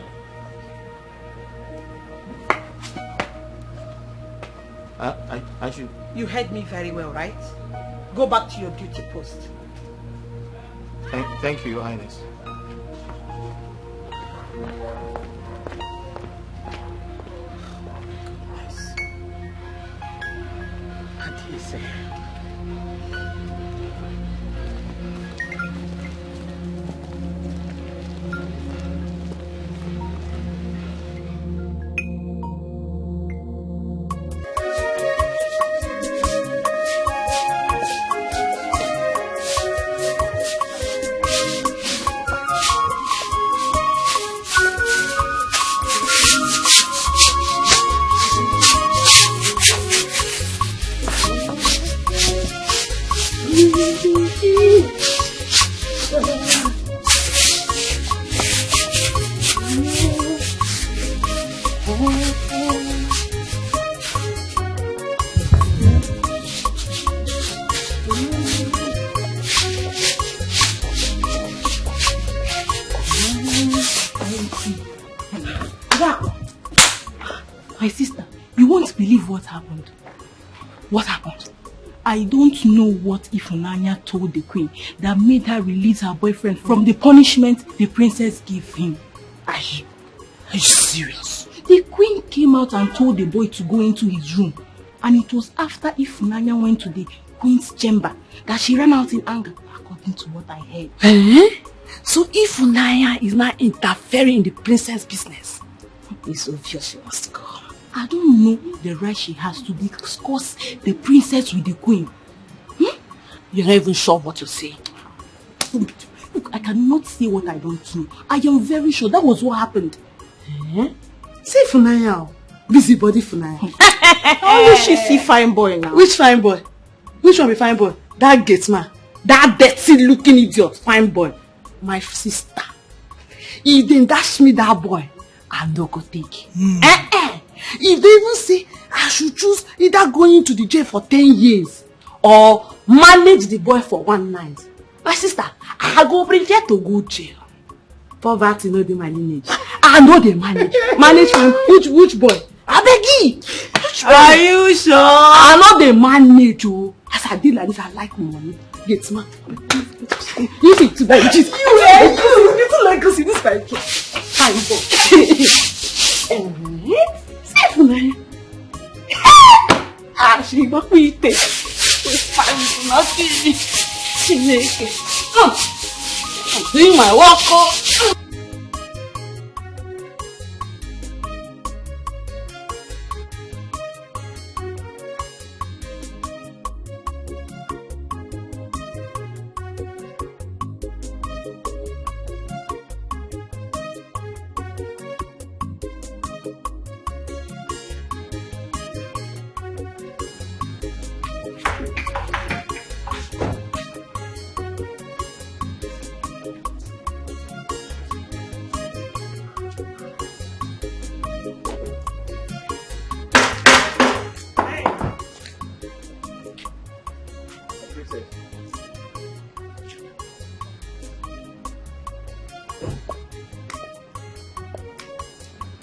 I should... You heard me very well, right? Go back to your duty post. Thank you, Your Highness. My sister, you won't believe what happened. What happened? I don't know what Ifunanya told the queen that made her release her boyfriend from the punishment the princess gave him. Are you serious? The queen came out and told the boy to go into his room. And it was after Ifunanya went to the queen's chamber that she ran out in anger, according to what I heard. So Ifunanya is now interfering in the princess' business. It's obvious she must go. I don't know the right she has to discuss the princess with the queen. You're not even sure what to say. Look, I cannot say what I don't know. I am very sure that was what happened. Say Funaya. Busybody Funaya. Only she see fine boy now. Which fine boy? Which one be fine boy? That gate man. That dirty looking idiot. Fine boy. My sister. If they dash me that boy, I no go take. If they even say I should choose either going to the jail for 10 years or manage the boy for 1 night, my sister, I go prefer to go jail. Poverty no dey my lineage. I know they manage. Manage from which boy? I beg you. Are you sure? I know they manage. Oh, as I did like this, I like money. Get man. You think to buy cheese? You don't like us in this like fine boy. She got me take. Fine, nothing. She make it. I'm doing my work.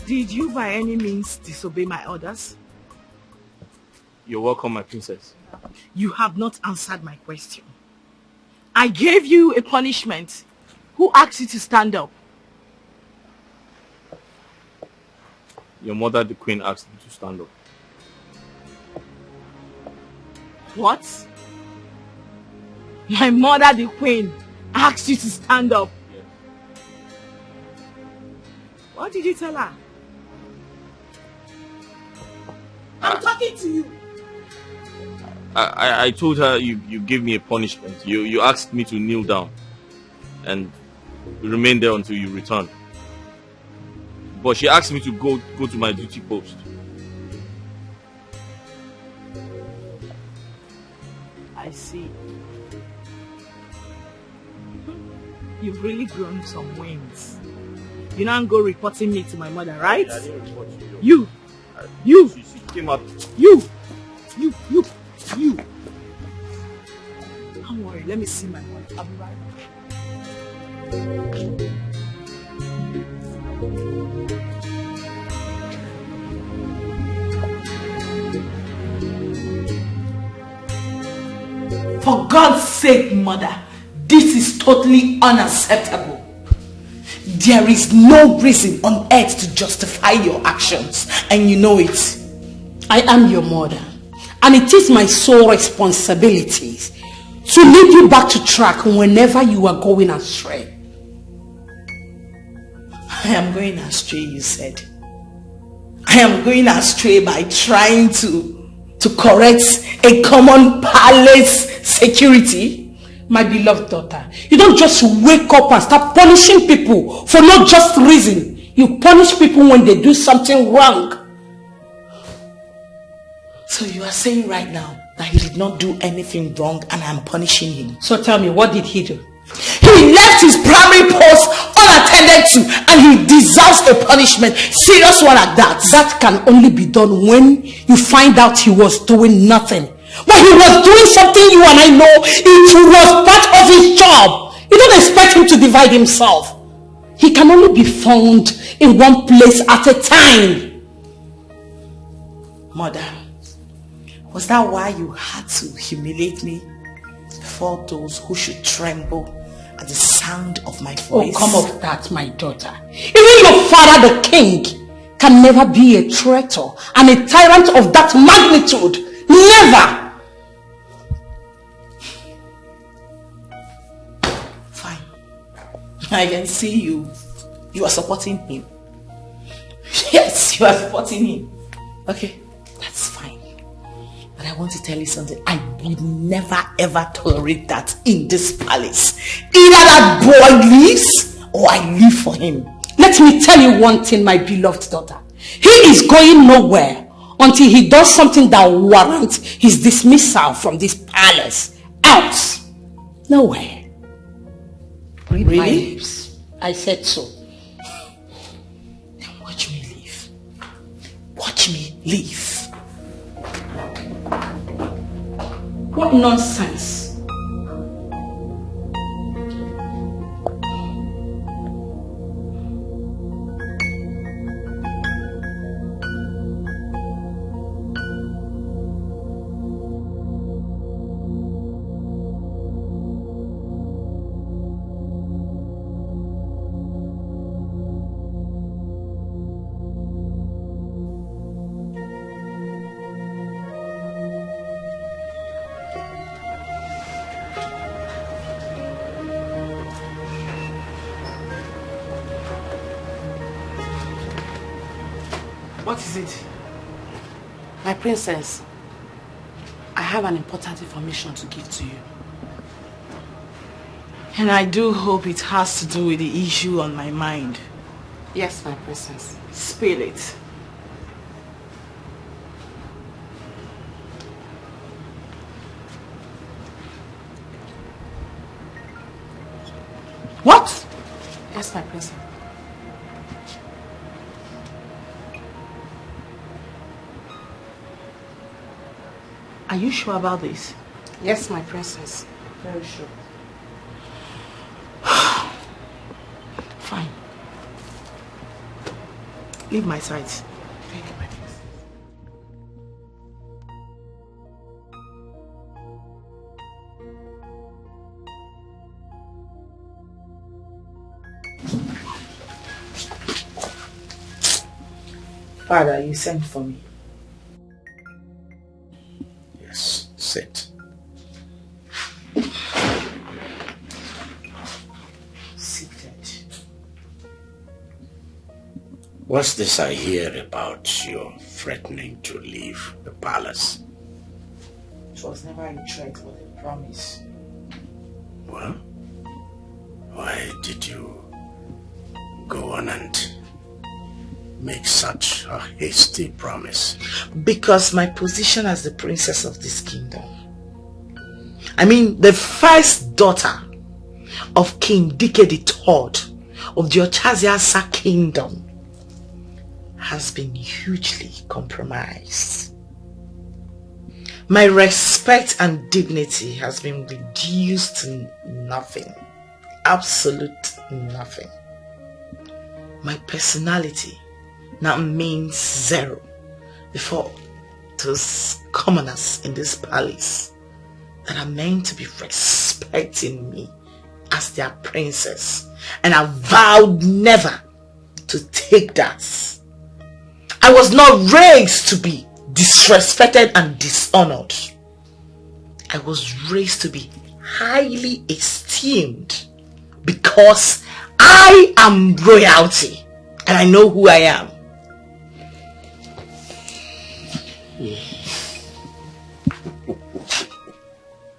Did you by any means disobey my orders? You're welcome, my princess. You have not answered my question. I gave you a punishment. Who asked you to stand up? Your mother, the queen, asked you to stand up. What? My mother, the queen, asked you to stand up. Yes. What did you tell her? I'm talking to you. I told her you gave me a punishment. You asked me to kneel down and remain there until you return. But she asked me to go to my duty post. I see. You've really grown some wings. You now go reporting me to my mother, right? I didn't report you. You. She came out. You. Don't worry, let me see my mother. I'll be right back. For God's sake, mother, this is totally unacceptable. There is no reason on earth to justify your actions, and you know it. I am your mother, and it is my sole responsibility to lead you back to track whenever you are going astray. I am going astray, you said. I am going astray by trying to correct a common palace security. My beloved daughter, you don't just wake up and start punishing people for no just reason. You punish people when they do something wrong. So you are saying right now that he did not do anything wrong and I'm punishing him. So tell me, what did he do? He left his primary post unattended to and he deserves a punishment. Serious one at that. That can only be done when you find out he was doing nothing. But he was doing something you and I know it was part of his job. You don't expect him to divide himself. He can only be found in one place at a time. Mother, was that why you had to humiliate me before those who should tremble at the sound of my voice? Oh, come off that, my daughter. Even your father, the king, can never be a traitor and a tyrant of that magnitude. Never! Fine. I can see you. You are supporting him. Yes, you are supporting him. Okay, that's fine. But I want to tell you something. I would never ever tolerate that in this palace. Either that boy leaves or I leave for him. Let me tell you one thing, my beloved daughter. He is going nowhere until he does something that warrants his dismissal from this palace. Else, nowhere. Read my lips. I said so. Then watch me leave. Watch me leave. What nonsense. What is it? My princess, I have an important information to give to you. And I do hope it has to do with the issue on my mind. Yes, my princess. Spill it. What? Yes, my princess. Are you sure about this? Yes, my princess. Very sure. Fine. Leave my side. Thank you, my princess. Father, you sent for me. Yes, sit. Seated. What's this I hear about your threatening to leave the palace? It was never a threat but a promise. Well, why did you go on and make such a hasty promise? Because my position as the princess of this kingdom, I mean the first daughter of King Dike III of the Ochaziasa kingdom, has been hugely compromised. My respect and dignity has been reduced to nothing. Absolute nothing. My personality now means zero before those commoners in this palace that are meant to be respecting me as their princess, and I vowed never to take that. I was not raised to be disrespected and dishonored. I was raised to be highly esteemed because I am royalty and I know who I am.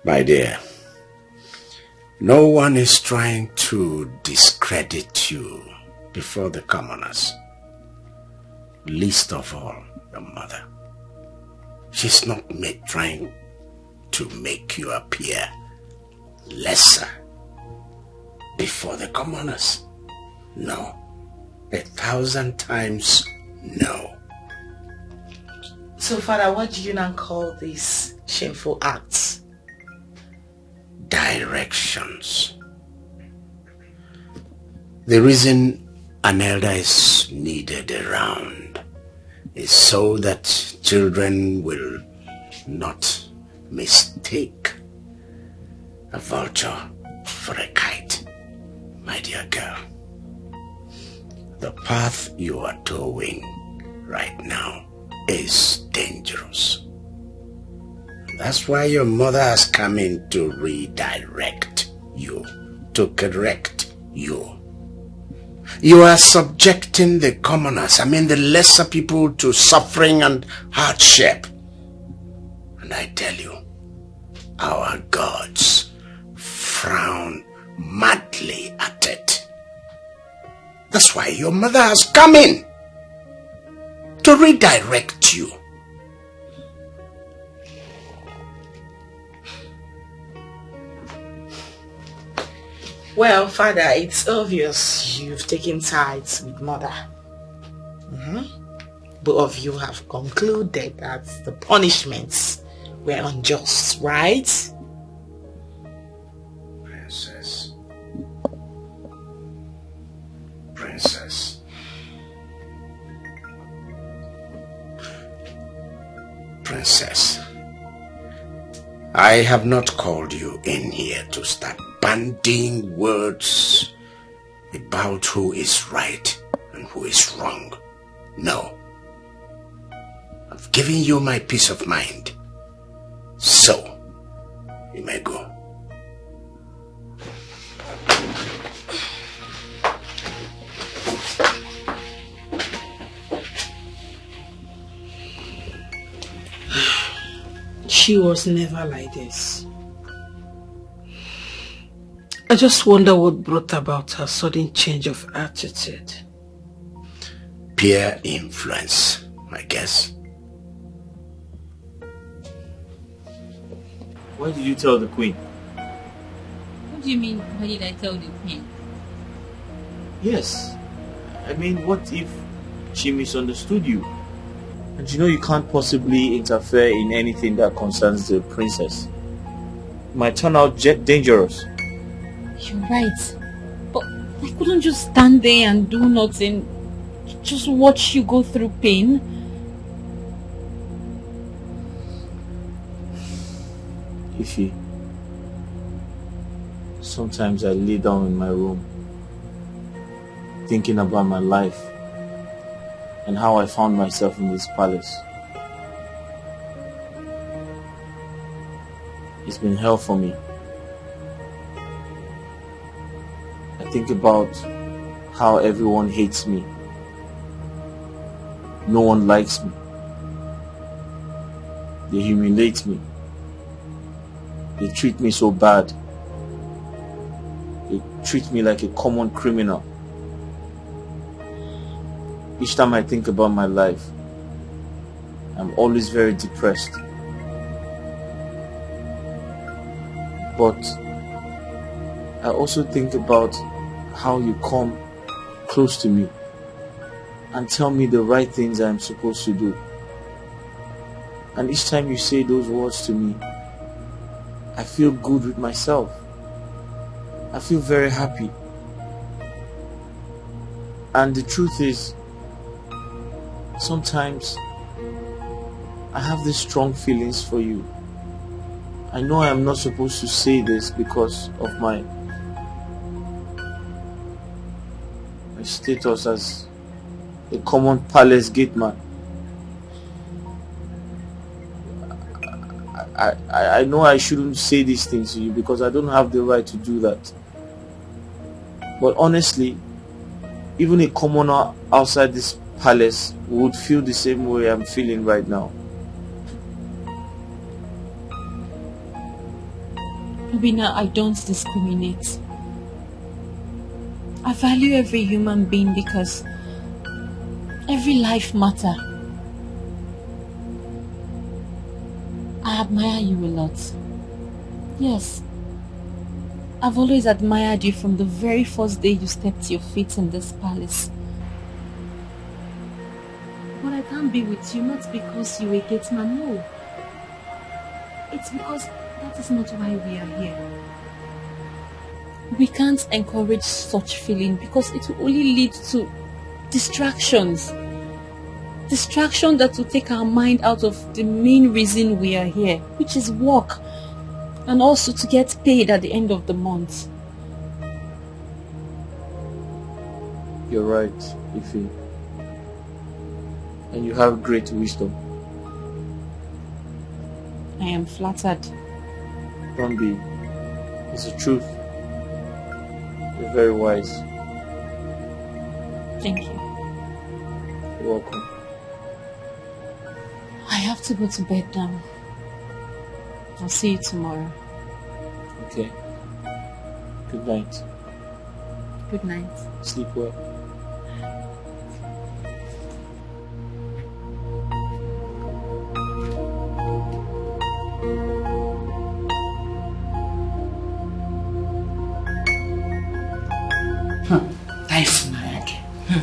My dear, no one is trying to discredit you before the commoners. Least of all, your mother. She's not trying to make you appear lesser before the commoners. No. 1,000 times no. So, Father, what do you now call these shameful acts? Directions. The reason an elder is needed around is so that children will not mistake a vulture for a kite, my dear girl. The path you are towing right now is dangerous. That's why your mother has come in to redirect you, to correct you. You are subjecting the commoners, the lesser people, to suffering and hardship. And I tell you, our gods frown madly at it. That's why your mother has come in to redirect you. Well, Father, it's obvious you've taken sides with Mother. Both of you have concluded that the punishments were unjust, right? Princess. Princess, I have not called you in here to start bandying words about who is right and who is wrong. No. I've given you my peace of mind. So, you may go. She was never like this. I just wonder what brought about her sudden change of attitude. Peer influence, I guess. Why did you tell the queen? What do you mean, why did I tell the queen? Yes. What if she misunderstood you? And you can't possibly interfere in anything that concerns the princess. It might turn out dangerous. You're right. But I couldn't just stand there and do nothing. Just watch you go through pain. Ify, sometimes I lay down in my room thinking about my life and how I found myself in this palace. It's been hell for me. I think about how everyone hates me. No one likes me. They humiliate me. They treat me so bad. They treat me like a common criminal. Each time I think about my life, I'm always very depressed. But I also think about how you come close to me and tell me the right things I'm supposed to do. And each time you say those words to me, I feel good with myself. I feel very happy. And the truth is, sometimes I have these strong feelings for you. I know I am not supposed to say this because of my status as a common palace gate man. I know I shouldn't say these things to you because I don't have the right to do that. But honestly, even a commoner outside this palace would feel the same way I'm feeling right now. Obinna, I don't discriminate. I value every human being because every life matters. I admire you a lot. Yes. I've always admired you from the very first day you stepped your feet in this palace. But I can't be with you not because you're a gate man, no. It's because that is not why we are here. we can't encourage such feeling because it will only lead to distractions. Distraction that will take our mind out of the main reason we are here, which is work, and also to get paid at the end of the month. You're right, Ife. And you have great wisdom. I am flattered. Don't be. It's the truth. You're very wise. Thank you. You're welcome. I have to go to bed now. I'll see you tomorrow. Okay. Good night. Good night. Sleep well.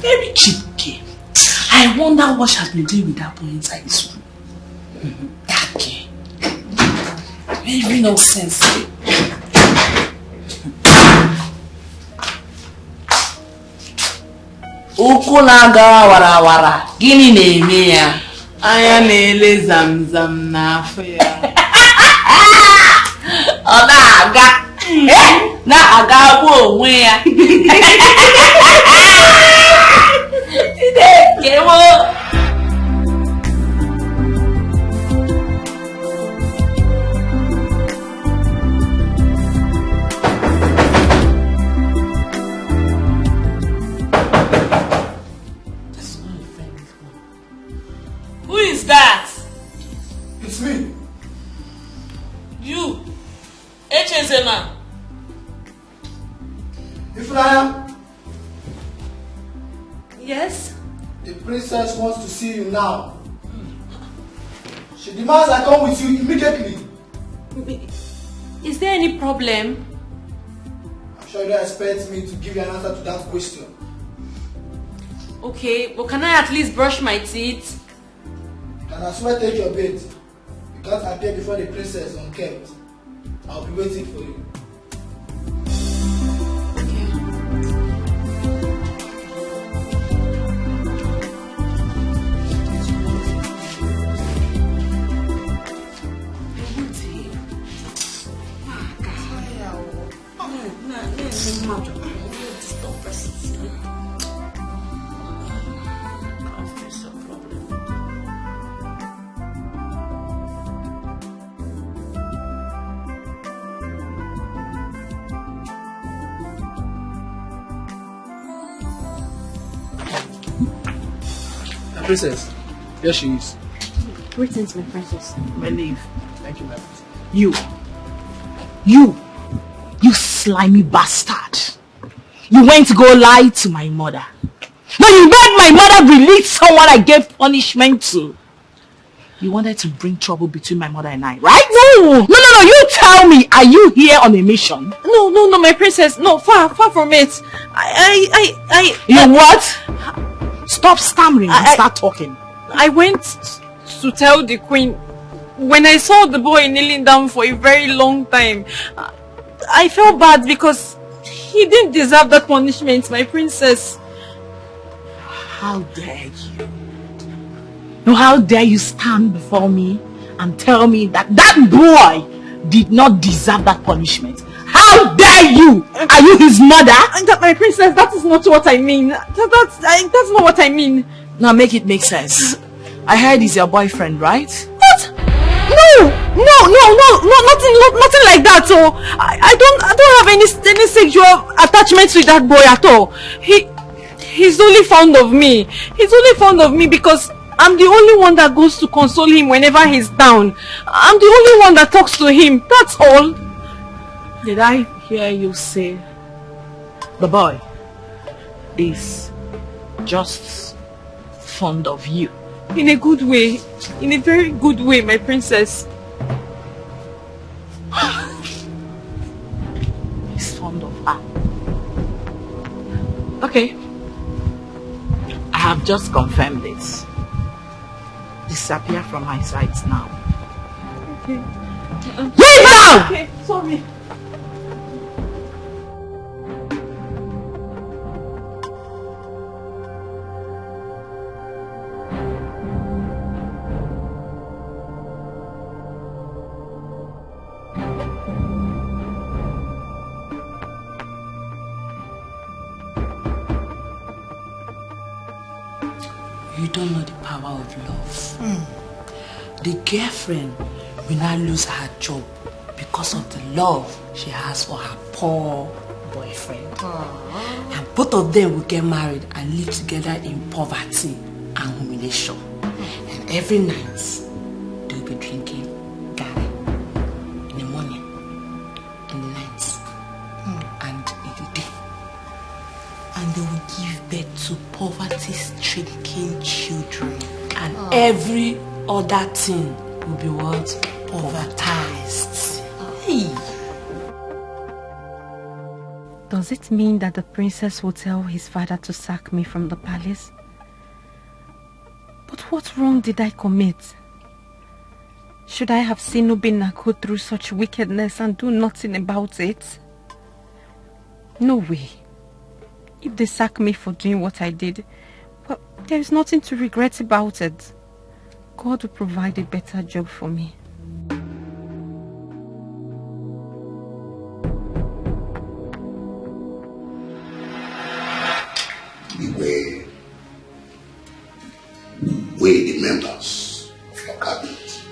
Very cheap game. I wonder what she has been doing with that boy inside this room. That game. Very no sense. Ụkwụ na-aga warawara, gịnị na-eme ya? Anya na-ele zamzam n'afọ ya. Ọ na-aga. Na-aga bụ onwe ya. Who is that? It's me. You, Echezema. Ifraya. Yes? The princess wants to see you now. She demands I come with you immediately. Is there any problem? I'm sure you don't expect me to give you an answer to that question. Okay, but can I at least brush my teeth? You can as well take your bed. You can't appear before the princess unkept. I'll be waiting for you. Princess, here she is. Greetings, my princess. My leave. Thank you, my princess. You slimy bastard. You went to go lie to my mother. No, you made my mother release someone I gave punishment to. You wanted to bring trouble between my mother and I, right? No, you tell me, are you here on a mission? No, my princess. No, far from it. You what? Stop stammering and start talking. I went to tell the queen when I saw the boy kneeling down for a very long time. I felt bad because he didn't deserve that punishment, my princess. How dare you? No, how dare you stand before me and tell me that boy did not deserve that punishment? How dare you? Are you his mother? My princess, that is not what I mean. That's not what I mean. Now make it make sense. I heard he's your boyfriend, right? What? No, nothing like that. So I don't have any sexual attachments with that boy at all. He's only fond of me. He's only fond of me because I'm the only one that goes to console him whenever he's down. I'm the only one that talks to him. That's all. Did I hear you say the boy is just fond of you? In a good way. In a very good way, my princess. He's fond of her. Okay. I have just confirmed it. Disappear from my sight now. Okay. Leave now! Okay, sorry. You don't know the power of love. The girlfriend will not lose her job because of the love she has for her poor boyfriend. And both of them will get married and live together in poverty and humiliation. And every night, they'll be drinking Gary in the morning, in the night, and in the day. And they will give birth to poverty-stricken children. And every other thing will be what? Povertized. Hey. Does it mean that the princess will tell his father to sack me from the palace? But what wrong did I commit? Should I have seen Obinna go through such wickedness and do nothing about it? No way. If they sack me for doing what I did, well, there is nothing to regret about it. God will provide a better job for me. We, the members of your cabinet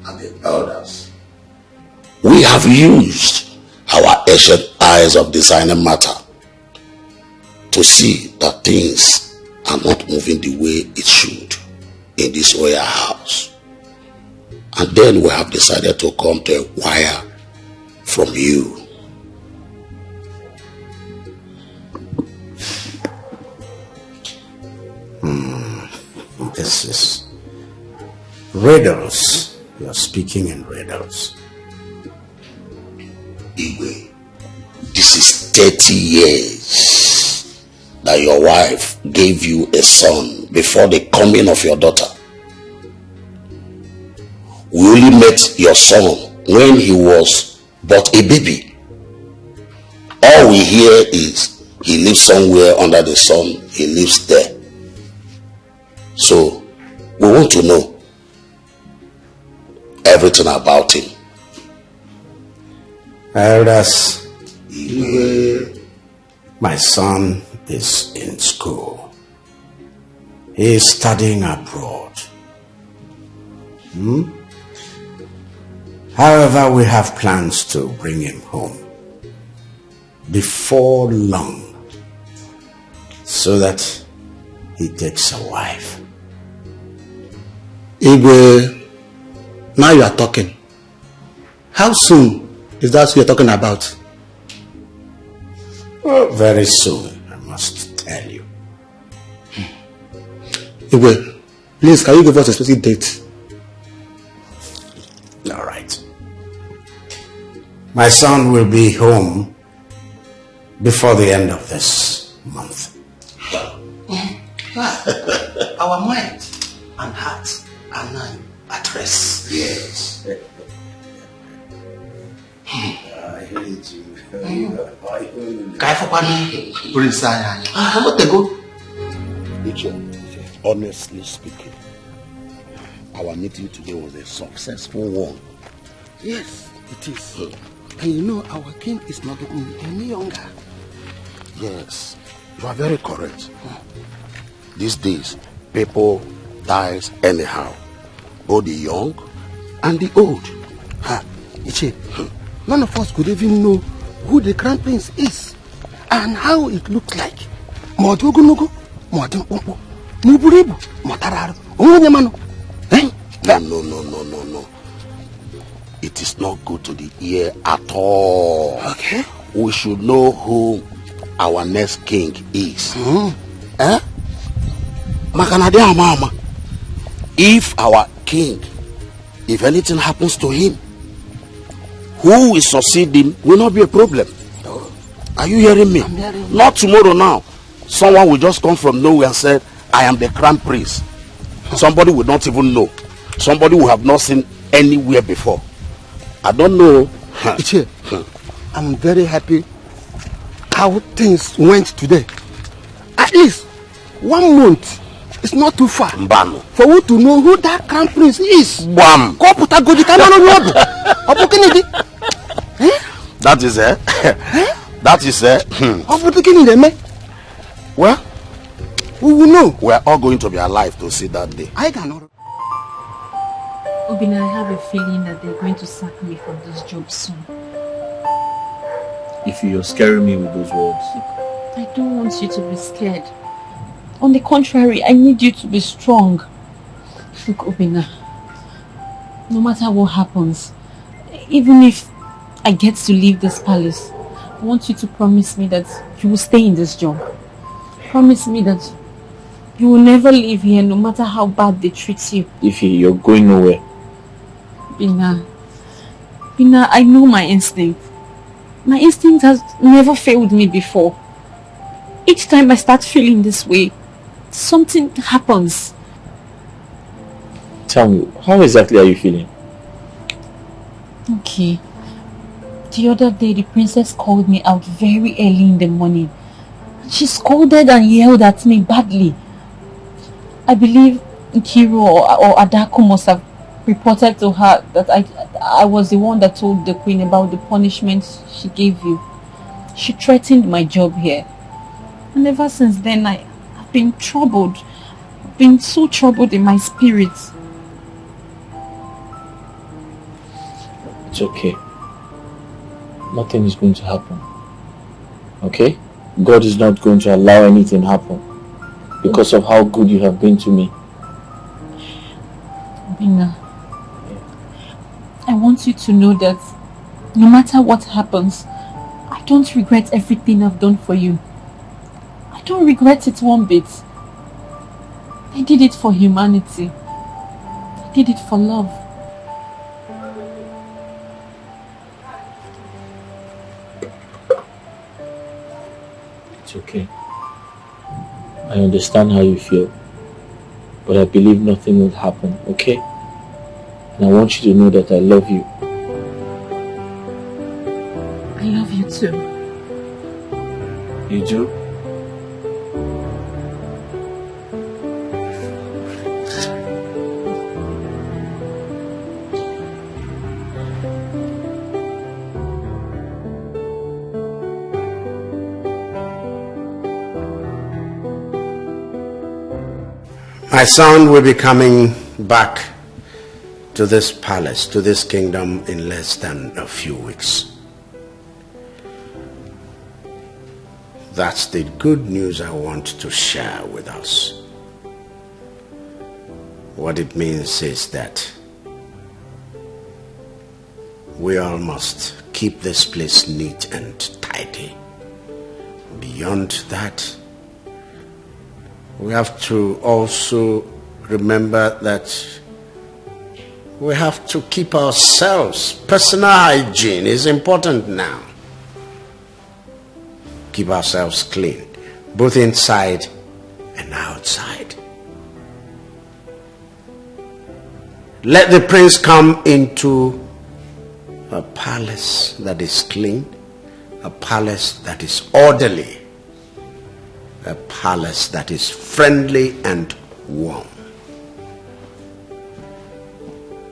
and the elders, we have used our ancient eyes of designing matter to see that things are not moving the way it should in this royal house. And then we have decided to come to inquire from you. This is riddles. You are speaking in riddles. Igwe, this is 30 years that your wife gave you a son before the coming of your daughter. We only met your son when he was but a baby. All we hear is he lives somewhere under the sun, he lives there. So, we want to know everything about him. Elders, my son is in school. He is studying abroad. However, we have plans to bring him home before long so that he takes a wife. Igwe, now you are talking. How soon is that you're talking about? Well, very soon, I must tell you. Igwe, please, can you give us a specific date? All right. My son will be home before the end of this month. Our mind and heart are now at rest. Yes. I hate you. Honestly speaking, our meeting today was a successful one. Yes, it is. And you know, our king is not getting any younger. Yes, you are very correct. These days, people dies anyhow. Both the young and the old. Iche, none of us could even know who the crown prince is and how it looks like. No. It is not good to the ear at all. Okay. We should know who our next king is. If our king, if anything happens to him, who will succeed him will not be a problem. Are you hearing me? I'm hearing you. Not tomorrow now. Someone will just come from nowhere and say, I am the crown prince. Somebody will not even know. Somebody will have not seen anywhere before. I don't know. I'm very happy how things went today. At least 1 month is not too far for you to know who that crown prince is. That is it. That is it. Well, we will You know. We are all going to be alive to see that day. I cannot. Obinna, I have a feeling that they're going to sack me from this job soon. If you're scaring me with those words. I don't want you to be scared. On the contrary, I need you to be strong. Look, Obinna, no matter what happens, even if I get to leave this palace, I want you to promise me that you will stay in this job. Promise me that you will never leave here, no matter how bad they treat you. Ify, you're going nowhere. Obinna, I know my instinct. My instinct has never failed me before. Each time I start feeling this way, something happens. Tell me, how exactly are you feeling? Okay. The other day, the princess called me out very early in the morning. She scolded and yelled at me badly. I believe Nkiru or Adako must have reported to her that I was the one that told the queen about the punishment she gave you. She threatened my job here. And ever since then, I've been troubled. I've been so troubled in my spirit. It's okay. Nothing is going to happen. Okay? God is not going to allow anything to happen because of how good you have been to me. Obinna, I want you to know that no matter what happens, I don't regret everything I've done for you. I don't regret it one bit. I did it for humanity. I did it for love. It's okay. I understand how you feel, but I believe nothing will happen, okay? And I want you to know that I love you. I love you too. You do? My son will be coming back to this palace, to this kingdom in less than a few weeks. That's the good news I want to share with us. What it means is that we all must keep this place neat and tidy. Beyond that, we have to also remember that we have to keep ourselves. Personal hygiene is important now. Keep ourselves clean, both inside and outside. Let the prince come into a palace that is clean, a palace that is orderly, a palace that is friendly and warm.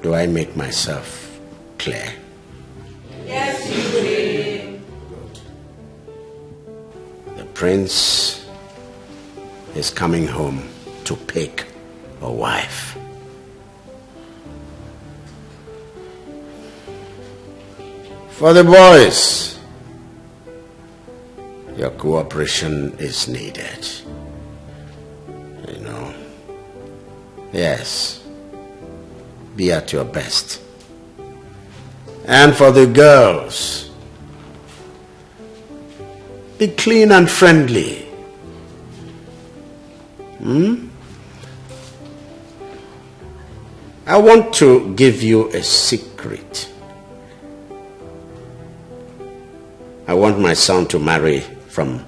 Do I make myself clear? Yes, you did. The prince is coming home to pick a wife. For the boys, your cooperation is needed. You know, yes, be at your best. And for the girls, be clean and friendly. I want to give you a secret. I want my son to marry from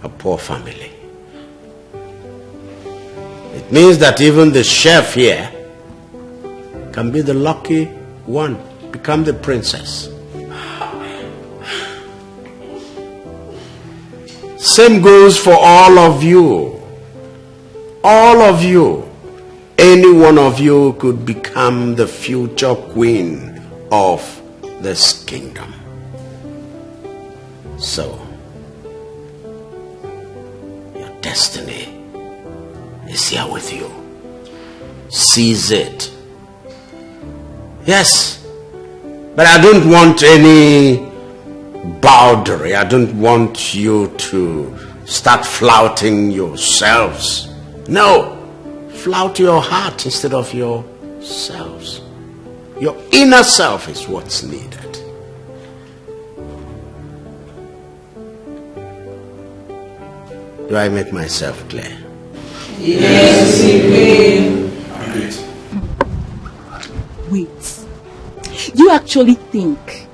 a poor family. It means that even the chef here can be the lucky one, become the princess. Same goes for all of you. All of you. Any one of you could become the future queen of this kingdom. So, your destiny is here with you. Seize it. Yes, but I don't want any bowdlery. I don't want you to start flouting yourselves. No, flout your heart instead of yourselves. Your inner self is what's needed. Do I make myself clear? Yes, you will. Wait. You actually think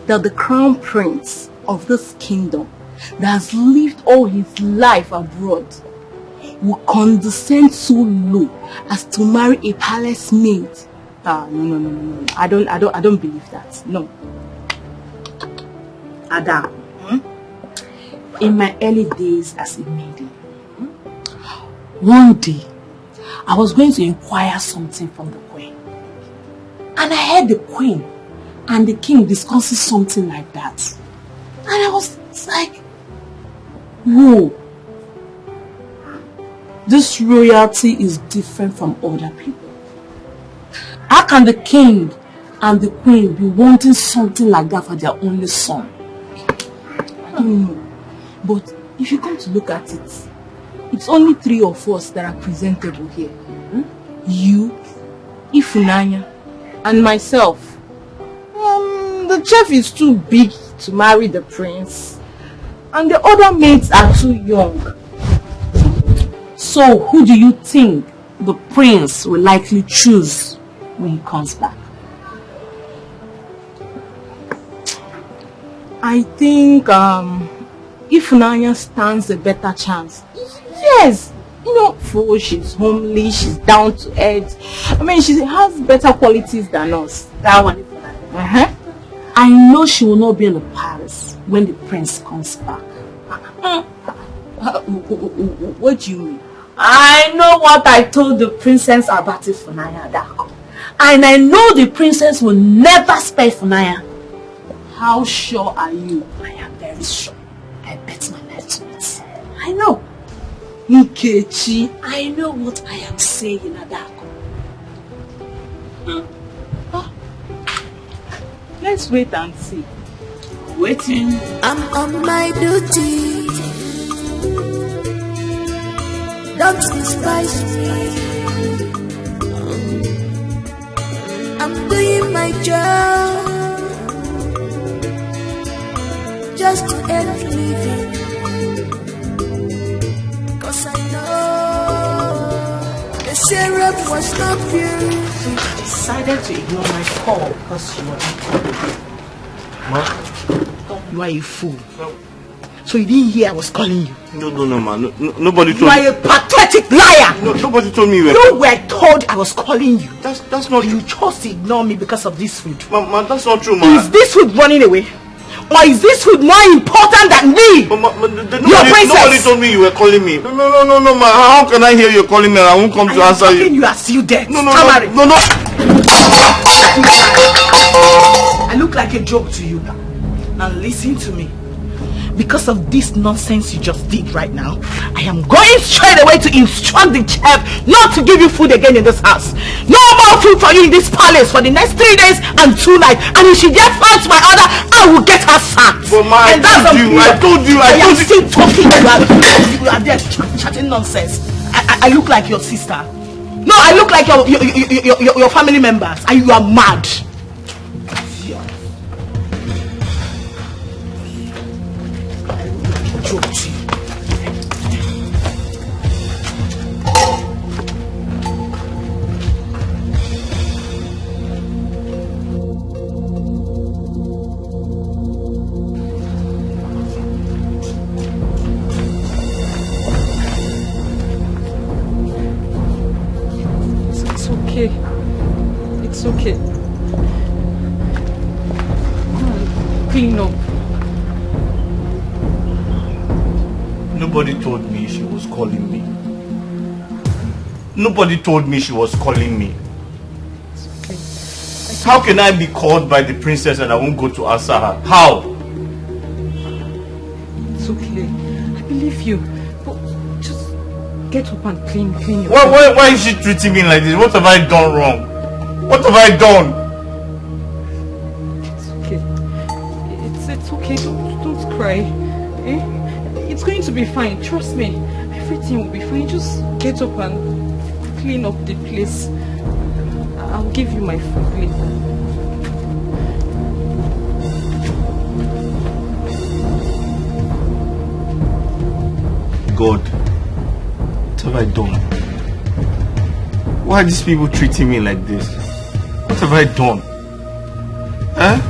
that the crown prince of this kingdom that has lived all his life abroad will condescend so low as to marry a palace maid? No. I don't believe that. No. Ada, in my early days as a maiden, one day I was going to inquire something from the queen, and I heard the queen and the king discussing something like that, and I was like, whoa, this royalty is different from other people. How can the king and the queen be wanting something like that for their only son? I don't know. But if you come to look at it, it's only 3 of us that are presentable here. You, Ifunanya, and myself. The chef is too big to marry the prince, and the other maids are too young. So who do you think the prince will likely choose when he comes back? I think Ifunanya stands a better chance. Yes, you know, for she's homely, she's down to earth. I mean, she has better qualities than us. That one. I know she will not be in the palace when the prince comes back. What do you mean? I know what I told the princess about Ifunanya Dako. And I know the princess will never spare Ifunanya. How sure are you? I am very sure. I bet my life to it. I know. Nkechi, I know what I am saying, Adako. Let's wait and see. Waiting. I'm on my duty. Don't despise me. I'm doing my job just to earn living. Cause I know the syrup was not pure. I decided to ignore my call because you were not. Ma? You are a fool. No. So you didn't hear I was calling you? No, man. Nobody told me. You are a pathetic liar! No, nobody told me you were. You were told I was calling you. That's not. You chose to ignore me because of this food. Ma, that's not true, ma. Is this food running away? Or is this food more important than me? Nobody told me you were calling me. No, ma. How can I hear you calling me and I won't come to answer you? You are still dead. No. I look like a joke to you. Now listen to me. Because of this nonsense you just did right now, I am going straight away to instruct the chef not to give you food again in this house. No more food for you in this palace for the next 3 days and 2 nights. And if she just fails my order, I will get her sacked. But ma, I told you. I am still talking. You are there chatting nonsense. I look like your sister. No, I look like your family members. And you are mad. It's okay. Clean up. Nobody told me she was calling me. Nobody told me she was calling me. It's okay. How can I be called by the princess and I won't go to answer her? How? It's okay. I believe you. But just Get up and clean your Why is she treating me like this? What have I done wrong? What have I done? It's okay. It's okay. Don't cry. Eh? It's going to be fine. Trust me. Everything will be fine. Just get up and clean up the place. I'll give you my food later. God, what have I done? Why are these people treating me like this? What have I done? Huh?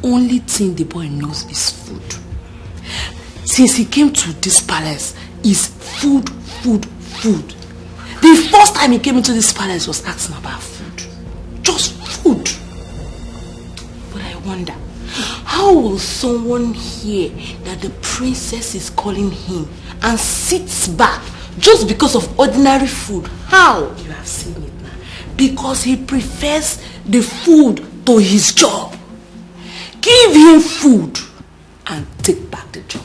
Only thing the boy knows is food. Since he came to this palace, is food. The first time he came into this palace was asking about food. Just food. But I wonder, how will someone hear that the princess is calling him and sits back just because of ordinary food? How? You have seen it now. Because he prefers the food to his job. Give him food and take back the job.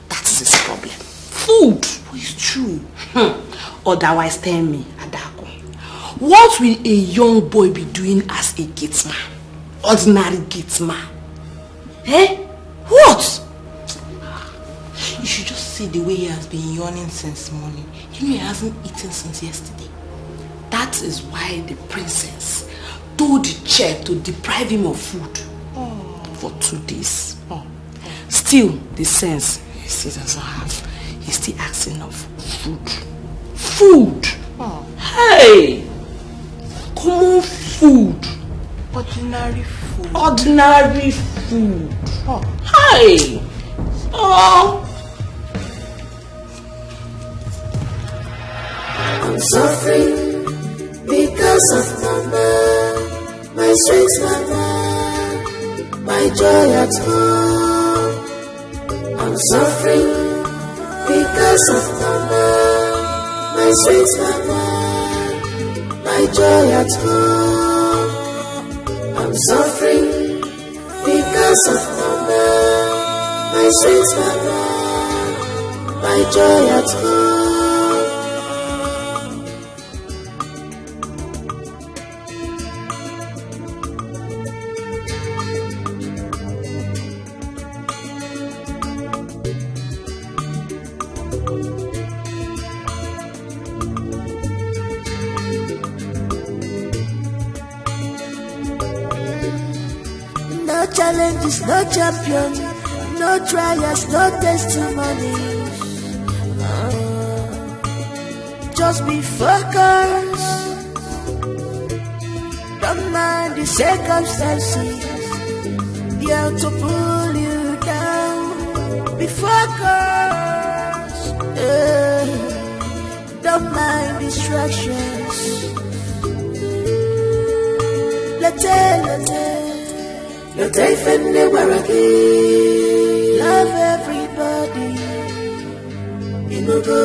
That's his problem. Food. It's true. Otherwise, tell me, Adako, what will a young boy be doing as a gatesman? Ordinary gatesman. Eh? What? You should just see the way he has been yawning since morning. You know he hasn't eaten since yesterday. That is why the princess told the chair to deprive him of food. For 2 days. Still, the sense he still doesn't have. He's still asking of food. Food! Hey! Common food. Ordinary food. Ordinary food. Hey! I'm suffering because of mama, my sweet mama. My joy at home. I'm suffering because of mama, my sweet mama. My joy at home. I'm suffering because of mama, my sweet mama. My joy at home. Challenges, no champion, no trials, no testimonies. Just be focused. Don't mind the circumstances. They are to pull you down. Be focused. Don't mind distractions. Let's Love everybody. You know go.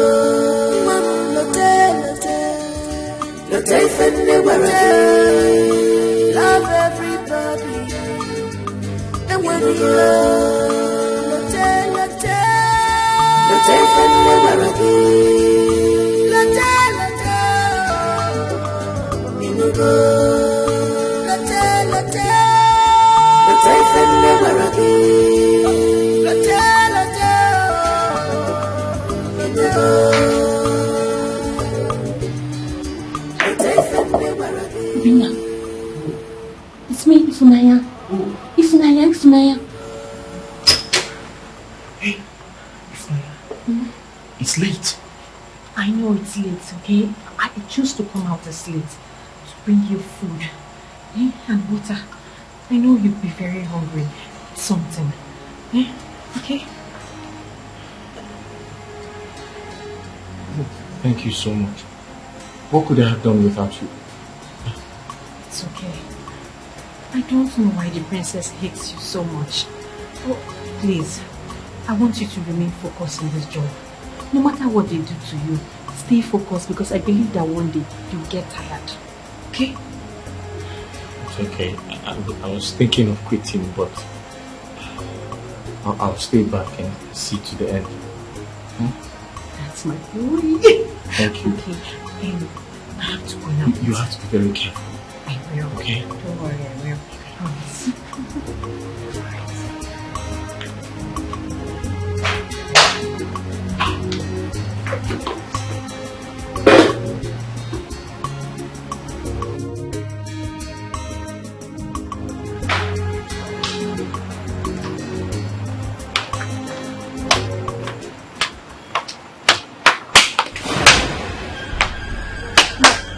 Love everybody. And when you Ifunanya. Ifunanya. Hey, Ifunanya. It's late. I know it's late, okay? I choose to come out as late to bring you food and water. I know you'd be very hungry. Something. Okay? Oh, thank you so much. What could I have done without you? It's okay. I don't know why the princess hates you so much. Oh, please, I want you to remain focused in this job. No matter what they do to you, stay focused because I believe that one day you'll get tired. Okay? It's okay. I was thinking of quitting, but I'll stay back and see to the end. That's my boy. Thank you. Okay, I have to go now. You have to be very careful. I will. Okay. Don't worry, I will. I promise.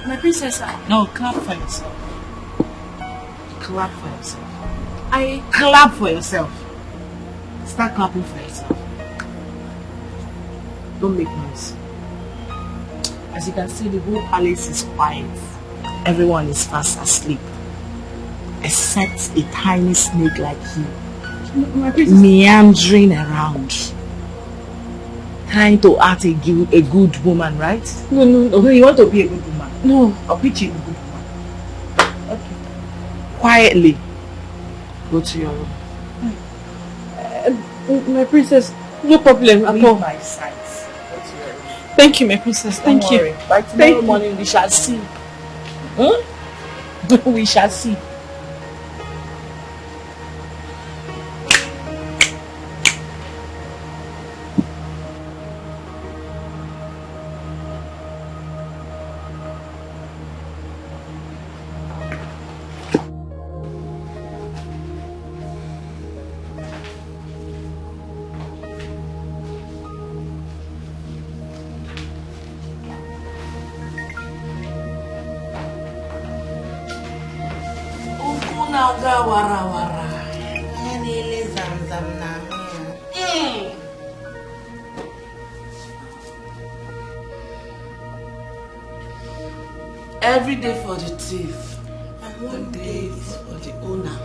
My princess, No, clap for yourself. Clap for yourself. I clap for yourself. Start clapping for yourself. Don't make noise. As you can see, the whole palace is quiet. Everyone is fast asleep. Except a tiny snake like you. Meandering around. Trying to act a good woman, right? No, you want to be a good woman? No. I'll pitch you a good woman. Okay. Quietly. Go to your room. My princess, no problem at all. My sight. Go to your room. Thank you, my princess. Thank Don't you. worry. By tomorrow morning, we shall see. We shall see. Every day for the thief, and one day is for the owner.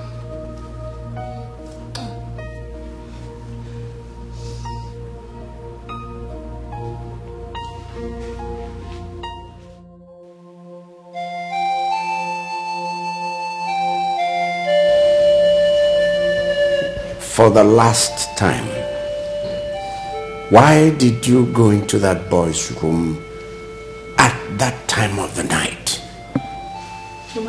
For the last time, why did you go into that boy's room at that time of the night? Your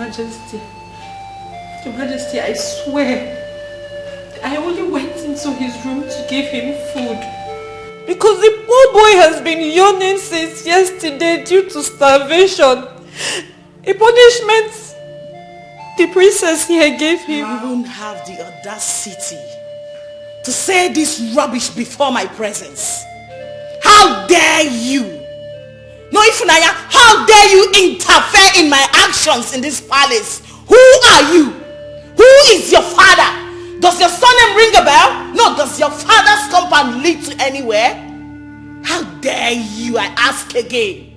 Majesty, I swear, I only went into his room to give him food. Because the poor boy has been yawning since yesterday due to starvation. A punishment the princess here gave him. You won't have the audacity to say this rubbish before my presence. How dare you? No, Ifunanya, how dare you interfere in my actions in this palace? Who are you? Who is your father? Does your surname ring a bell? No, does your father's compound lead to anywhere? How dare you, I ask again.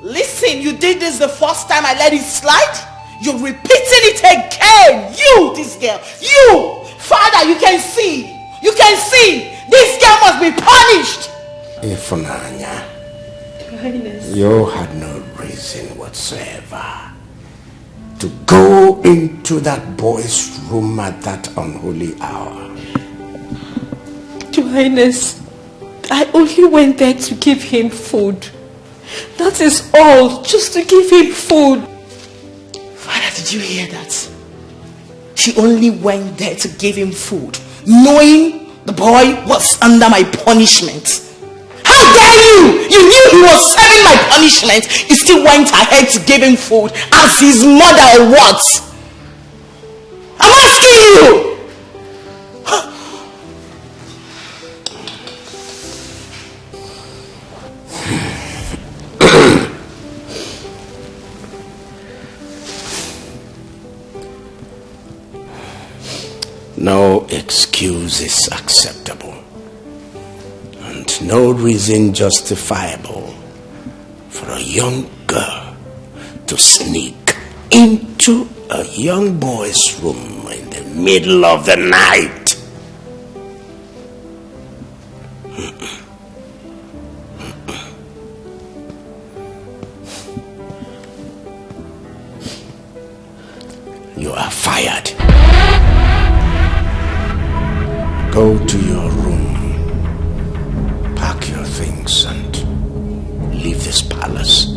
Listen, you did this the first time I let it slide. You're repeating it again. You, this girl. You, father, you can see. You can see. This girl must be punished. Ifunanya, Highness. you had no reason whatsoever to go into that boy's room at that unholy hour. Your Highness, I only went there to give him food. That is all, just to give him food. Father, did you hear that? She only went there to give him food, knowing the boy was under my punishment. How dare you? You knew he was serving my punishment. You still went ahead to give him food as his mother or what? I'm asking you! No excuse is acceptable, and no reason justifiable for a young girl to sneak into a young boy's room in the middle of the night. You are fired. Go to your room, pack your things, and leave this palace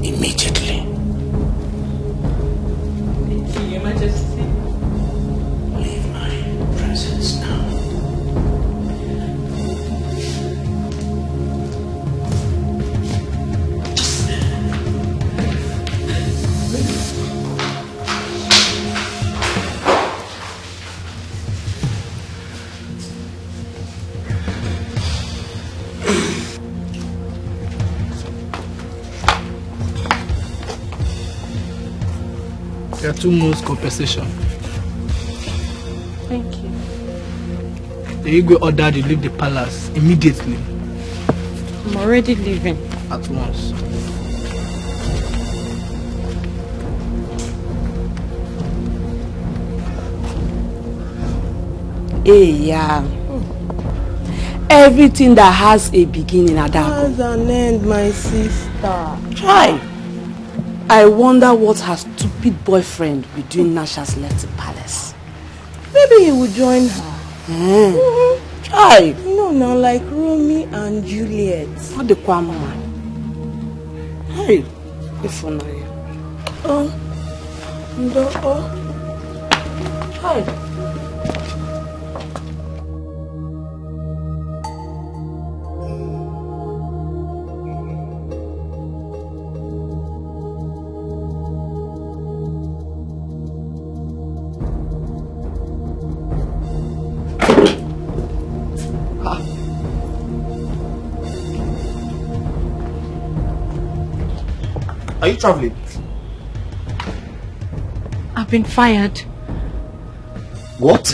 immediately. Thank you, Your Majesty. Leave my presence now. There are 2 months compensation. Thank you. The Igwe ordered you leave the palace immediately. I'm already leaving. At once. Hey, yeah. Everything that has a beginning, Adago. Has an end, my sister. Try. I wonder what her stupid boyfriend will do in Nasha's left the palace. Maybe he will join her. Try. No, now like Romeo and Juliet. What the Kwama? Hey, if you know. Hi. Are you traveling? I've been fired. What?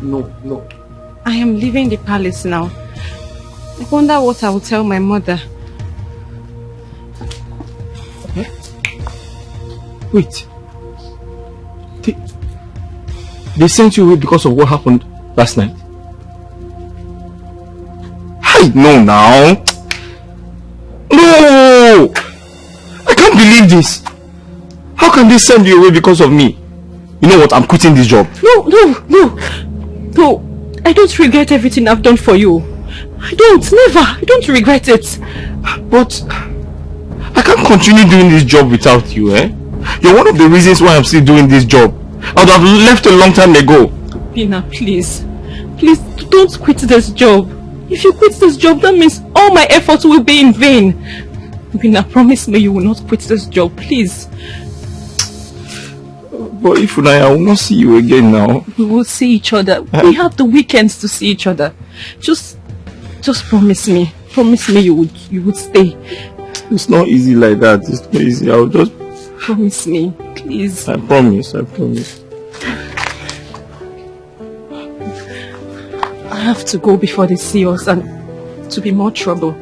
No. I am leaving the palace now. I wonder what I will tell my mother. Wait. They sent you away because of what happened last night? I know now. No! I can't believe this. How can they send you away because of me? You know what? I'm quitting this job. No. I don't regret everything I've done for you. I don't regret it. But I can't continue doing this job without you, eh? You're one of the reasons why I'm still doing this job. I would have left a long time ago. Obinna, please don't quit this job. If you quit this job, that means all my efforts will be in vain. Obinna, promise me you will not quit this job, please. But if I will not see you again now. We will see each other. We have the weekends to see each other. Just promise me. Promise me you would stay. It's not easy like that. It's not easy. I'll just... Promise me, please. I promise. I have to go before they see us and to be more trouble.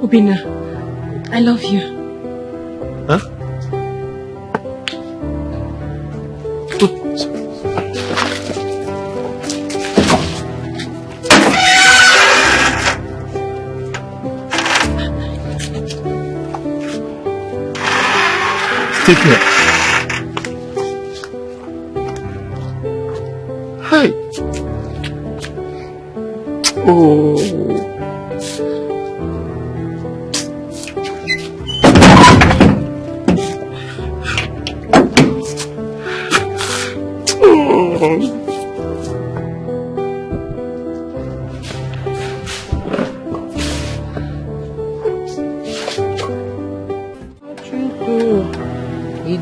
Obinna, I love you. Huh? Take me. Hey. Oh.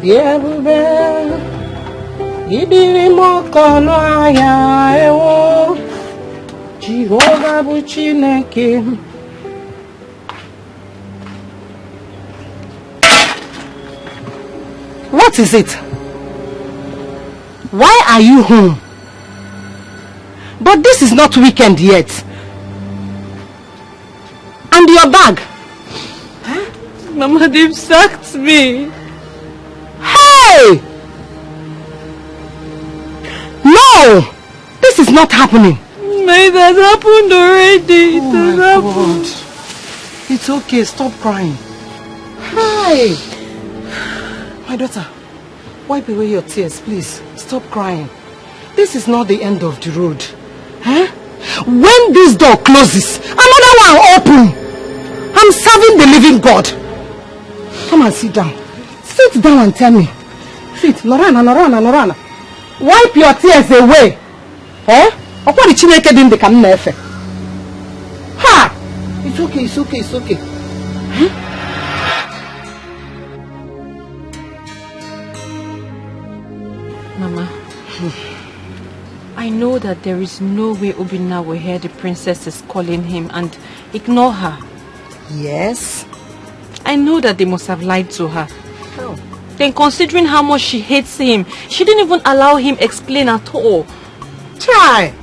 Diebube, Ibiri Mokono Aya Ewo, Jehovah Buchineke. What is it? Why are you home? But this is not weekend yet. And your bag? Huh? Mama, they've sacked me. Hey! No! This is not happening. It has happened already. It has happened. It's okay. Stop crying. Hi! My daughter, wipe away your tears, please. Stop crying. This is not the end of the road. Huh? When this door closes, another one open. I'm serving the living God. Come and sit down. Sit down and tell me. Sit. Norana. Wipe your tears away. Eh? Ha! It's okay. Huh? Mama, I know that there is no way Obinna will hear the princess is calling him and ignore her. Yes? I know that they must have lied to her. How? Then considering how much she hates him, she didn't even allow him explain at all. Try!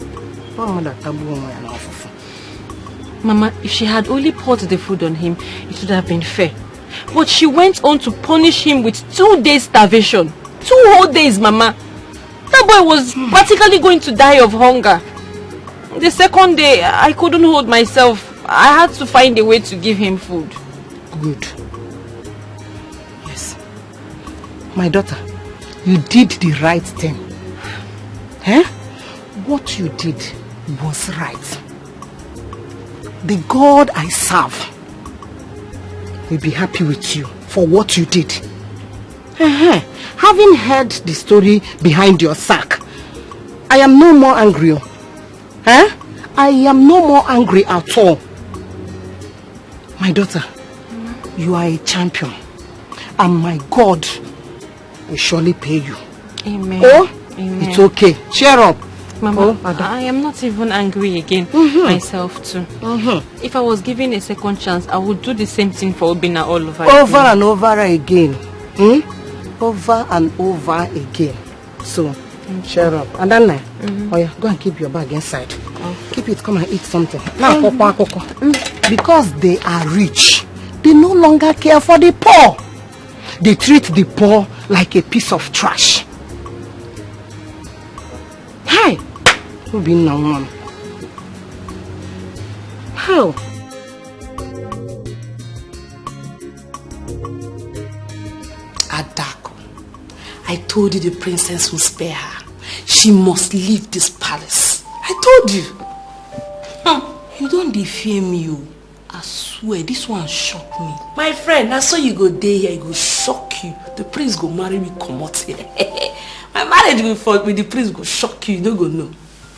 Mama, if she had only poured the food on him, it would have been fair. But she went on to punish him with 2 days starvation. 2 whole days, Mama. That boy was practically going to die of hunger. The second day, I couldn't hold myself. I had to find a way to give him food. Good. Yes. My daughter, you did the right thing. Eh? What you did was right. The God I serve will be happy with you for what you did. Having heard the story behind your sack, I am no more angry. I am no more angry at all. My daughter, you are a champion, and my God will surely pay you. Amen. Oh, Amen. It's okay. Cheer up. Mama, I am not even angry again myself too. If I was given a second chance, I would do the same thing for Obinna all over again. Over and over again. Over and over again. So, cheer up. And then, oh yeah, go and keep your bag inside. Keep it, come and eat something. Now, because they are rich, they no longer care for the poor. They treat the poor like a piece of trash. Hi! Obinna one. How? Adako, I told you the princess will spare her. She must leave this palace. I told you. You don't defame me, you. I swear, this one shocked me. My friend, I saw you go there here, it go shock you. The prince go marry me, come out here. My marriage with the prince go shock you, you don't go know.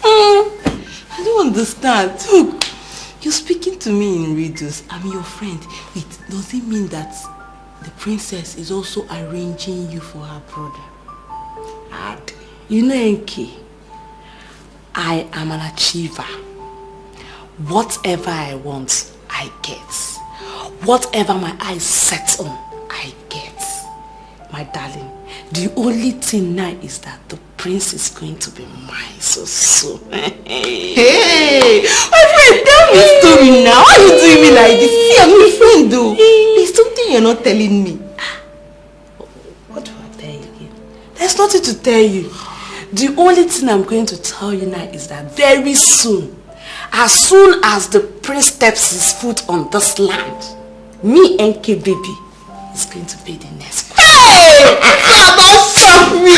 I don't understand. Look, you're speaking to me in riddles. I'm your friend. Wait, does it mean that the princess is also arranging you for her brother? And you know, Enki, I am an achiever. Whatever I want, I get. Whatever my eyes set on, I get. My darling, the only thing now is that the prince is going to be mine so soon. Hey, my friend, tell me a story now. Why are you doing me like this? See, I'm your friend though. There's something you're not telling me. What do I tell you again? There's nothing to tell you. The only thing I'm going to tell you now is that very soon as the prince steps his foot on this land, me and K baby is going to be the next. Hey! Don't shock me!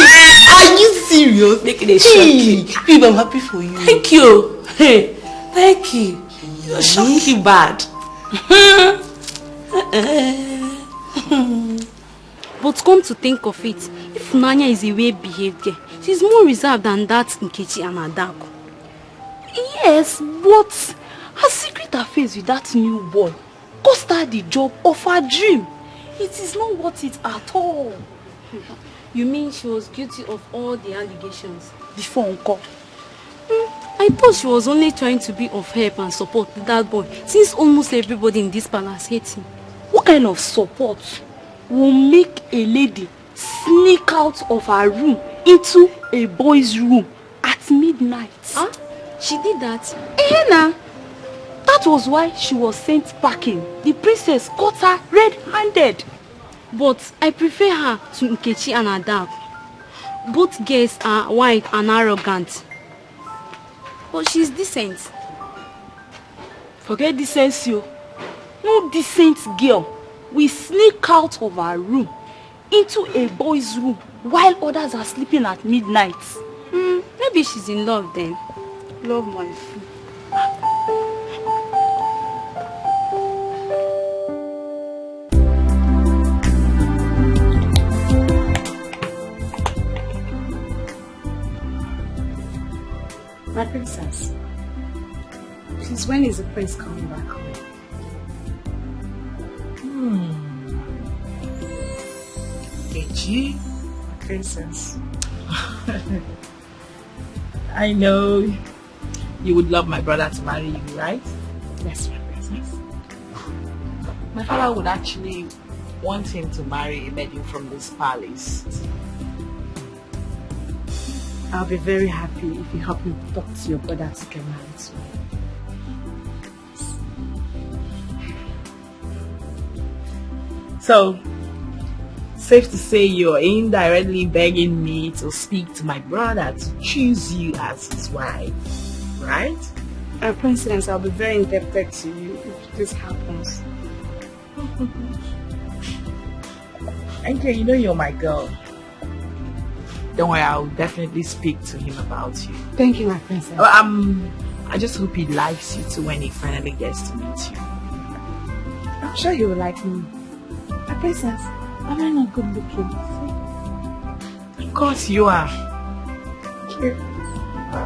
Are you serious? Making a shock you. Babe, I'm happy for you. Thank you. Hey, thank you. You're shocking bad. But come to think of it, if Nanya is a well-behaved girl, she's more reserved than that Nkechi and Adako. Yes, but her secret affairs with that new boy cost her the job of her dream. It is not worth it at all. You mean she was guilty of all the allegations? Before Uncle. I thought she was only trying to be of help and support to that boy, since almost everybody in this palace hates him. What kind of support will make a lady sneak out of her room into a boy's room at midnight? Huh? She did that? Ehena! That was why she was sent packing. The princess caught her red-handed. But I prefer her to Nkechi and Adab. Both girls are white and arrogant. But she's decent. Forget decency. No decent girl will sneak out of her room into a boy's room while others are sleeping at midnight. Maybe she's in love then. Love my food. My princess, since when is the prince coming back home? Kechi, My princess. I know you would love my brother to marry you, right? Yes, my princess. My father would actually want him to marry a lady from this palace. I'll be very happy if you help me talk to your brother to get married to me. So, safe to say you're indirectly begging me to speak to my brother to choose you as his wife, right? Princess, I'll be very indebted to you if this happens. Okay, you know you're my girl. Don't worry, I'll definitely speak to him about you. Thank you, my princess. I just hope he likes you too when he finally gets to meet you. I'm sure he will like me. My princess, am I not good looking? Of course you are. Cute.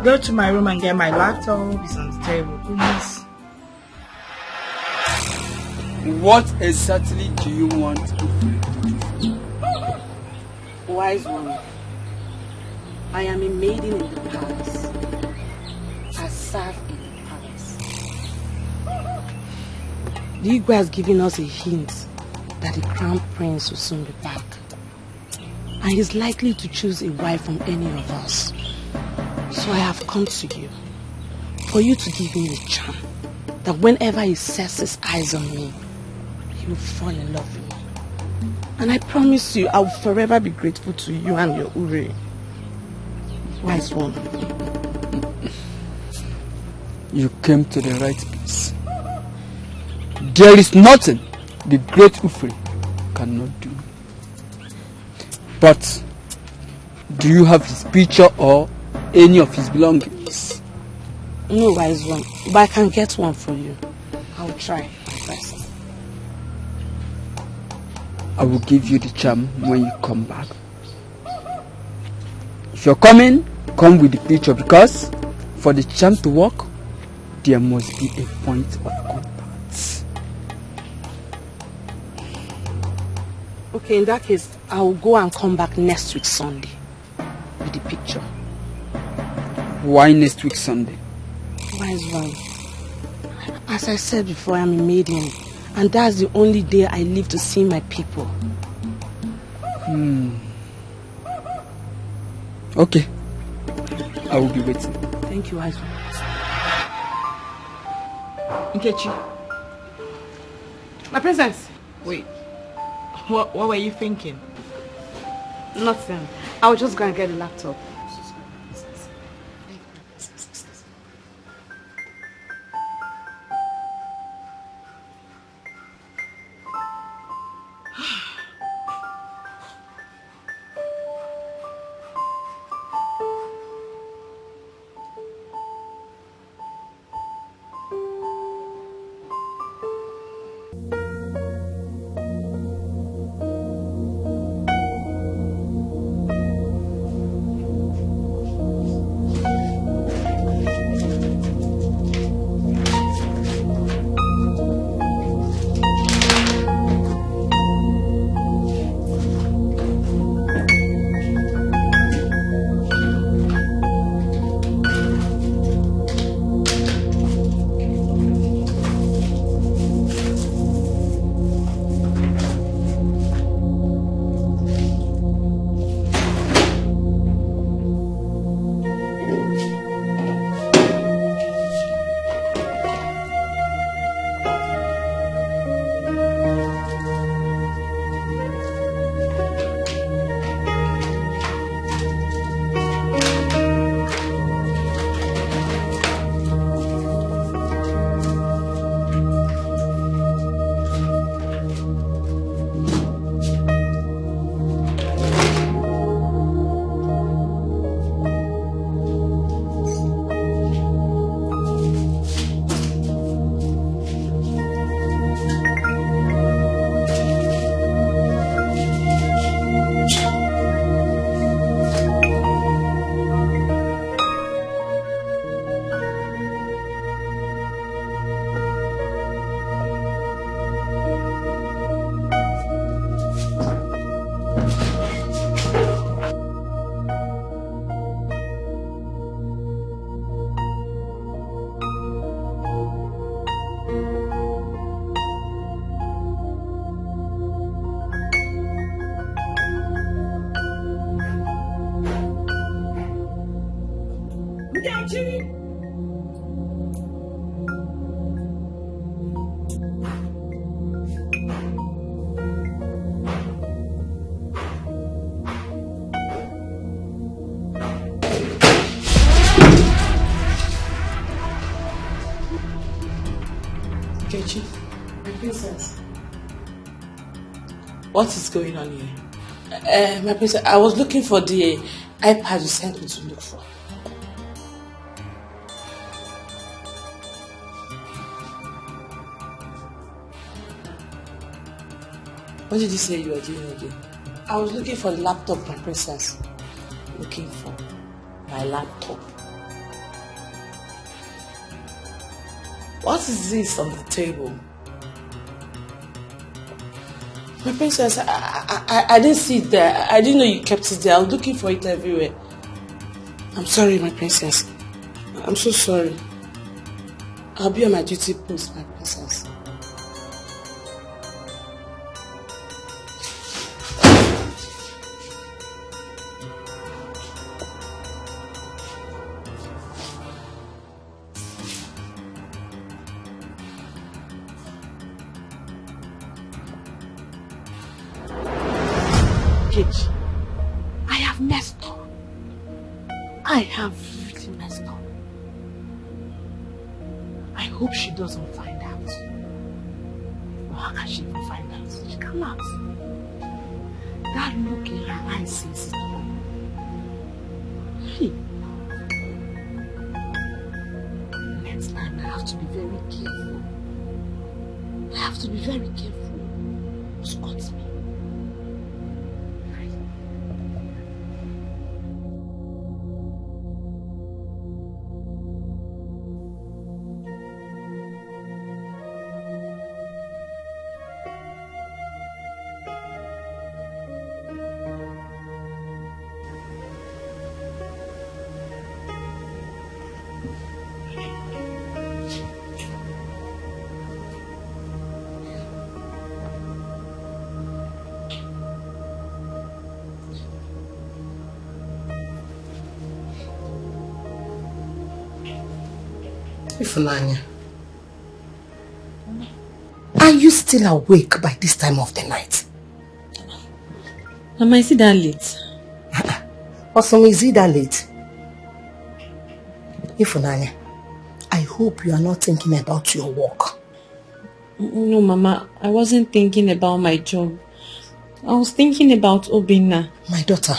Go to my room and get my laptop. It's on the table, please. What exactly do you want? Wise one. I am a maiden in the palace. I serve in the palace. The Igwe has given us a hint that the crown prince will soon be back. And he's likely to choose a wife from any of us. So I have come to you for you to give me a charm that whenever he sets his eyes on me, he will fall in love with me. And I promise you, I will forever be grateful to you and your Uri. Wise one. You came to the right place. There is nothing the great Ufri cannot do. But do you have his picture or any of his belongings? No, wise one. But I can get one for you. I will try my best. I will give you the charm when you come back. If you're coming, come with the picture, because for the charm to work, there must be a point of contact. Okay, in that case, I will go and come back next week Sunday with the picture. Why next week Sunday? Wise one. As I said before, I'm a maiden, and that's the only day I live to see my people. Okay. I will be waiting. Thank you, wise one. Nkechi. My princess. Wait. What were you thinking? Nothing. I'll just go and get the laptop. Kechi, my princess. What is going on here? My princess, I was looking for the iPad you sent me to look for. What did you say you were doing again? I was looking for the laptop, my princess. Looking for my laptop. What is this on the table? My princess, I didn't see it there. I didn't know you kept it there. I was looking for it everywhere. I'm sorry, my princess. I'm so sorry. I'll be on my duty post, my princess. I have messed up. I have really messed up. I hope she doesn't find out. Well, how can she even find out? She cannot. That look in her eyes says it all. Hey. Next time I have to be very careful. I have to be very careful. Scott me. Ifunanya, are you still awake by this time of the night? Mama, is it that late? Also, is it that late? Ifunanya, I hope you are not thinking about your work. No, Mama, I wasn't thinking about my job. I was thinking about Obinna. My daughter,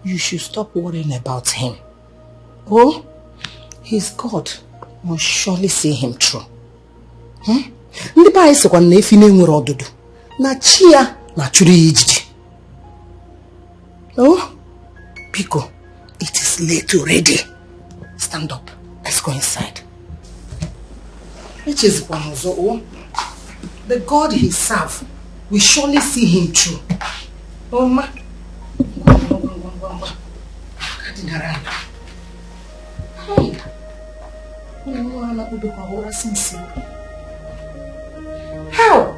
you should stop worrying about him. Oh, his God must surely see him through. Ndị ba isi kwa na efi na-enwere ọdụdụ na chi ya na chụrụ ya ijiji. Oh, Pico, it is late already. Stand up. Let's go inside. Which is oh, the God he serves will surely see him through. Oh, ma. Hey. How?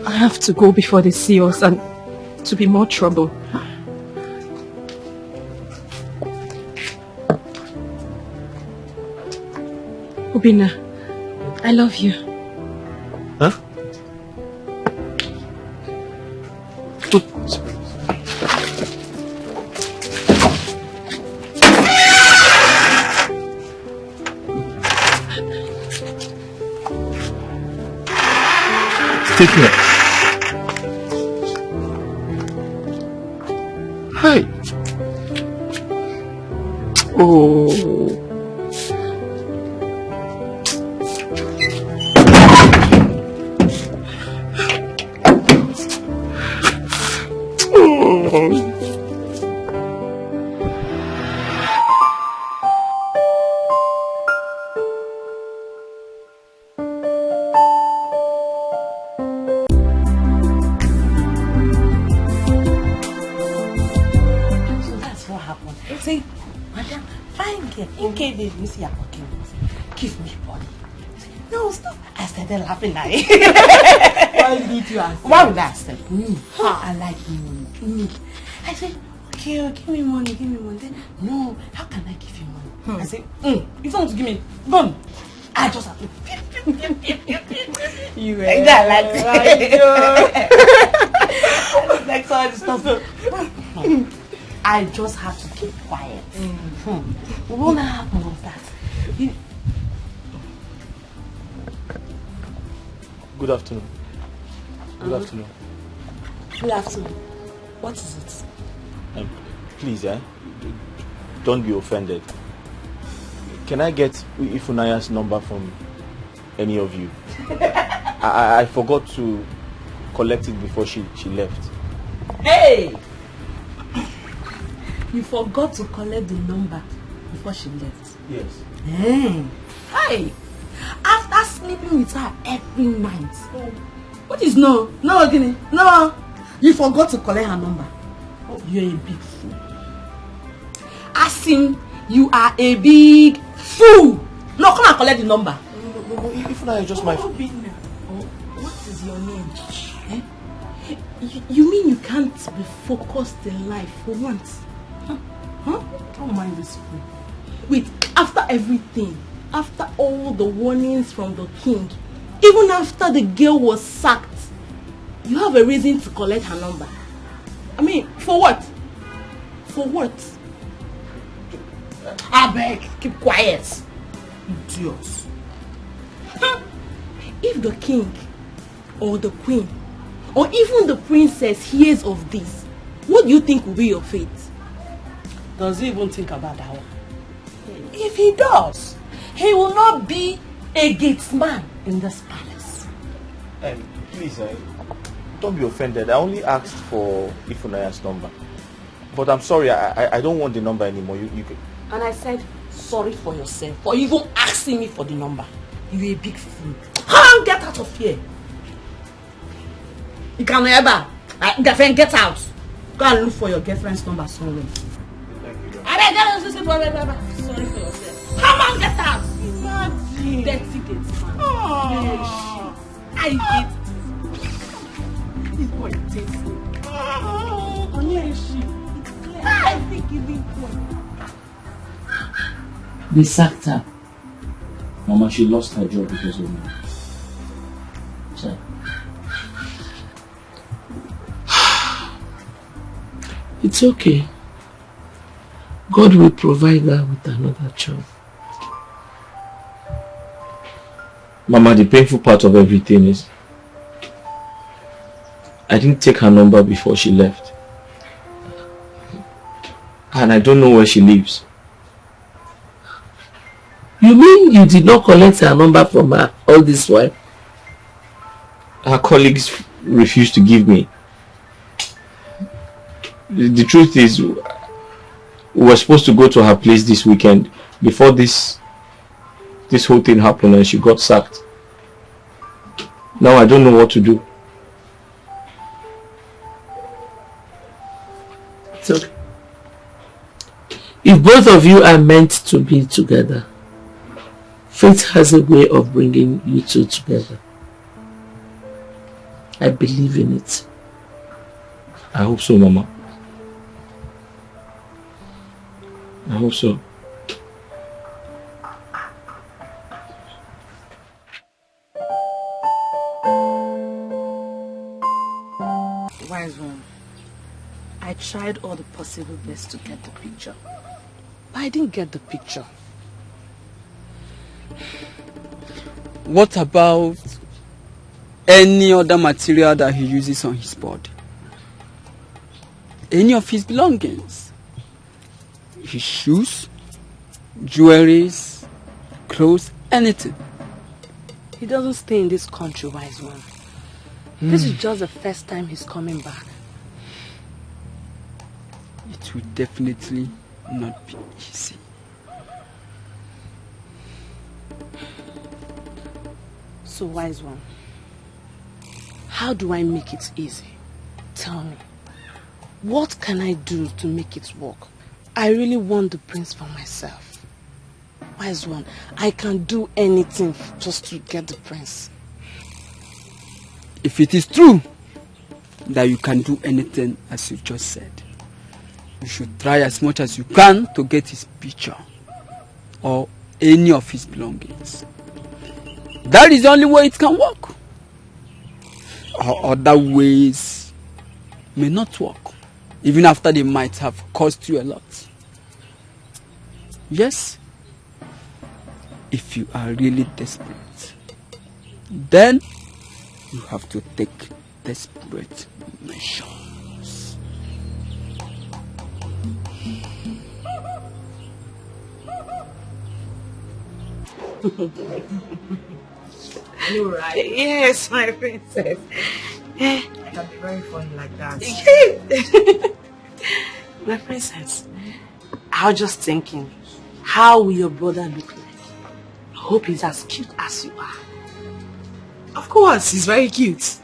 I have to go before they see us and to be more trouble. Obinna, I love you. Huh? Take me. Hey. Oh. say, madam, fine girl, in case they miss your working, give me body. No, stop. I started laughing at it. Why did you accept? Why would I accept? Me. I like money. I said, okay, give me money. Then, no, how can I give you money? I said, if you want to give me, boom. I just have to. You like that, like so stuff. I just have to keep quiet. What happened was that. Good afternoon. Good afternoon. Good afternoon. What is it? Please, don't be offended. Can I get Ifunaya's number from any of you? I forgot to collect it before she left. Hey! You forgot to collect the number before she left? Yes. Hey! After sleeping with her every night. What is no? No, Guinea. No. You forgot to collect her number. You're a big fool. As in, you are a big fool. No, come and collect the number. No, if not, it's just my... Obinna. What is your name? You mean you can't be focused in life for once? Huh? Don't mind this fool. Wait, after everything, after all the warnings from the king, even after the girl was sacked, you have a reason to collect her number. I mean, for what? For what? I beg, keep quiet. Idiots. If the king or the queen or even the princess hears of this, what do you think will be your fate? Does he even think about that one? If he does, he will not be a gatesman in this palace. Please, don't be offended. I only asked for Ifunaya's number. But I'm sorry, I don't want the number anymore. You could... And I said, sorry for yourself for even asking me for the number. You're a big fool. Come get out of here. You can never. Girlfriend, get out. Go and look for your girlfriend's number somewhere. Sorry for yourself. Come on, get out. Dirty gates, man. I hate this boy. They sacked her. Mama, she lost her job because of me. So. It's okay. God will provide her with another job. Mama, the painful part of everything is I didn't take her number before she left. And I don't know where she lives. You mean you did not collect her number from her all this while? Her colleagues refused to give me. The truth is, we were supposed to go to her place this weekend before this whole thing happened and she got sacked. Now I don't know what to do. It's okay. If both of you are meant to be together, fate has a way of bringing you two together. I believe in it. I hope so, Mama. I hope so. Wise one. I tried all the possible best to get the picture. But I didn't get the picture. What about any other material that he uses on his body? Any of his belongings? His shoes, jewelries, clothes, anything. He doesn't stay in this country, wise one. This is just the first time he's coming back. It will definitely not be easy. So, wise one, how do I make it easy? Tell me. What can I do to make it work? I really want the prince for myself. Wise one, I can do anything just to get the prince. If it is true that you can do anything as you just said, you should try as much as you can to get his picture or any of his belongings. That is the only way it can work. Or other ways may not work, even after they might have cost you a lot. Yes, if you are really desperate, then you have to take desperate measures. You right? Yes, my princess. I can be very funny like that. My princess, I was just thinking, how will your brother look like? I hope he's as cute as you are. Of course, he's very cute.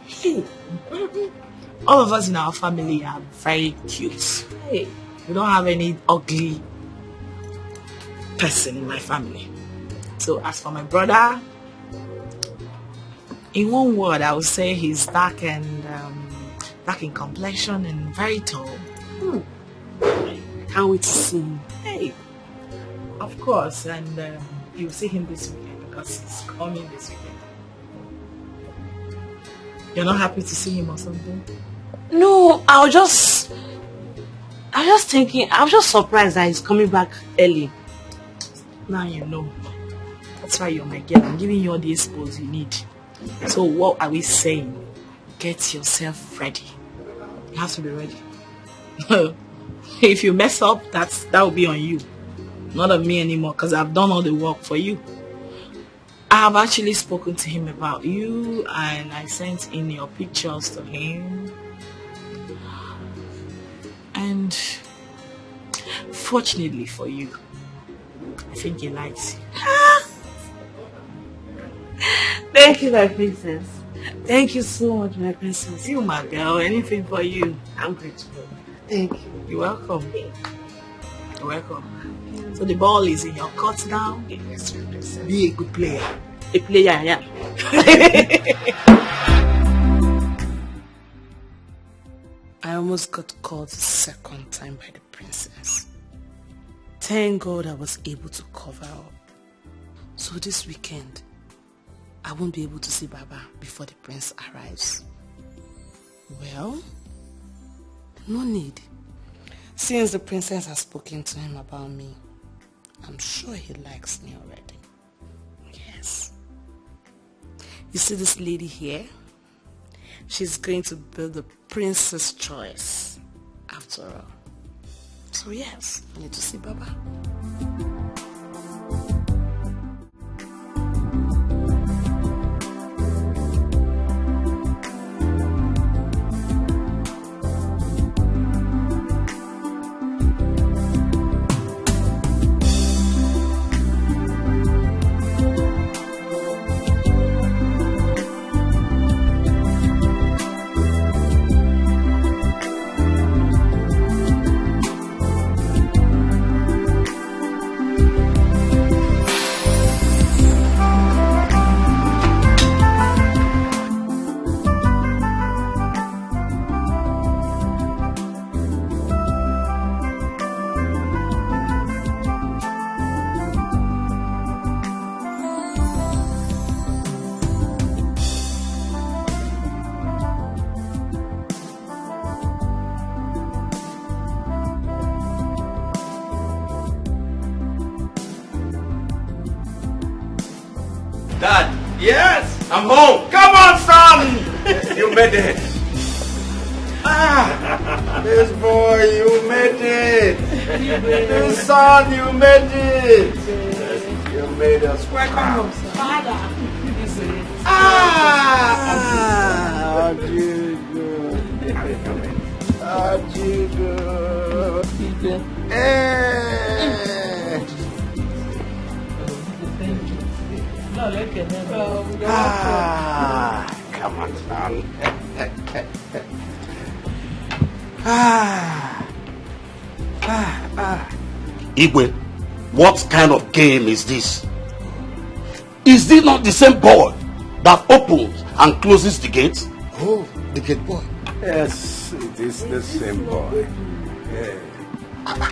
All of us in our family are very cute. We don't have any ugly person in my family. So as for my brother, in one word, I would say he's dark and dark in complexion and very tall. Can't wait to see him. Hey, of course, and you'll see him this weekend because he's coming this weekend. You're not happy to see him or something? No, I was just thinking, I was just surprised that he's coming back early. Now you know. That's why you're my girl. I'm giving you all the expos you need. So what are we saying? Get yourself ready. You have to be ready. If you mess up, that will be on you. Not on me anymore, because I've done all the work for you. I have actually spoken to him about you, and I sent in your pictures to him. And fortunately for you, I think he likes you. Thank you, my princess. Thank you so much, my princess. You, my girl, anything for you. I'm grateful. Thank you. You're welcome. You're welcome. So the ball is in your court now. Yes, my princess. Be a good player. A player, yeah. I almost got caught the second time by the princess. Thank God I was able to cover up. So this weekend, I won't be able to see Baba before the prince arrives. Well, no need. Since the princess has spoken to him about me, I'm sure he likes me already. Yes. You see this lady here? She's going to be the princess' choice after all. So yes, I need to see Baba. Dad, yes, I'm home. Come on, son. You made it. This boy, you made it. This son, you made it. You made us. Welcome home, sir. Father. Ajuba. Hey. Come on, son. Igwe, what kind of game is this? Is this not the same boy that opens and closes the gate? Oh, the gate boy. Yes, it is the same boy. Yeah. My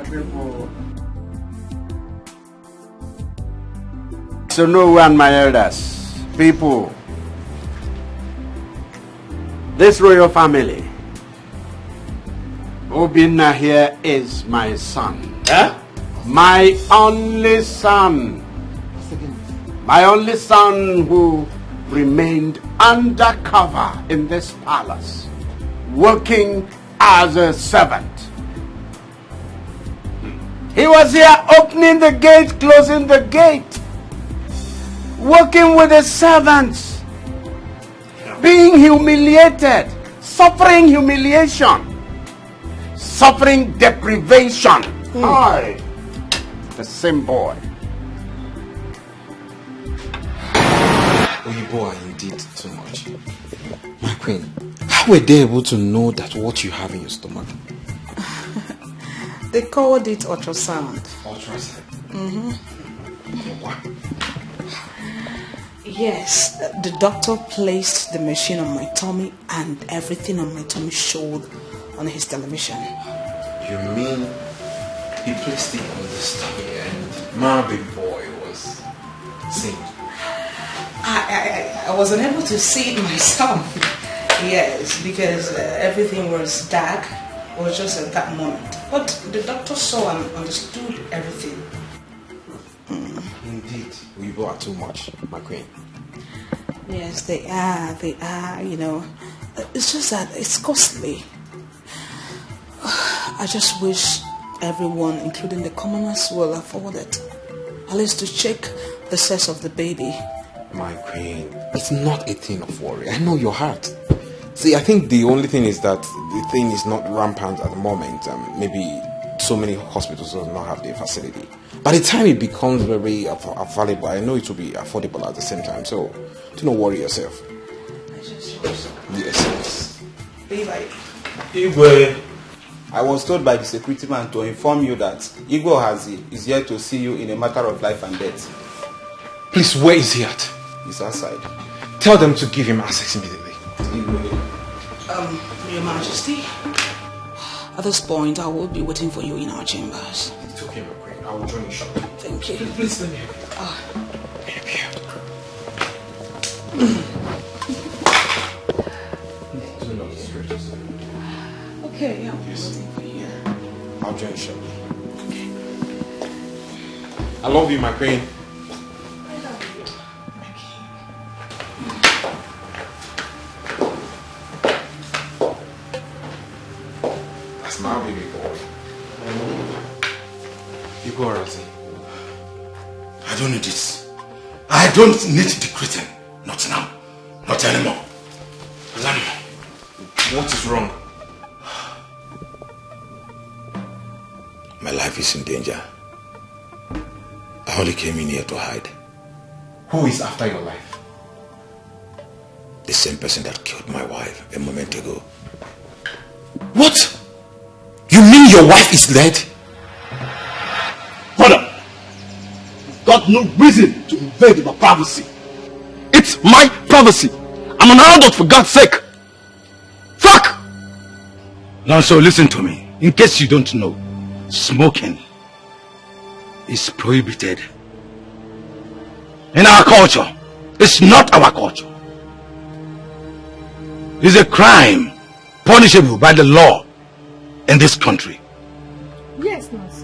people. So no one, my elders, people, this royal family, Obinna here is my son. My only son. My only son who remained undercover in this palace, working as a servant. He was here opening the gate, closing the gate, working with the servants, being humiliated, suffering humiliation, suffering deprivation. I, the same boy. Oyibo are indeed too much. My queen, how were they able to know that what you have in your stomach? They called it ultrasound. Ultrasound? Yes, the doctor placed the machine on my tummy and everything on my tummy showed on his television. You mean he placed it on the stomach and my big boy was seeing? I wasn't able to see it myself. Yes, because everything was dark. It was just at that moment. But the doctor saw and understood everything. Indeed, we are too much, my queen. Yes, they are, you know. It's just that it's costly. I just wish everyone, including the commoners, will afford it. At least to check the sex of the baby. My queen, it's not a thing of worry. I know your heart. See, I think the only thing is that the thing is not rampant at the moment. Maybe so many hospitals do not have the facility. By the time it becomes very available, I know it will be affordable at the same time. So, do not worry yourself. I just hope so. Yes. Be like. Igwe, I was told by the security man to inform you that Igwe is here to see you in a matter of life and death. Please, where is he at? He's outside. Tell them to give him access immediately. Your Majesty, at this point I will be waiting for you in our chambers. It's okay, my queen. I will join you shortly. Thank you. Please let me help you. Okay, yeah, I'll be waiting for you. I'll join you shortly. I love you, my queen. My baby boy. You go, Razi. I don't need this. I don't need the Christian. Not now. Not anymore. Not anymore. What is wrong? My life is in danger. I only came in here to hide. Who is after your life? The same person that killed my wife a moment ago. What? You mean your wife is dead? Father, you've got no reason to invade my privacy. It's my privacy. I'm an adult, for God's sake. Fuck! Now, so listen to me. In case you don't know, smoking is prohibited in our culture. It's not our culture. It's a crime punishable by the law in this country. Yes, Nancy.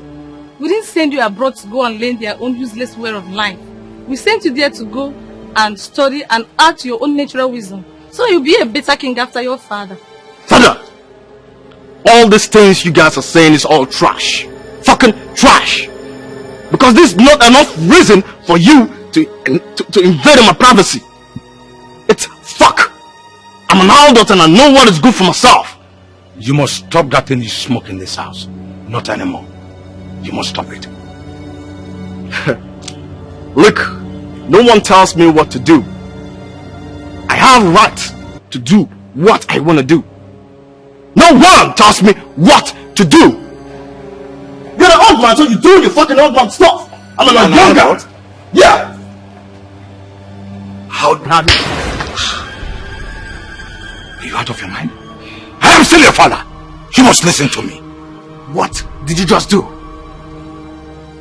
We didn't send you abroad to go and learn their own useless way of life. We sent you there to go and study and add to your own natural wisdom, so you'll be a better king after your father. Father, all these things you guys are saying is all trash. Fucking trash. Because this is not enough reason for you to invade my privacy. It's fuck. I'm an adult and I know what is good for myself. You must stop that thing you smoke in this house. Not anymore. You must stop it. Look, no one tells me what to do. I have right to do what I want to do. No No one tells me what to do. You're an old man, so you do your fucking old man stuff. I'm a younger. Yeah. How now? Are you out of your mind? I am still your father. You must listen to me. What did you just do?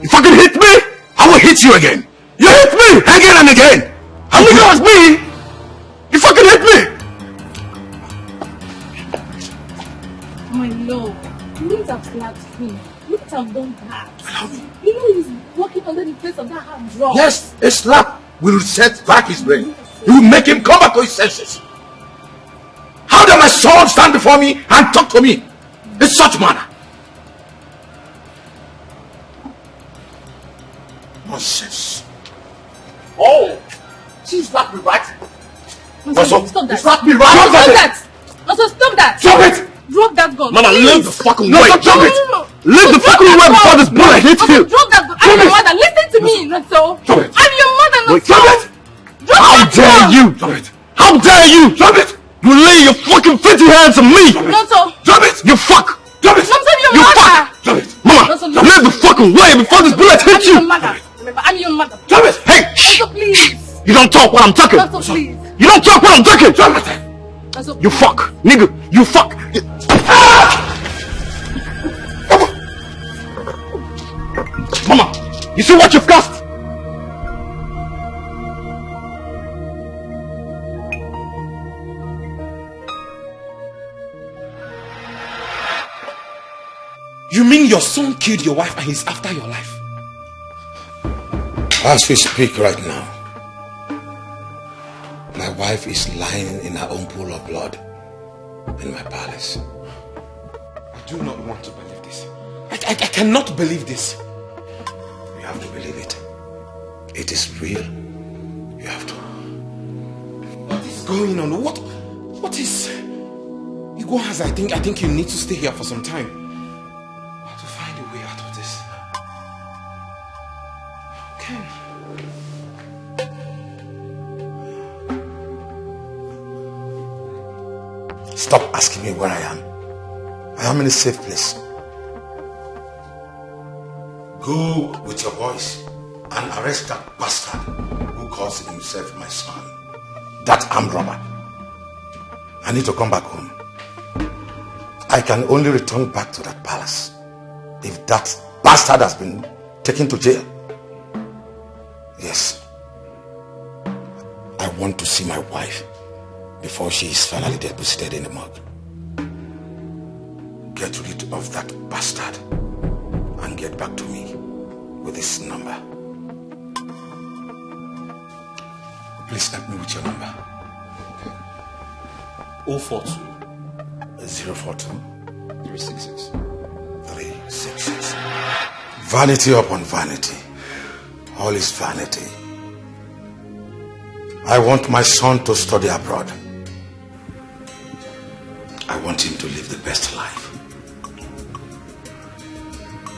You fucking hit me, I will hit you again. You hit me again and again. And look at me. You fucking hit me. My lord, you wouldn't have slapped me. You wouldn't have done that. You know he's walking under the place of that hand drop. Yes, a slap will set back his brain. It will make him come back to his senses. How does my son stand before me and talk to me in such manner? Nonsense. Oh, she slapped me, right? Stop that. You slapped me, right? Stop that. Stop that. Stop it. Drop that gun. Mama, leave the fucking way. Drop it. Leave the fucking way before this bullet hits you. Drop that gun. I'm your mother. Listen to me, Nato. Drop it. I'm your mother, Nato. Wait, drop it. How dare you? Drop it. How dare you? Drop it. You lay your fucking filthy hands on me. Nato. Drop it. You fuck. Drop it. I'm your You mother. fuck. Drop it. Mama, leave the fucking way before this bullet hits you. Remember, I'm your mother. Drop it. Hey. Nato, please. You don't talk when I'm talking. Nato, please. You don't talk when I'm talking. Drop it. Nato, You fuck. Nigga. You fuck. Mama, you see what you've cost? You mean your son killed your wife and he's after your life? As we speak right now, my wife is lying in her own pool of blood in my palace. I do not want to believe this. I cannot believe this. You have to believe it. It is real. You have to. What is going on? What is... Igbo has, I think you need to stay here for some time. I have to find a way out of this. Okay. Stop asking me where I am. I am in a safe place. Go with your boys and arrest that bastard who calls himself my son. That armed robber. I need to come back home. I can only return back to that palace if that bastard has been taken to jail. Yes. I want to see my wife before she is finally deposited in the morgue. Get rid of that bastard and get back to me with this number. Please help me with your number. Okay. 042 042 366 366. Vanity upon vanity. All is vanity. I want my son to study abroad. I want him to live the best life.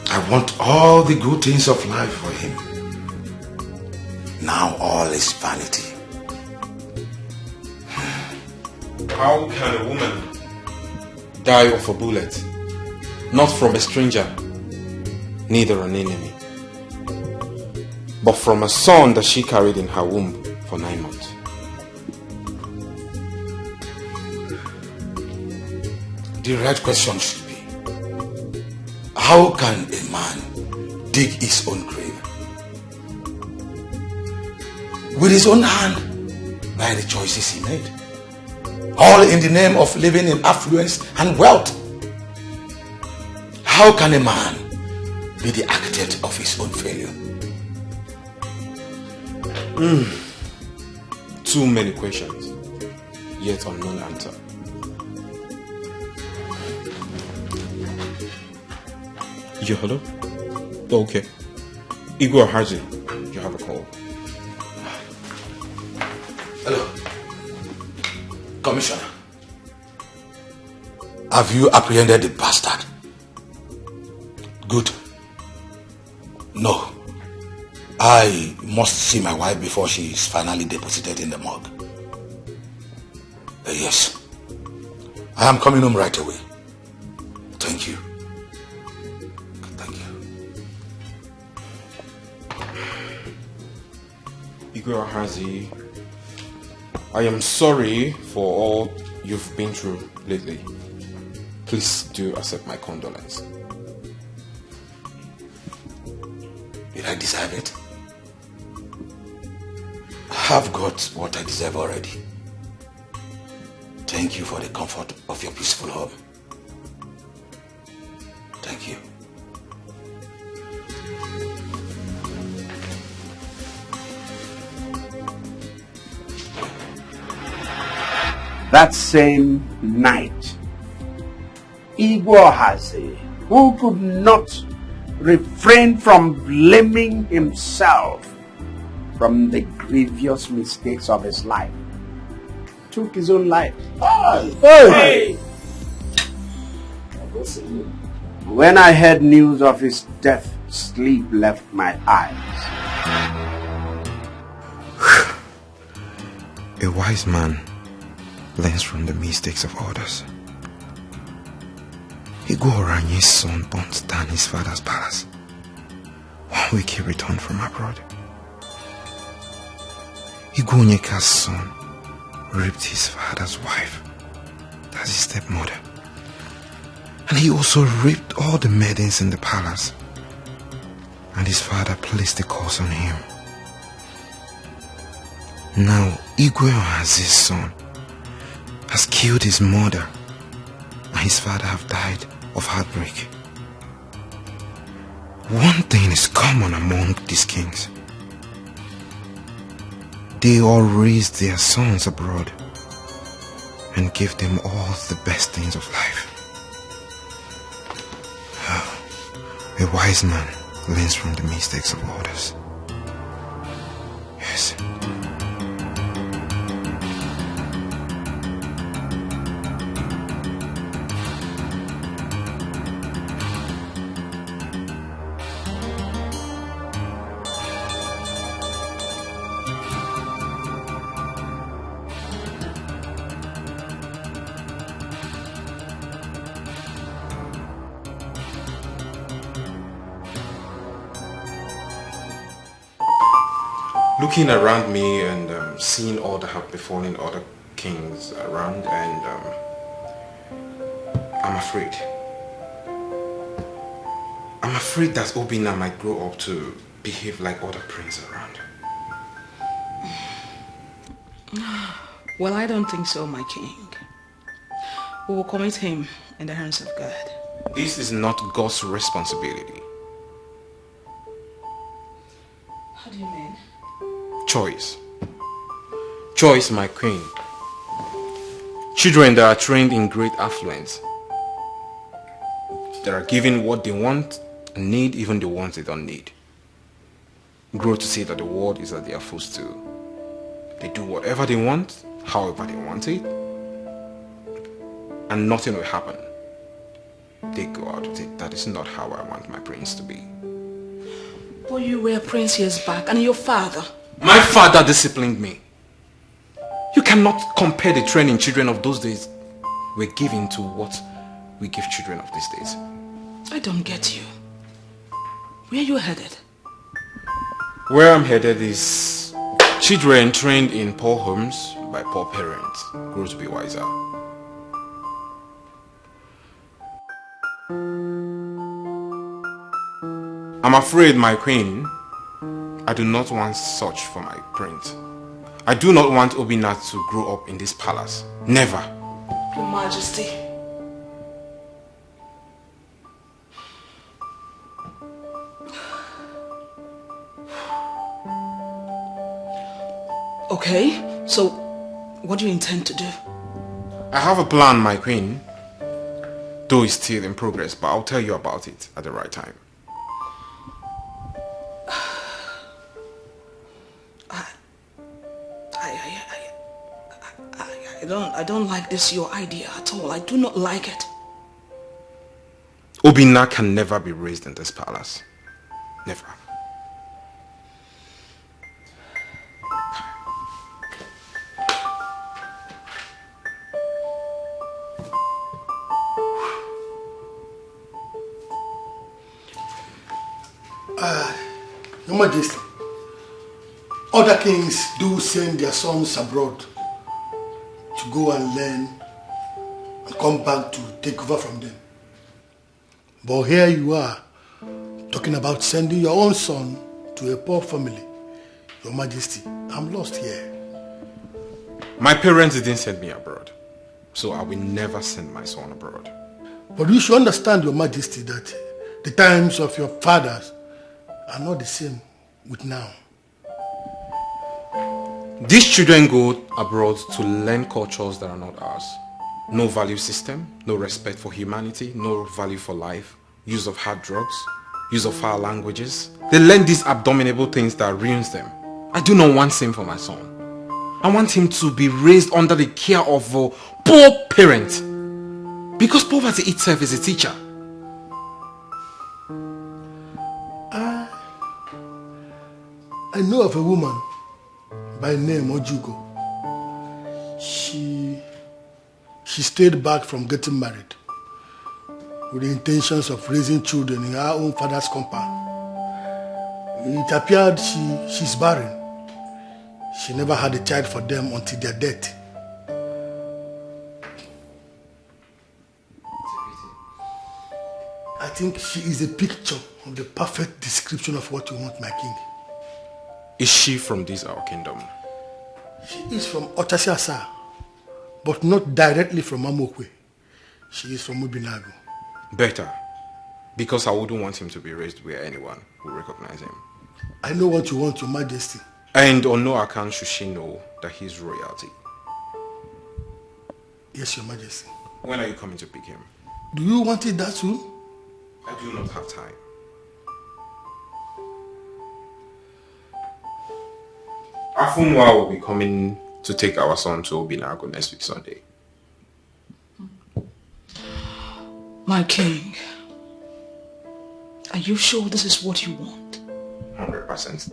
I want all the good things of life for him. Now all is vanity. How can a woman die of a bullet? Not from a stranger, neither an enemy, but from a son that she carried in her womb for 9 months. The right question should be, how can a man dig his own grave? With his own hand, by the choices he made. All in the name of living in affluence and wealth. How can a man be the architect of his own failure? Too many questions, yet unknown answer. Yeah, hello? Okay. Igor Haji, you have a call. Hello. Commissioner. Have you apprehended the bastard? Good. No. I must see my wife before she is finally deposited in the morgue. Yes. I am coming home right away. Thank you. Thank you. Igwe Ohazi, I am sorry for all you've been through lately. Please do accept my condolence. Did I deserve it? I have got what I deserve already. Thank you for the comfort of your peaceful home. Thank you. That same night, Igwe Ohazi, who could not refrain from blaming himself from the grievous mistakes of his life, took his own life. Hey! When I heard news of his death, sleep left my eyes. A wise man learns from the mistakes of others. Igwe Oranye's son burnt down his father's palace. 1 week he returned from abroad. Igwe Onyeka's son raped his father's wife. That's his stepmother. And he also raped all the maidens in the palace. And his father placed the curse on him. Now Igwe Ohazi's son has killed his mother, and his father have died of heartbreak. One thing is common among these kings. They all raised their sons abroad and gave them all the best things of life. A wise man learns from the mistakes of others. Yes. Looking around me and seeing all that have befallen other kings around, and I'm afraid. I'm afraid that Obinna might grow up to behave like other princes around. Well, I don't think so, my king. We will commit him in the hands of God. This is not God's responsibility. How do you mean? Choice. Choice, my queen. Children that are trained in great affluence, that are given what they want and need, even the ones they don't need, grow to see that the world is at their footstool. They do whatever they want, however they want it, and nothing will happen. They go out with it. That is not how I want my prince to be. But you were a prince years back, and your father. My father disciplined me. You cannot compare the training children of those days were given to what we give children of these days. I don't get you. Where are you headed? Where I'm headed is children trained in poor homes by poor parents grow to be wiser. I'm afraid, my queen, I do not want such for my prince. I do not want Obinna to grow up in this palace. Never. Your Majesty. Okay, so what do you intend to do? I have a plan, my queen. Though it's still in progress, but I'll tell you about it at the right time. I don't like this, your idea at all. I do not like it. Obinna can never be raised in this palace. Never. Your Majesty, other kings do send their sons abroad to go and learn and come back to take over from them. But here you are, talking about sending your own son to a poor family. Your Majesty, I'm lost here. My parents didn't send me abroad, so I will never send my son abroad. But you should understand, Your Majesty, that the times of your fathers are not the same with now. These children go abroad to learn cultures that are not ours. No value system, no respect for humanity, no value for life, use of hard drugs, use of foul languages. They learn these abominable things that ruins them. I do not want same for my son. I want him to be raised under the care of a poor parent. Because poverty itself is a teacher. I know of a woman by name Ajuba. She stayed back from getting married with the intentions of raising children in her own father's compound. It appeared she's barren. She never had a child for them until their death. I think she is a picture of the perfect description of what you want, my king. Is she from this our kingdom? She is from Otasiasa, but not directly from Amokwe. She is from Obinna. Better, because I wouldn't want him to be raised where anyone will recognize him. I know what you want, Your Majesty. And on no account should she know that he is royalty. Yes, Your Majesty. When are you coming to pick him? Do you want it that soon? I do not have time. Afunwa will be coming to take our son to Obinna next week Sunday. My king, are you sure this is what you want? 100%.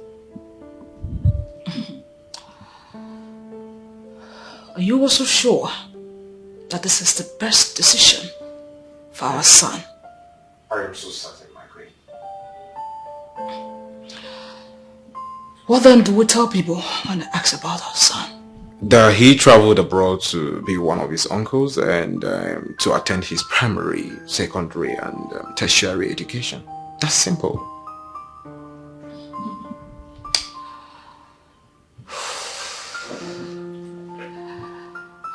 Are you also sure that this is the best decision for our son? I am so certain, my queen. What then do we tell people when they ask about our son? That he traveled abroad to be one of his uncles and to attend his primary, secondary and tertiary education. That's simple.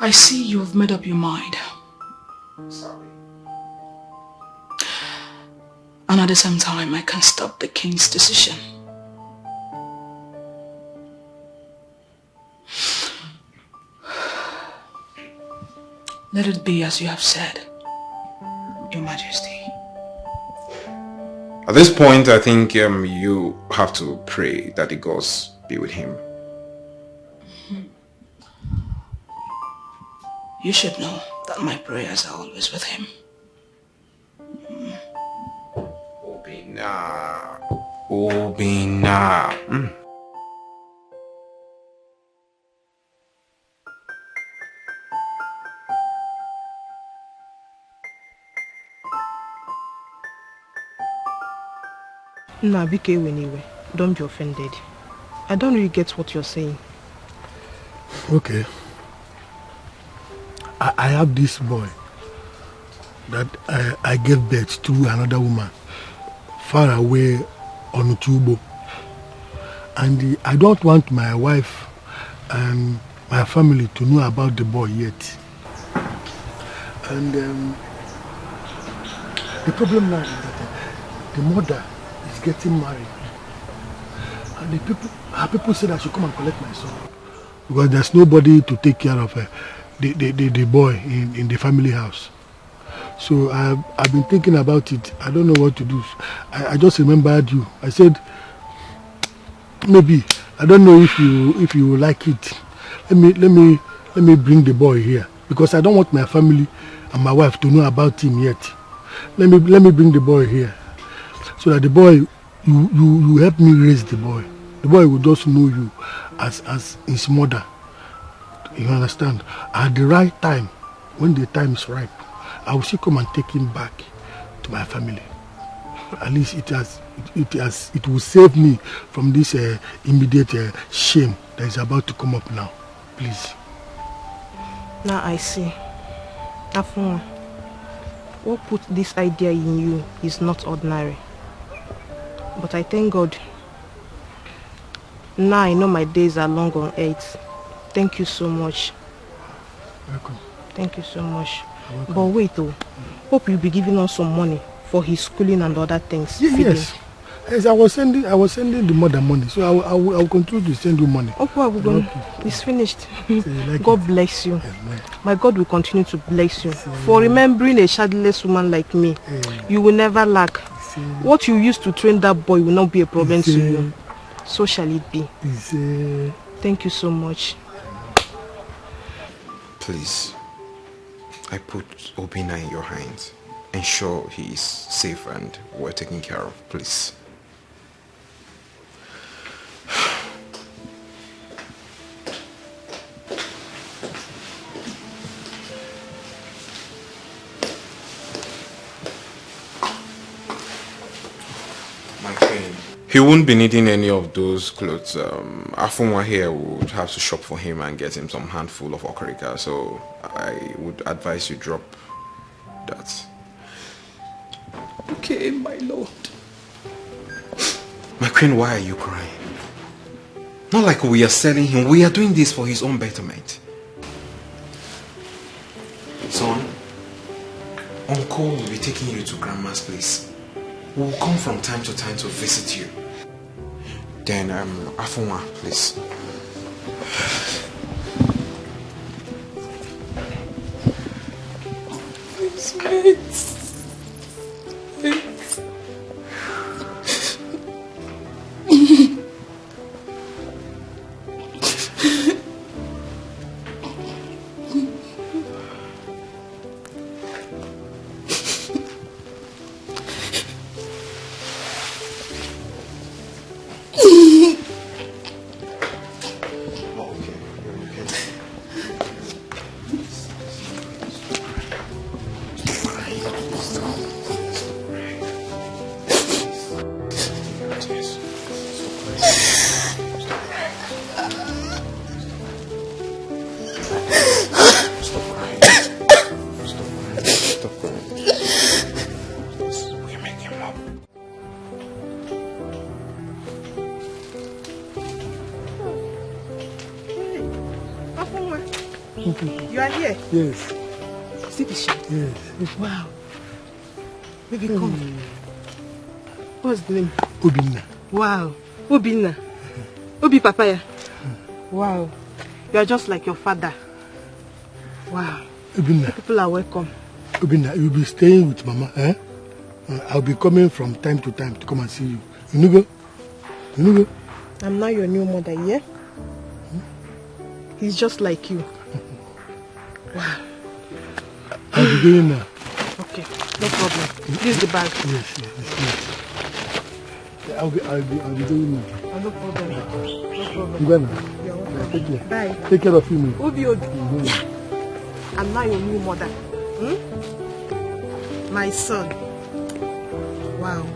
I see you have made up your mind. Sorry. And at the same time, I can't stop the king's decision. Let it be as you have said, Your Majesty. At this point, I think you have to pray that the gods be with him. You should know that my prayers are always with him. Obinna. Obinna. Nabike anyway. Don't be offended. I don't really get what you're saying. Okay. I have this boy that I gave birth to another woman far away on Utubo. And I don't want my wife and my family to know about the boy yet. And the problem now is that the mother is getting married. And her people said I should come and collect my son. Because there's nobody to take care of the boy in the family house. So I've been thinking about it. I don't know what to do. I just remembered you. I said, maybe, I don't know if you like it. Let me bring the boy here. Because I don't want my family and my wife to know about him yet. Let me bring the boy here. So that the boy, you help me raise the boy. The boy will just know you as his mother. You understand? At the right time, when the time is ripe, I will still come and take him back to my family. At least it will save me from this immediate shame that is about to come up now. Please. Now I see. Afun, what put this idea in you is not ordinary. But I thank God. Now I know my days are long on earth. Thank you so much. Welcome. Thank you so much. But wait though. Hope you'll be giving us some money for his schooling and other things. Yes. Yes, I was sending the mother money, so I will continue to send you money. It's finished. God bless you. My God will continue to bless you. For remembering a childless woman like me, you will never lack. What you used to train that boy will not be a problem to you. So shall it be. Thank you so much. Please, I put Obinna in your hands. Ensure he is safe and well taken care of, please. He won't be needing any of those clothes. Afunwa here would have to shop for him and get him some handful of okarika, so I would advise you drop that. Okay, my lord. My queen, why are you crying? Not like we are selling him, we are doing this for his own betterment. Son, Uncle will be taking you to Grandma's place. We will come from time to time to visit you. Then, Afunwa, please. Please, You are here? Yes. See the shade? Yes. Wow. Baby, come. What's the name? Obinna. Wow. Obinna. Obi Papaya. Wow. You are just like your father. Wow. Obinna. People are welcome. Obinna, you'll be staying with Mama, eh? I'll be coming from time to time to come and see you. You know go? You know go? I'm now your new mother, yeah? He's just like you. Wow. I'll be going now. Okay, no problem. This is the bag. Yes. I'll be going now. Oh, no problem. No problem. You go now. You're welcome. Take care. Bye. Take care of you, man. Obi. Yeah. I'm now your new mother. My son. Wow.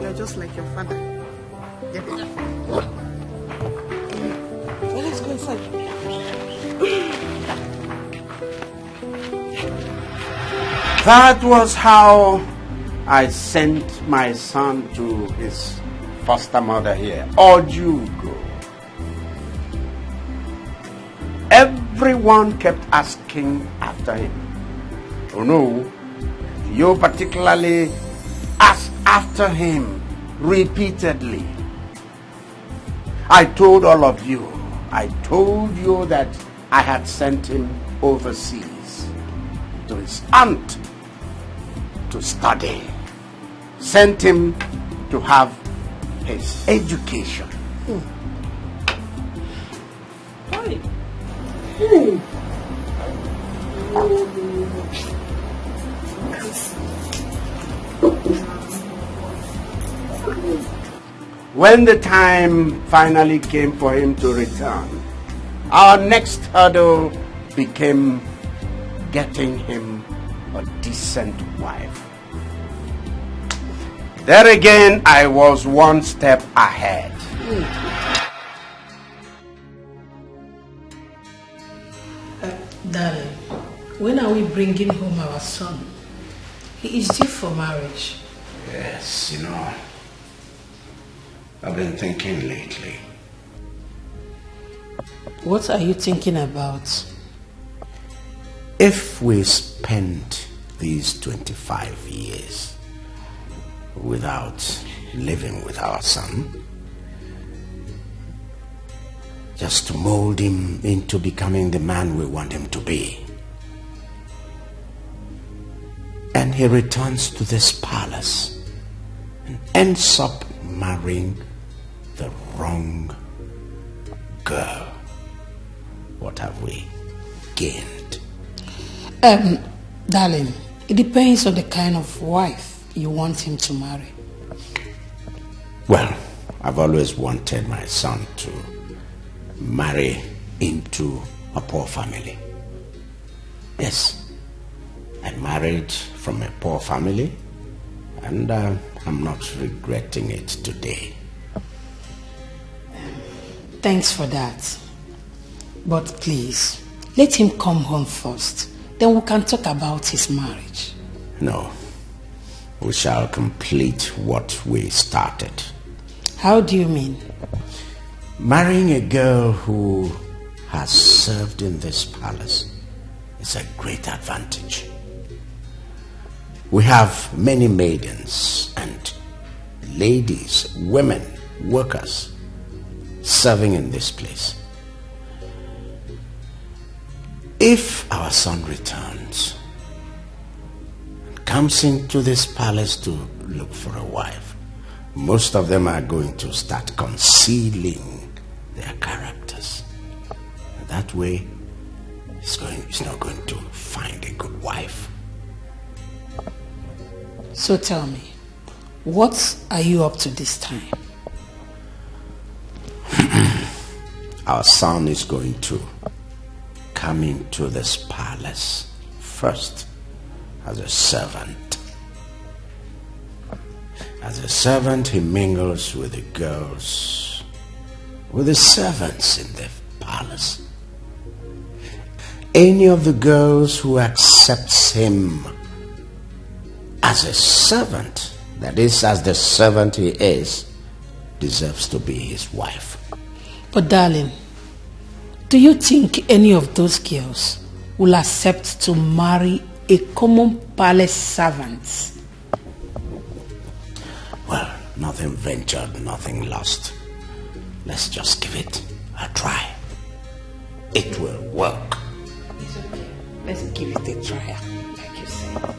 You're just like your father. Yeah. Well, let's go inside. That was how I sent my son to his foster mother here, Ajuba. Everyone kept asking after him. Oh no, you particularly asked after him repeatedly. I told all of you, I told you that I had sent him overseas to his aunt to study, sent him to have his education. Hi. When the time finally came for him to return, our next hurdle became getting him a decent wife. There again, I was one step ahead. Darling, when are we bringing home our son? He is due for marriage. Yes, you know, I've been thinking lately. What are you thinking about? If we spend these 25 years without living with our son, just to mold him into becoming the man we want him to be, and he returns to this palace and ends up marrying the wrong girl, what have we gained? Darling, it depends on the kind of wife you want him to marry. Well, I've always wanted my son to marry into a poor family. Yes, I married from a poor family, and I'm not regretting it today. Thanks for that. But please, let him come home first. Then we can talk about his marriage. No, we shall complete what we started. How do you mean? Marrying a girl who has served in this palace is a great advantage. We have many maidens and ladies, women, workers serving in this place. If our son returns and comes into this palace to look for a wife, most of them are going to start concealing their characters. That way, he's not going to find a good wife. So tell me, what are you up to this time? Our son is going to come into this palace first as a servant. As a servant, he mingles with the girls, with the servants in the palace. Any of the girls who accepts him as a servant, that is, as the servant he is, deserves to be his wife. But darling, do you think any of those girls will accept to marry a common palace servant? Well, nothing ventured, nothing lost. Let's just give it a try. It will work. It's okay. Let's give it a try, like you said.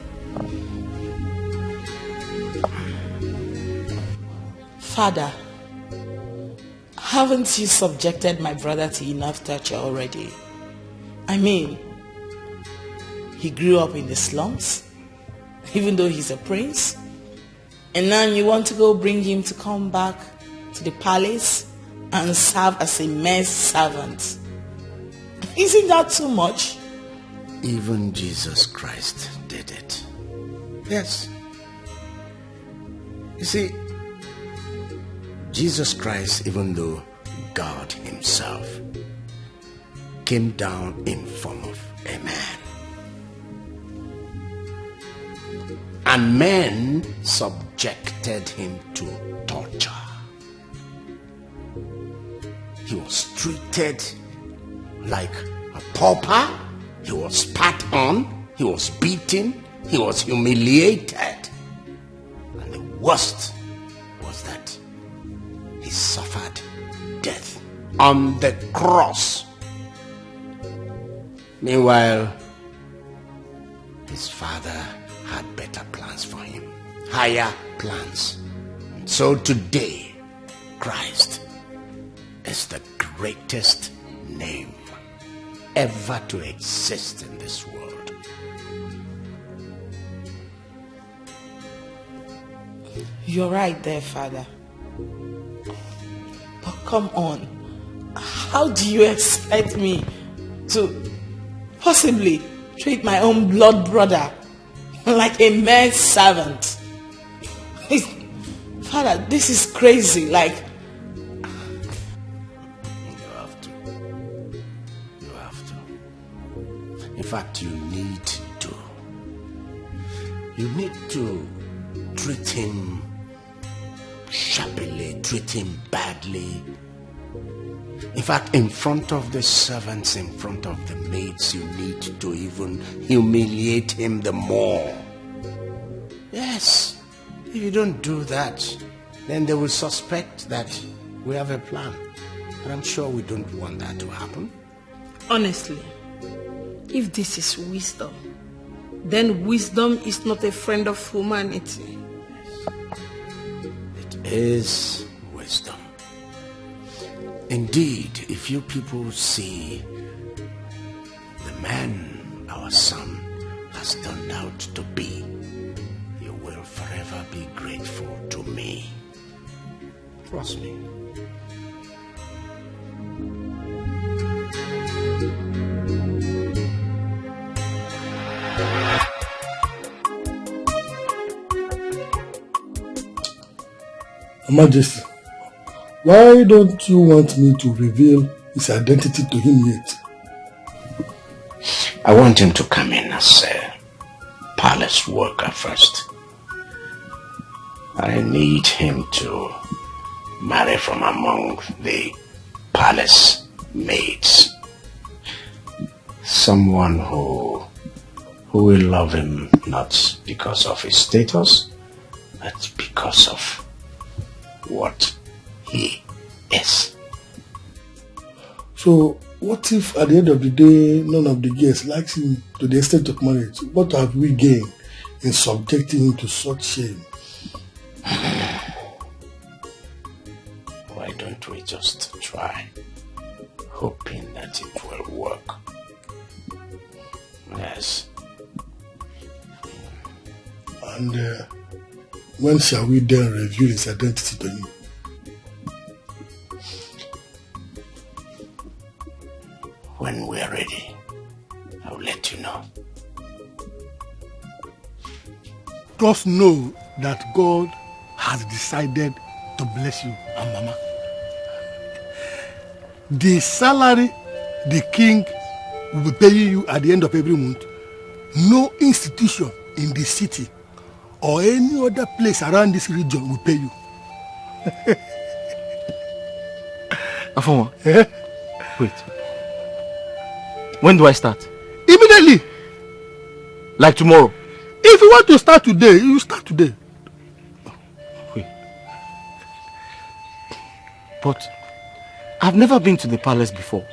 Father, haven't you subjected my brother to enough torture already? I mean, he grew up in the slums, even though he's a prince. And now you want to go bring him to come back to the palace and serve as a maid servant. Isn't that too much? Even Jesus Christ did it. Yes. You see, Jesus Christ, even though God himself, came down in form of a man. And men subjected him to torture. He was treated like a pauper. He was spat on. He was beaten. He was humiliated. And the worst was that he suffered death on the cross. Meanwhile, his father had better plans for him, higher plans. And so today, Christ is the greatest name ever to exist in this world. You're right there, Father. But come on, how do you expect me to possibly treat my own blood brother like a maid servant? Father, this is crazy. Like, In fact, you need to. You need to treat him sharply, treat him badly. In fact, in front of the servants, in front of the maids, you need to even humiliate him the more. Yes. If you don't do that, then they will suspect that we have a plan. And I'm sure we don't want that to happen. Honestly, if this is wisdom, then wisdom is not a friend of humanity. It is wisdom. Indeed, if you people see the man our son has turned out to be, you will forever be grateful to me. Trust me. Majesty, why don't you want me to reveal his identity to him yet? I want him to come in as a palace worker first. I need him to marry from among the palace maids. Someone who will love him not because of his status, but because of what he is. So, what if at the end of the day, none of the guests likes him to the extent of marriage? What have we gained in subjecting him to such shame? Why don't we just try, hoping that it will work? Yes. And when shall we then reveal his identity to him? When we are ready, I will let you know. Just know that God has decided to bless you and Mama. The salary the king will be paying you at the end of every month, no institution in the city or any other place around this region will pay you. Afoma, wait. When do I start? Immediately. Like tomorrow? If you want to start today, you start today. Wait. But I've never been to the palace before.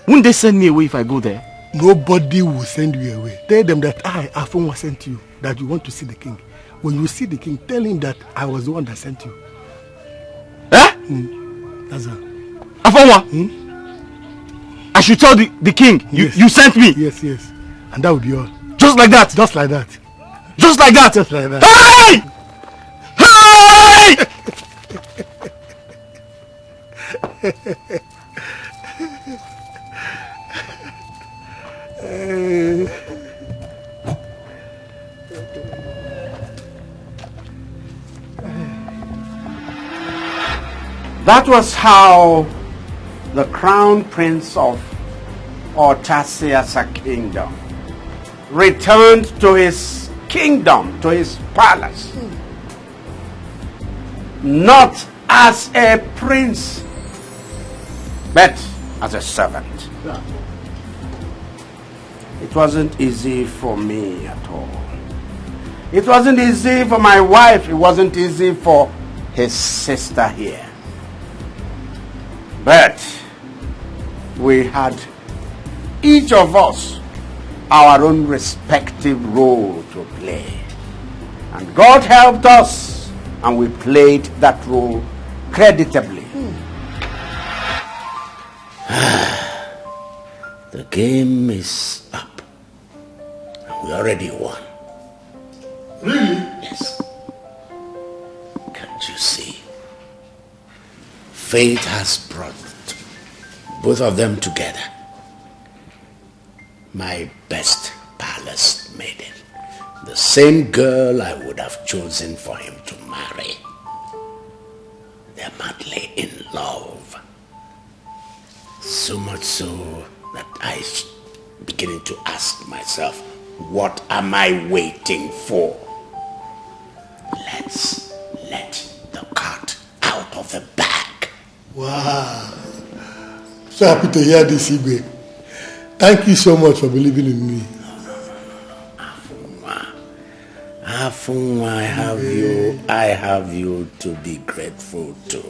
Won't they send me away if I go there? Nobody will send you away. Tell them that I, Afoma, sent you, that you want to see the king. When you see the king, tell him that I was the one that sent you. Eh? That's all. Afoma? I should tell the king you sent me? Yes, yes. And that would be all. Just like that? Just like that. Just like that? Just like that. Hey! That was how the crown prince of Ortasiasa kingdom returned to his kingdom, to his palace. Not as a prince, but as a servant. It wasn't easy for me at all. It wasn't easy for my wife. It wasn't easy for his sister here. But we had each of us our own respective role to play. And God helped us, and we played that role creditably. The game is up. We already won. Really? Yes. Can't you see? Fate has brought both of them together. My best palace maiden. The same girl I would have chosen for him to marry. they're madly in love. So much so that I'm beginning to ask myself, what am I waiting for? Let's let the cat out of the bag. Wow. So happy to hear this, Igwe. Thank you so much for believing in me. Afunwa, I have you to be grateful to.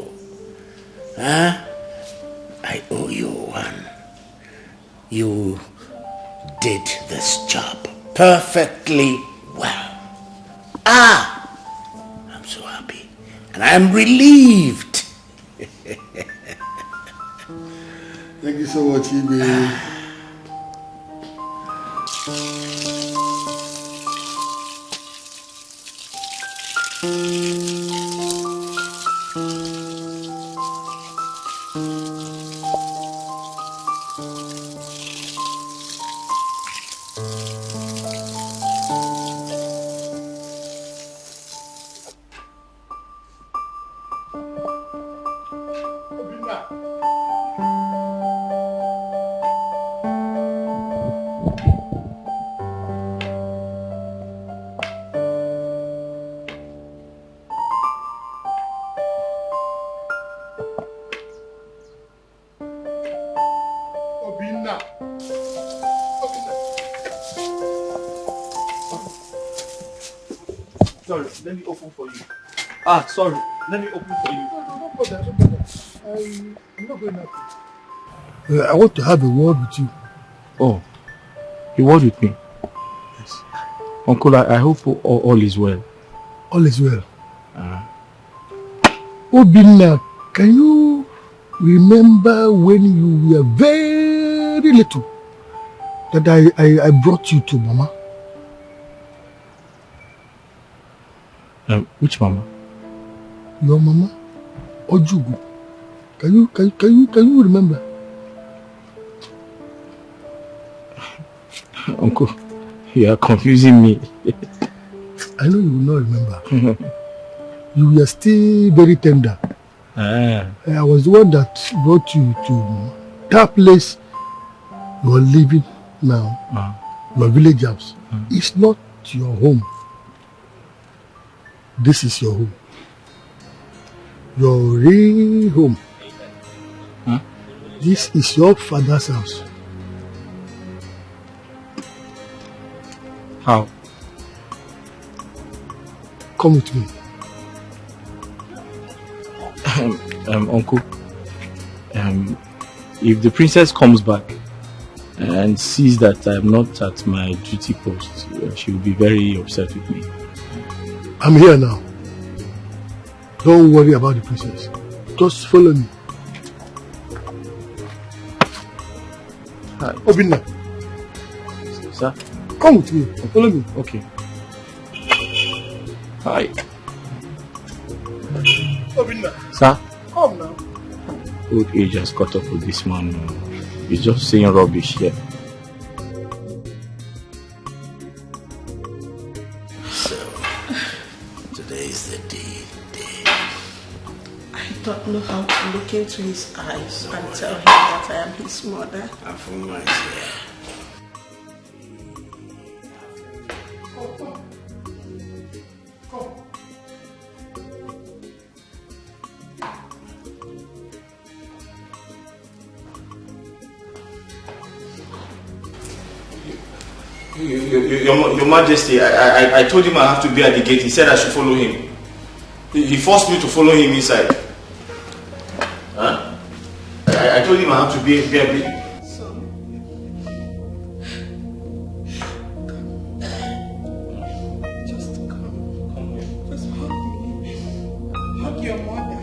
Huh? I owe you one. You did this job perfectly well. I'm so happy. And I'm relieved. Thank you so much, Igwe. Sorry, let me open for you. Sorry, let me open for you. I'm not going out. I want to have a word with you. Oh, a word with me? Yes. Uncle, I hope all is well. All is well. Obinna, can you remember when you were very little that I brought you to Mama? Which Mama? Your Mama, Ajuba. Can you remember? Uncle, you are confusing me. I know you will not remember. You were still very tender. I was the one that brought you to that place you are living now. Your village house. It's not your home. This is your home. Your real home. This is your father's house. How? Come with me. Uncle, if the princess comes back and sees that I'm not at my duty post, she will be very upset with me. I'm here now. Don't worry about the princess. Just follow me. Hi. Obinna. Sir? Come with me. Follow me. Okay. Hi. Obinna. Sir? Come now. Old age has caught up with this man. He's just saying rubbish here. So, today is the day. I don't know how to look into his eyes and tell him that I am his mother. Afunwa is here. Your Majesty, I told him I have to be at the gate. He said I should follow him. He forced me to follow him inside. Huh? I told him I have to be at the gate. Just come. Just hug me. Hug your mother.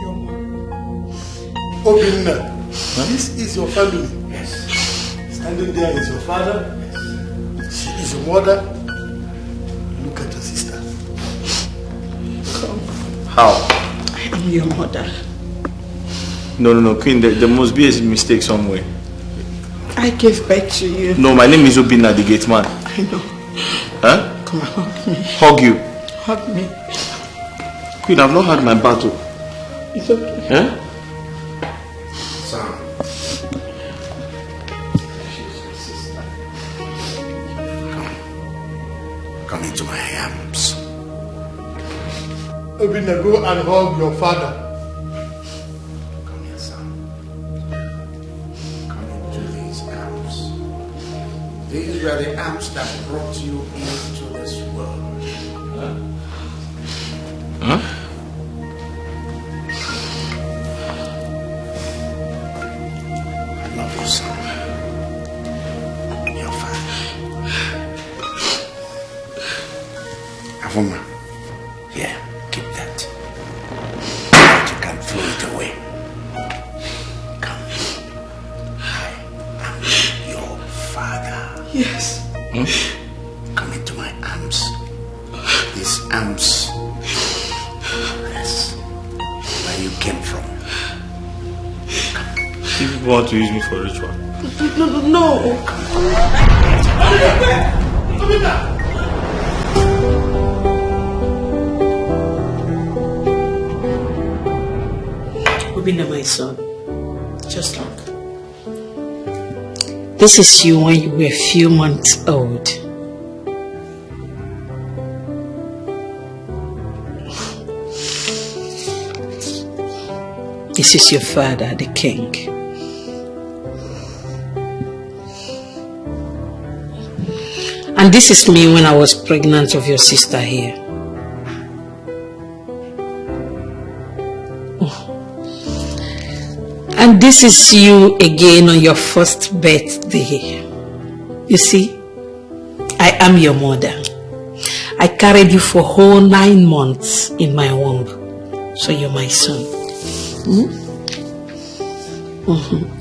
Your mother. Obinna, this is your family. Yes. Standing there is your father. She is your mother. Look at your sister. Come. How? I am your mother. No, Queen, there must be a mistake somewhere. I gave birth to you. No, my name is Obinna, the gate man. I know. Huh? Come on, hug me. Hug you? Hug me. Queen, I've not had my battle. It's okay. Huh? Son. She's your sister. Come into my arms. Obinna, go and hug your father. Come here, son. Come into these arms. These were the arms that brought you into this world. Huh? I love you, son. Your father. Avuma. Yeah, keep that. But you can throw it away. Come. I am your father. Yes. Come into my arms. These arms. Yes. Where you came from. If you want to use me for ritual. No. Obinna, my son, just look. This is you when you were a few months old. This is your father, the king. And this is me when I was pregnant of your sister here. And this is you again on your first birthday. You see, I am your mother. I carried you for whole 9 months in my womb. So you're my son.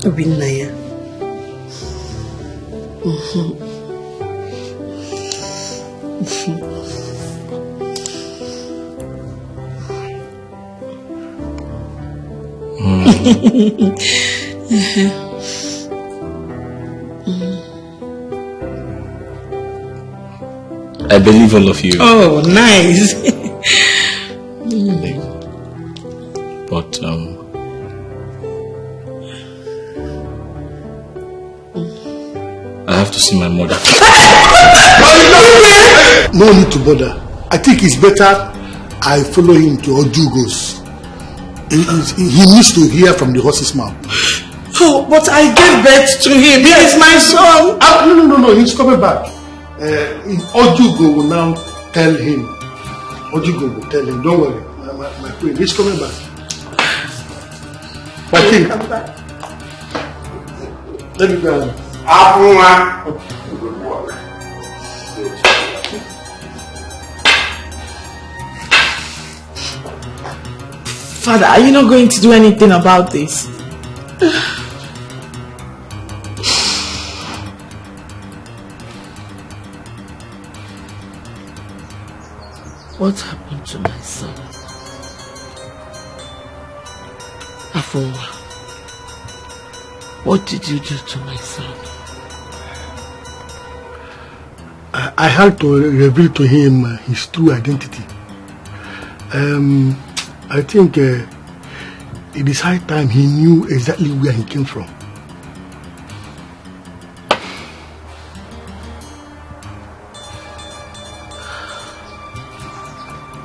Obinna, yeah. I believe all of you. Oh, nice. But I have to see my mother. No need to bother. I think it's better I follow him to Ajuba's. He needs to hear from the horse's mouth. Oh, but I gave birth to him. He is my son. No. He's coming back. Ajuba will now tell him. Ajuba will tell him. Don't worry. My friend, he's coming back. My king. Come back. Let me go. Appointing. Good work. Father, are you not going to do anything about this? What happened to my son? Afua, what did you do to my son? I had to reveal to him his true identity. I think it is high time he knew exactly where he came from.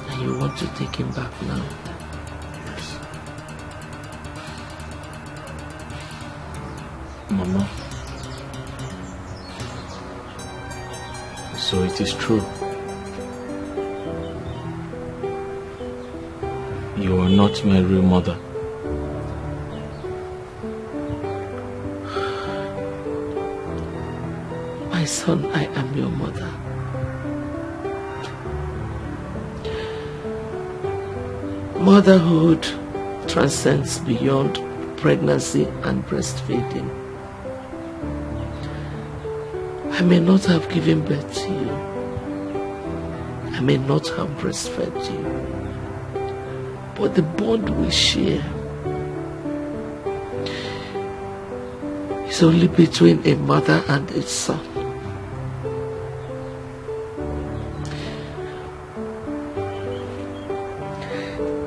And you want to take him back now? Yes. Mama. So it is true. You are not my real mother. My son, I am your mother. Motherhood transcends beyond pregnancy and breastfeeding. I may not have given birth to you. I may not have breastfed you. But the bond we share is only between a mother and its son.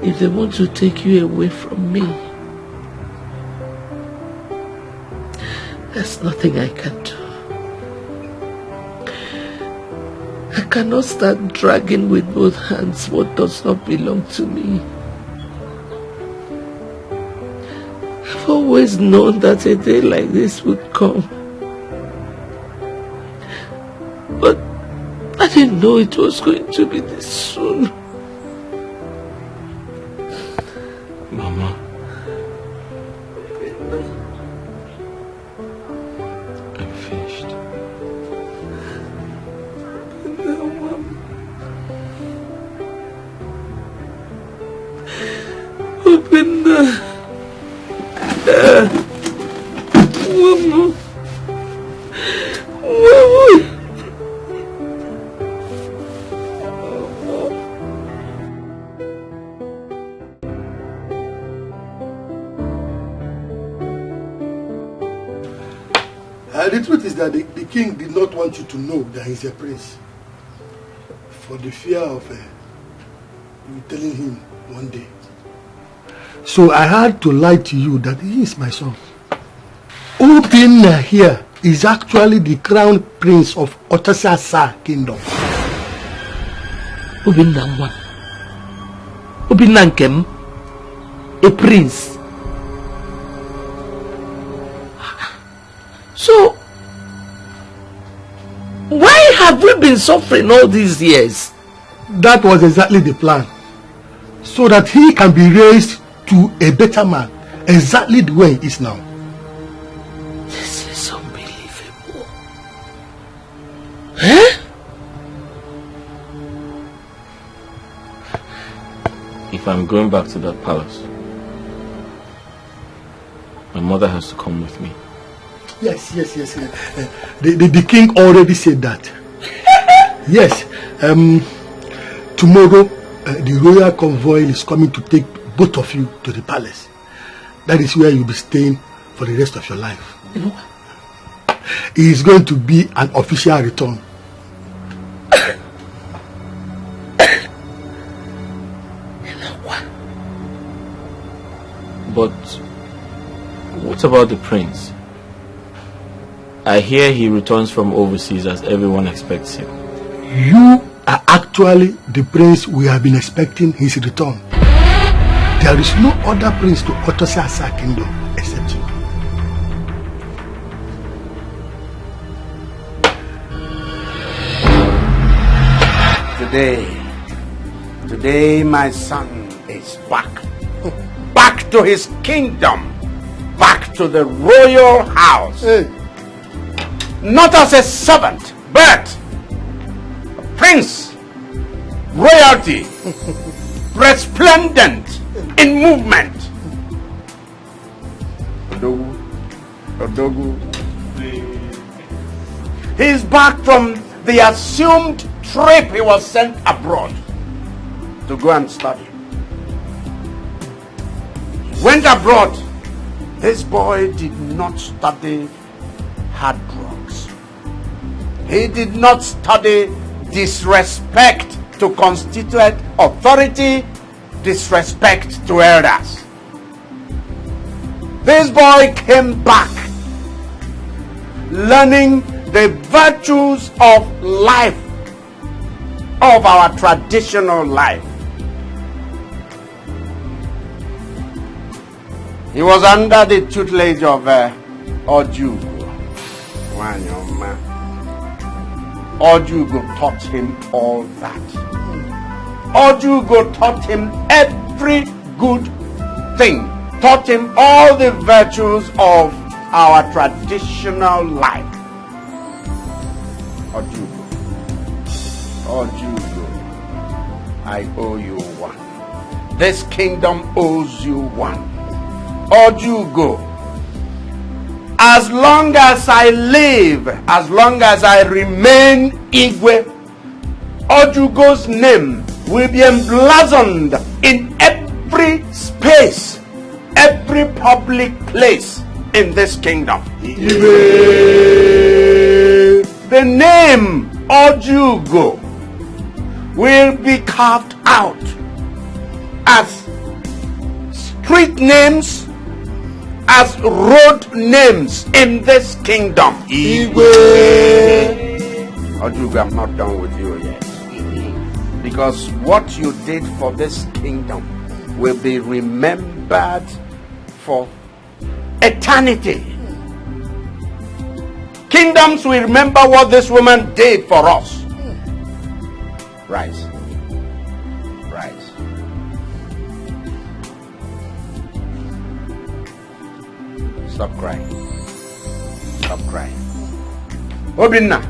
if they want to take you away from me, there's nothing I can do. I cannot start dragging with both hands what does not belong to me. I've always known that a day like this would come. But I didn't know it was going to be this soon. Mama. I'm finished. Obinna. Mama. The truth is that the king did not want you to know that he's a prince, for the fear of you telling him one day. So I had to lie to you that he is my son. Obinna here is actually the crown prince of Otasasa kingdom. Obinna one. Obinna Nkem, a prince. So, why have we been suffering all these years? That was exactly the plan. So that he can be raised to a better man, exactly the way he is now. This is unbelievable. Eh? If I'm going back to that palace, my mother has to come with me. Yes. The king already said that. Yes. Tomorrow, the royal convoy is coming to take both of you to the palace. That is where you'll be staying for the rest of your life. You know what? It is going to be an official return. But what about the prince? I hear he returns from overseas as everyone expects him. You are actually the prince we have been expecting his return. There is no other prince to Otasasa kingdom except you. Today my son is back. Back to his kingdom. Back to the royal house. Hey. Not as a servant, but a prince, royalty, resplendent in movement. Odogu. He's back from the assumed trip he was sent abroad to go and study. He went abroad. This boy did not study hard drugs. He did not study disrespect to constituted authority, disrespect to elders. This boy came back learning the virtues of life, of our traditional life. He was under the tutelage of Ajuba. Ajuba taught him all that. Ajuba taught him every good thing. Taught him all the virtues of our traditional life. Ajuba, I owe you one. This kingdom owes you one. Ajuba, as long as I live, as long as I remain Igwe, Ajugo's name will be emblazoned in every space, every public place in this kingdom. Igwe. The name Ajugo will be carved out as street names as road names in this kingdom. Ajuba, I'm not done with you yet. Because what you did for this kingdom will be remembered for eternity. Kingdoms will remember what this woman did for us. Rise. Rise. Stop crying. Stop crying. Obinna.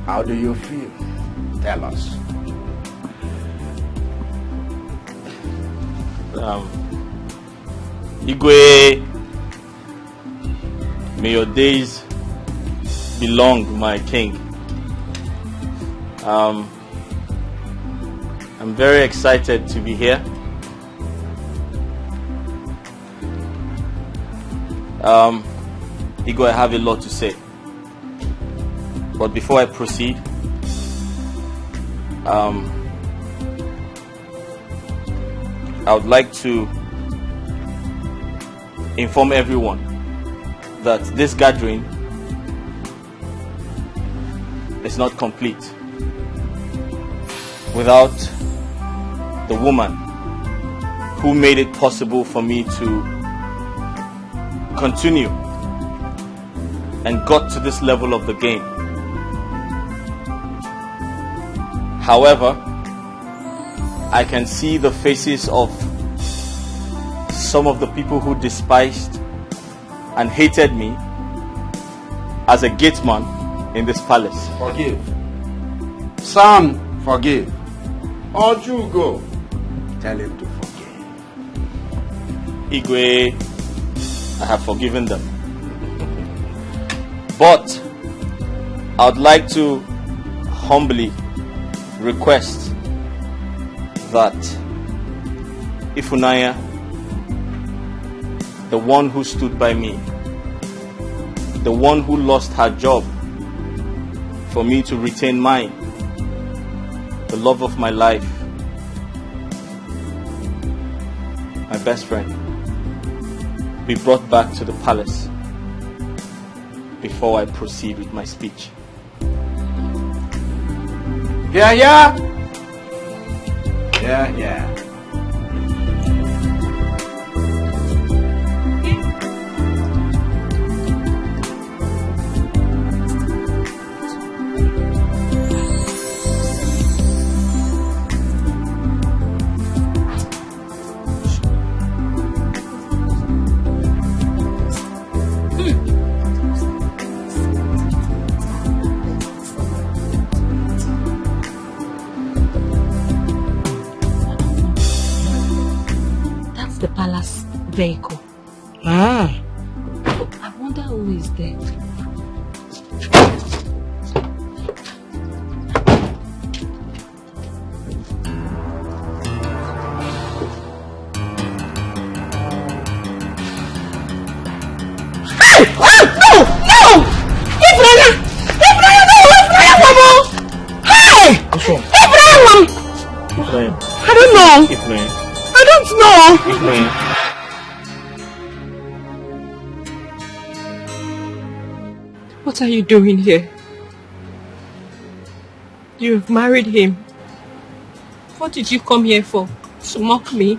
How do you feel? Tell us. Igwe, may your days be long, my king. I'm very excited to be here. Igwe, I have a lot to say. But before I proceed, I would like to inform everyone that this gathering is not complete without the woman who made it possible for me to continue and got to this level of the game. However, I can see the faces of some of the people who despised and hated me as a gateman in this palace. Forgive. Son, forgive. Ajuba, tell him to forgive. Igwe, I have forgiven them. But I would like to humbly request that Ifunanya, the one who stood by me, the one who lost her job for me to retain mine, the love of my life, my best friend, be brought back to the palace before I proceed with my speech. Yeah, yeah. Yeah, yeah. Vehicle. Ah. I wonder who is there. Hey! No! Ibrahim! No! Ibrahim! Hey! Ibrahim! I don't know. I don't know. What are you doing here? You've married him. What did you come here for? To mock me?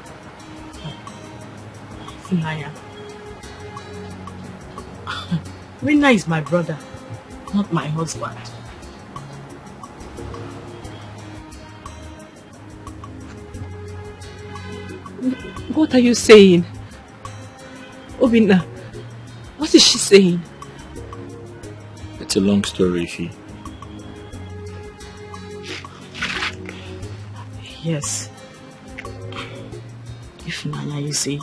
Funaya. Rina is my brother, not my husband. What are you saying? Obinna, what is she saying? It's a long story, Ifi. Yes. If Nanya, you see,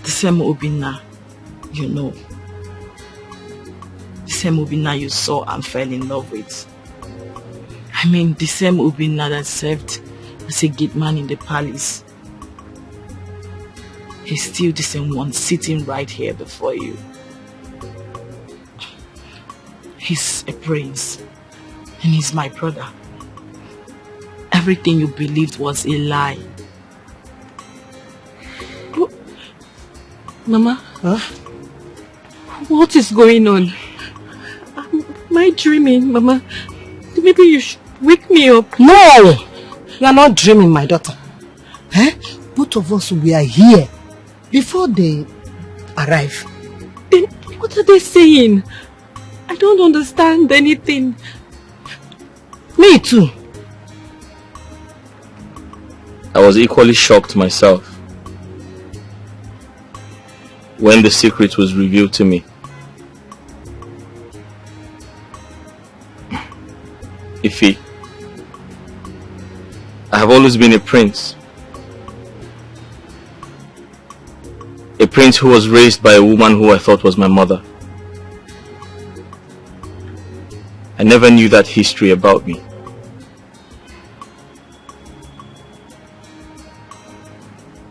the same Obinna you know, the same Obinna you saw and fell in love with. I mean, the same Obinna that served as a gate man in the palace. He's still the same one sitting right here before you. He's a prince, and he's my brother. Everything you believed was a lie. Mama? Huh? What is going on? Am I dreaming, Mama? Maybe you should wake me up. No! You are not dreaming, my daughter. Eh? Both of us, we are here before they arrive. Then what are they saying? I don't understand anything. Me too. I was equally shocked myself when the secret was revealed to me. Ife, I have always been a prince. A prince who was raised by a woman who I thought was my mother. I never knew that history about me.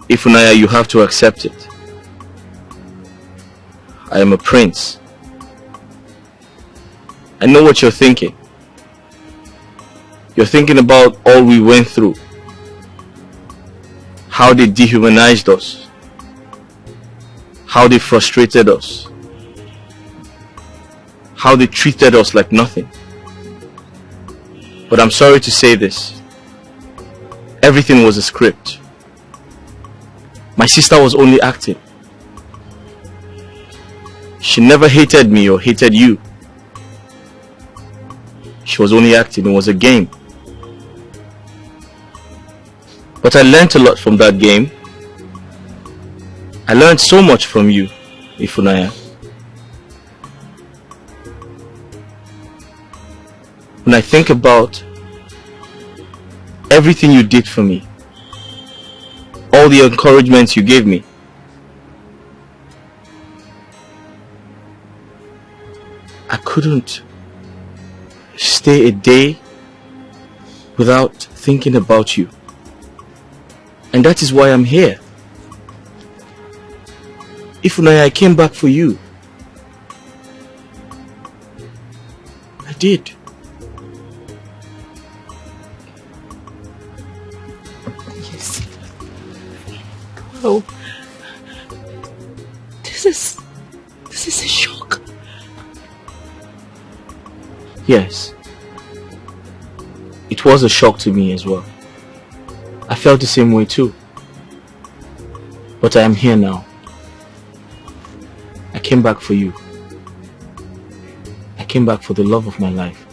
Ifunaya, you have to accept it. I am a prince. I know what you're thinking. You're thinking about all we went through. How they dehumanized us. How they frustrated us. How they treated us like nothing. But I'm sorry to say this. Everything was a script. My sister was only acting. She never hated me or hated you. She was only acting. It was a game. But I learned a lot from that game. I learned so much from you, Ifunaya. When I think about everything you did for me, all the encouragements you gave me, I couldn't stay a day without thinking about you. And that is why I'm here. Ifunaya, I came back for you. I did. Yes. Wow. This is a shock. Yes. It was a shock to me as well. I felt the same way too. But I am here now. I came back for you. I came back for the love of my life.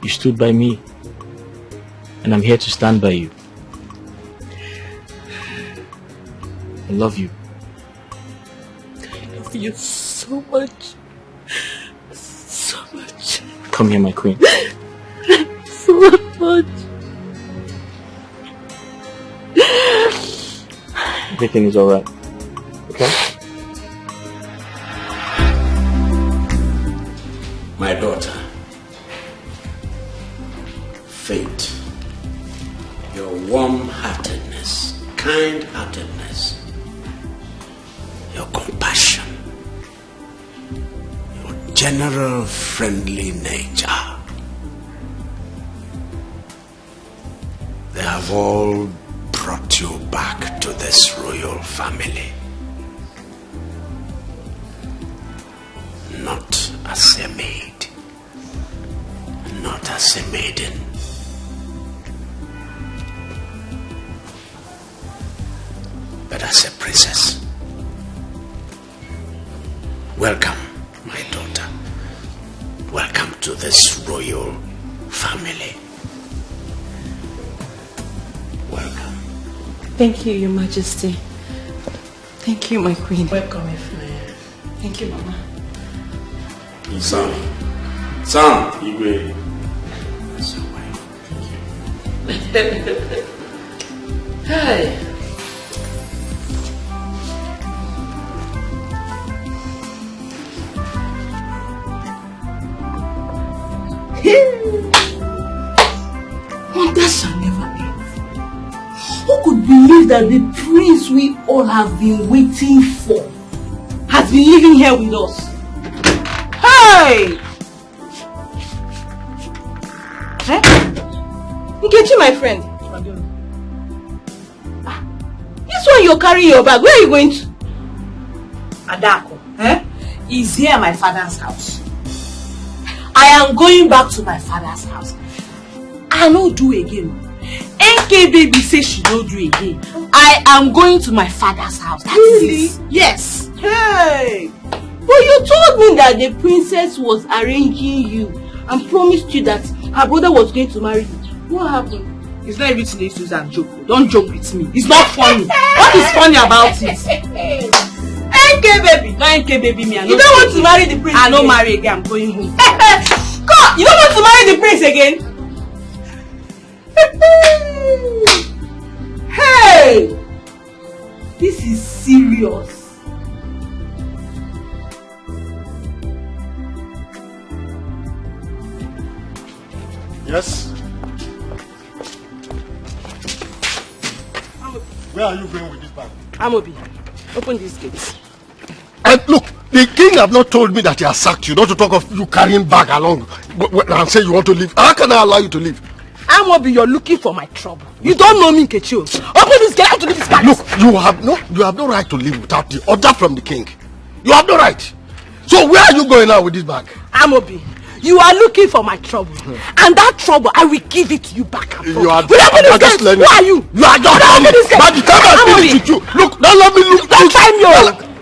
You stood by me. And I'm here to stand by you. I love you. I love you so much. So much. Come here, my queen. So much. Everything is alright. Okay? My daughter, Faith, your warm-heartedness, kind-heartedness, your compassion, your general friendly nature, they have all brought you back to this royal family. Not as a maid, not as a maiden, but as a princess. Welcome, my daughter. Welcome to this royal family. Welcome. Thank you, Your Majesty. Thank you, my queen. Welcome, Ifunaya. Thank you, Mama. Son, Igwe. That's your wife. Hi. That shall never end. Who could believe that the prince we all have been waiting for has been living here with us? Hey! Nkechi, my friend. This one you're carrying your bag. Where are you going to? Adako, is here at my father's house. I am going back to my father's house. I no do again. NK baby says she don't do again. I am going to my father's house. That really? Is it. Yes. Hey! But you told me that the princess was arranging you and promised you that her brother was going to marry you. What happened? It's not everything they use and joke. Don't joke with me. It's not funny. What is funny about it? NK baby. Not NK baby me. You don't want to marry the prince I again? don't marry again. I'm going home. God! You don't want to marry the prince again? Hey! This is serious. Yes? Where are you going with this bag? Amobi, open these gates. And look, the king have not told me that he has sacked you, not to talk of you carrying bag along and say you want to leave. How can I allow you to leave? Amobi, you're looking for my trouble. You don't know me, Nkechi. Open this gate, I have to leave this palace. Look, you have no right to leave without the order from the king. You have no right. So where are you going now with this bag? Amobi, you are looking for my trouble. And that trouble, I will give it to you back and forth. You are just learning. Who are you? You are just learning. By the time I finish with you, look, don't let me look. Don't time you.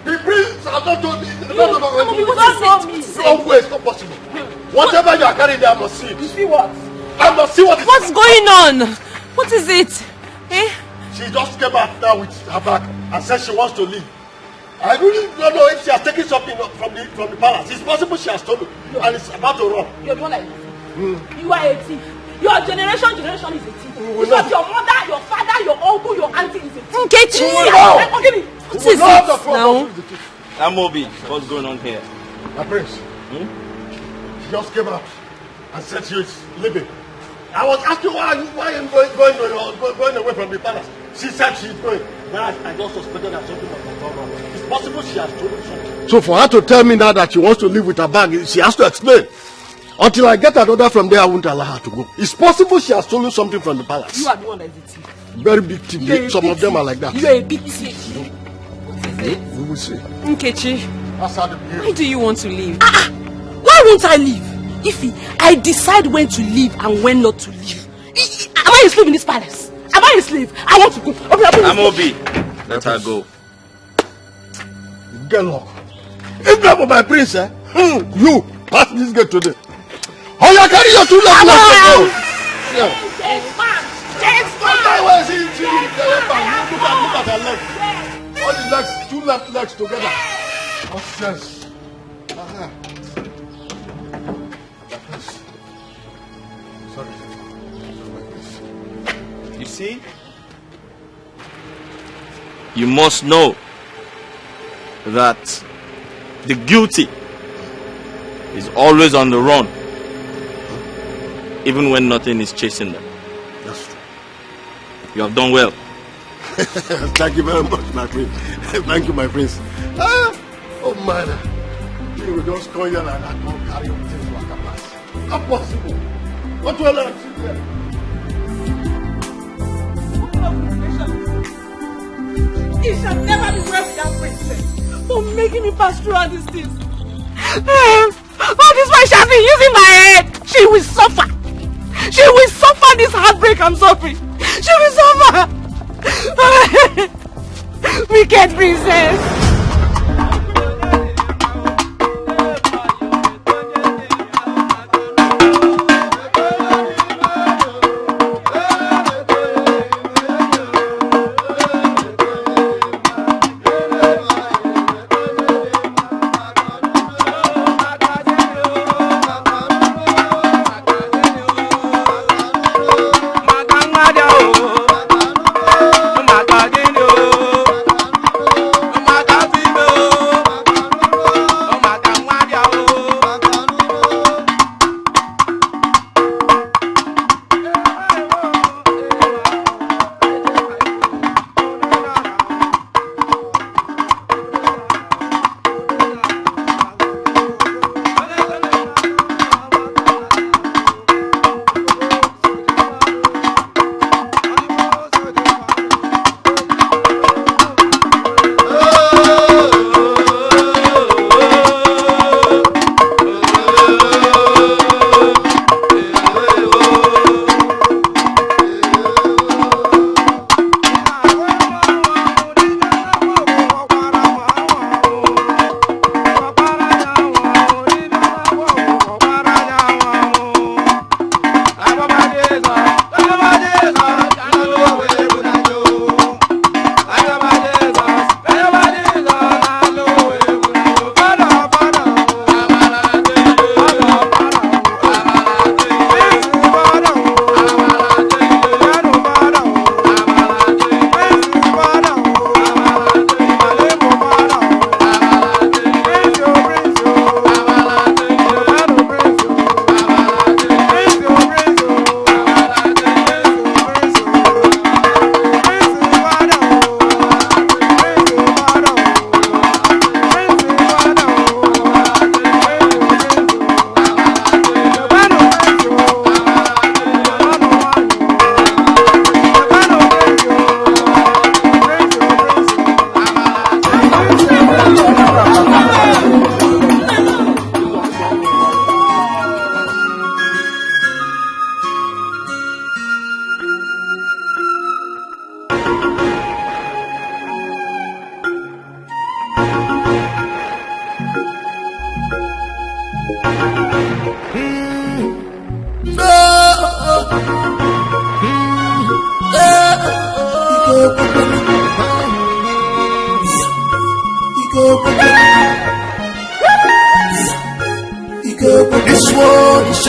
The prince has not told me. No way, it's not possible. Whatever you are carrying there, I must see it. You see what? I must see what is. What's going on? What is it? Eh? She just came out now with her bag and said she wants to leave. I really don't know if she has taken something from the palace. It's possible she has stolen and it's about to run. You're the one like this. You are a thief. Your generation is a thief. Because your mother, your father, your uncle, your auntie is a thief. Nkechi! What is it now? Amobi, what's going on here? My prince, she just came out and said she is leaving. I was asking why are you going away from the palace? She said she's going. Then I just suspected that something was going wrong. It's possible she has stolen something. So for her to tell me now that she wants to leave with her bag, she has to explain. Until I get an order from there, I won't allow her to go. It's possible she has stolen something from the palace. You are the one that is a thief. Very big thief. Some of them are like that. You are a big thief. We will see. Nkechi, why do you want to leave? Why won't I leave? If I decide when to leave and when not to leave. Am I a slave in this palace? Am I a slave? I want to go. Amobi, let her go. Get lock. If not for my prince, you pass this gate today. Oh, you carry your two legs. Look at her legs. All the legs, two left legs together. Nonsense. Sorry. You see? You must know that the guilty is always on the run, even when nothing is chasing them. That's true. You have done well. Thank you very much, my prince. Thank you, my prince. Oh man, you will just come here and go carry your things like a pass. Not possible. What will I do there? It shall never be well with that princess for making me pass through all these things. All this while she has been using my head. She will suffer. She will suffer this heartbreak I'm suffering. She will suffer. Wicked princess. Maga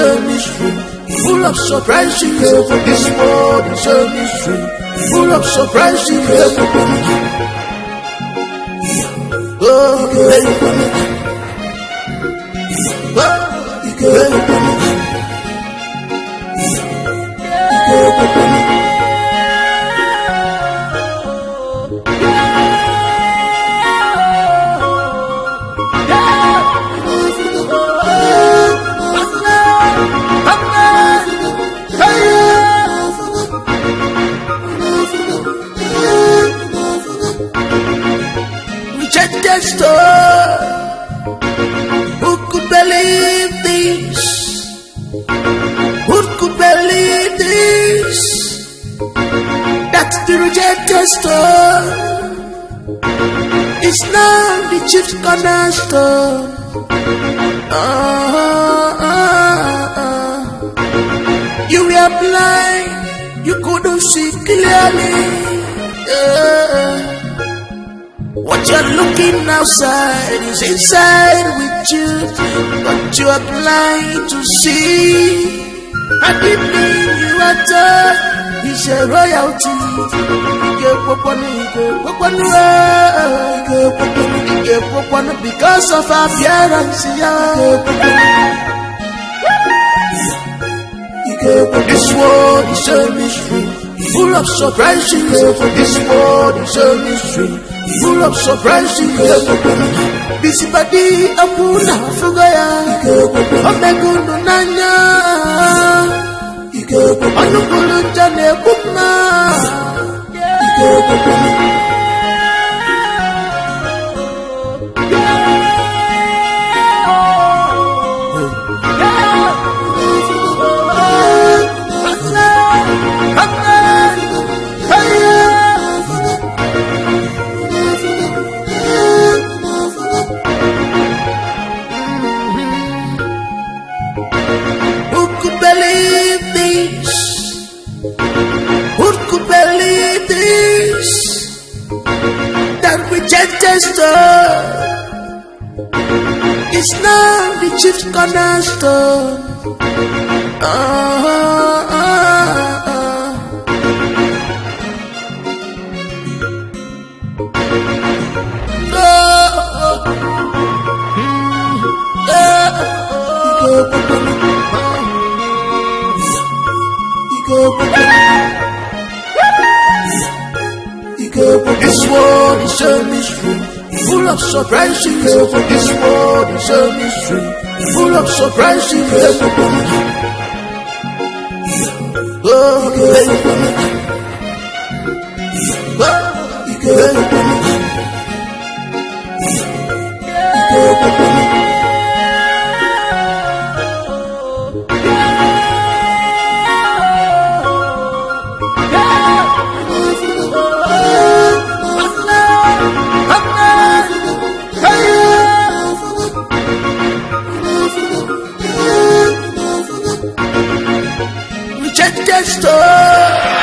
a mystery, full of surprises. This world is a mystery, full of surprises. Oh, who could believe this? Who could believe this? That's the rejected stone. It's now the chief cornerstone. You were blind, you couldn't see clearly. What you're looking outside is inside with you, but you are blind to see. And the thing you are taught is a royalty. Because of appearance. This world is a mystery, full of surprises. This world is a mystery, full of surprises. Busybody Apuna Fugaya Omegundu Nanya Anukulu Jane Kupma. It's now the chief cornerstone. This world is a mystery, full of surprises. This world is a mystery, full of surprises. Rejected store.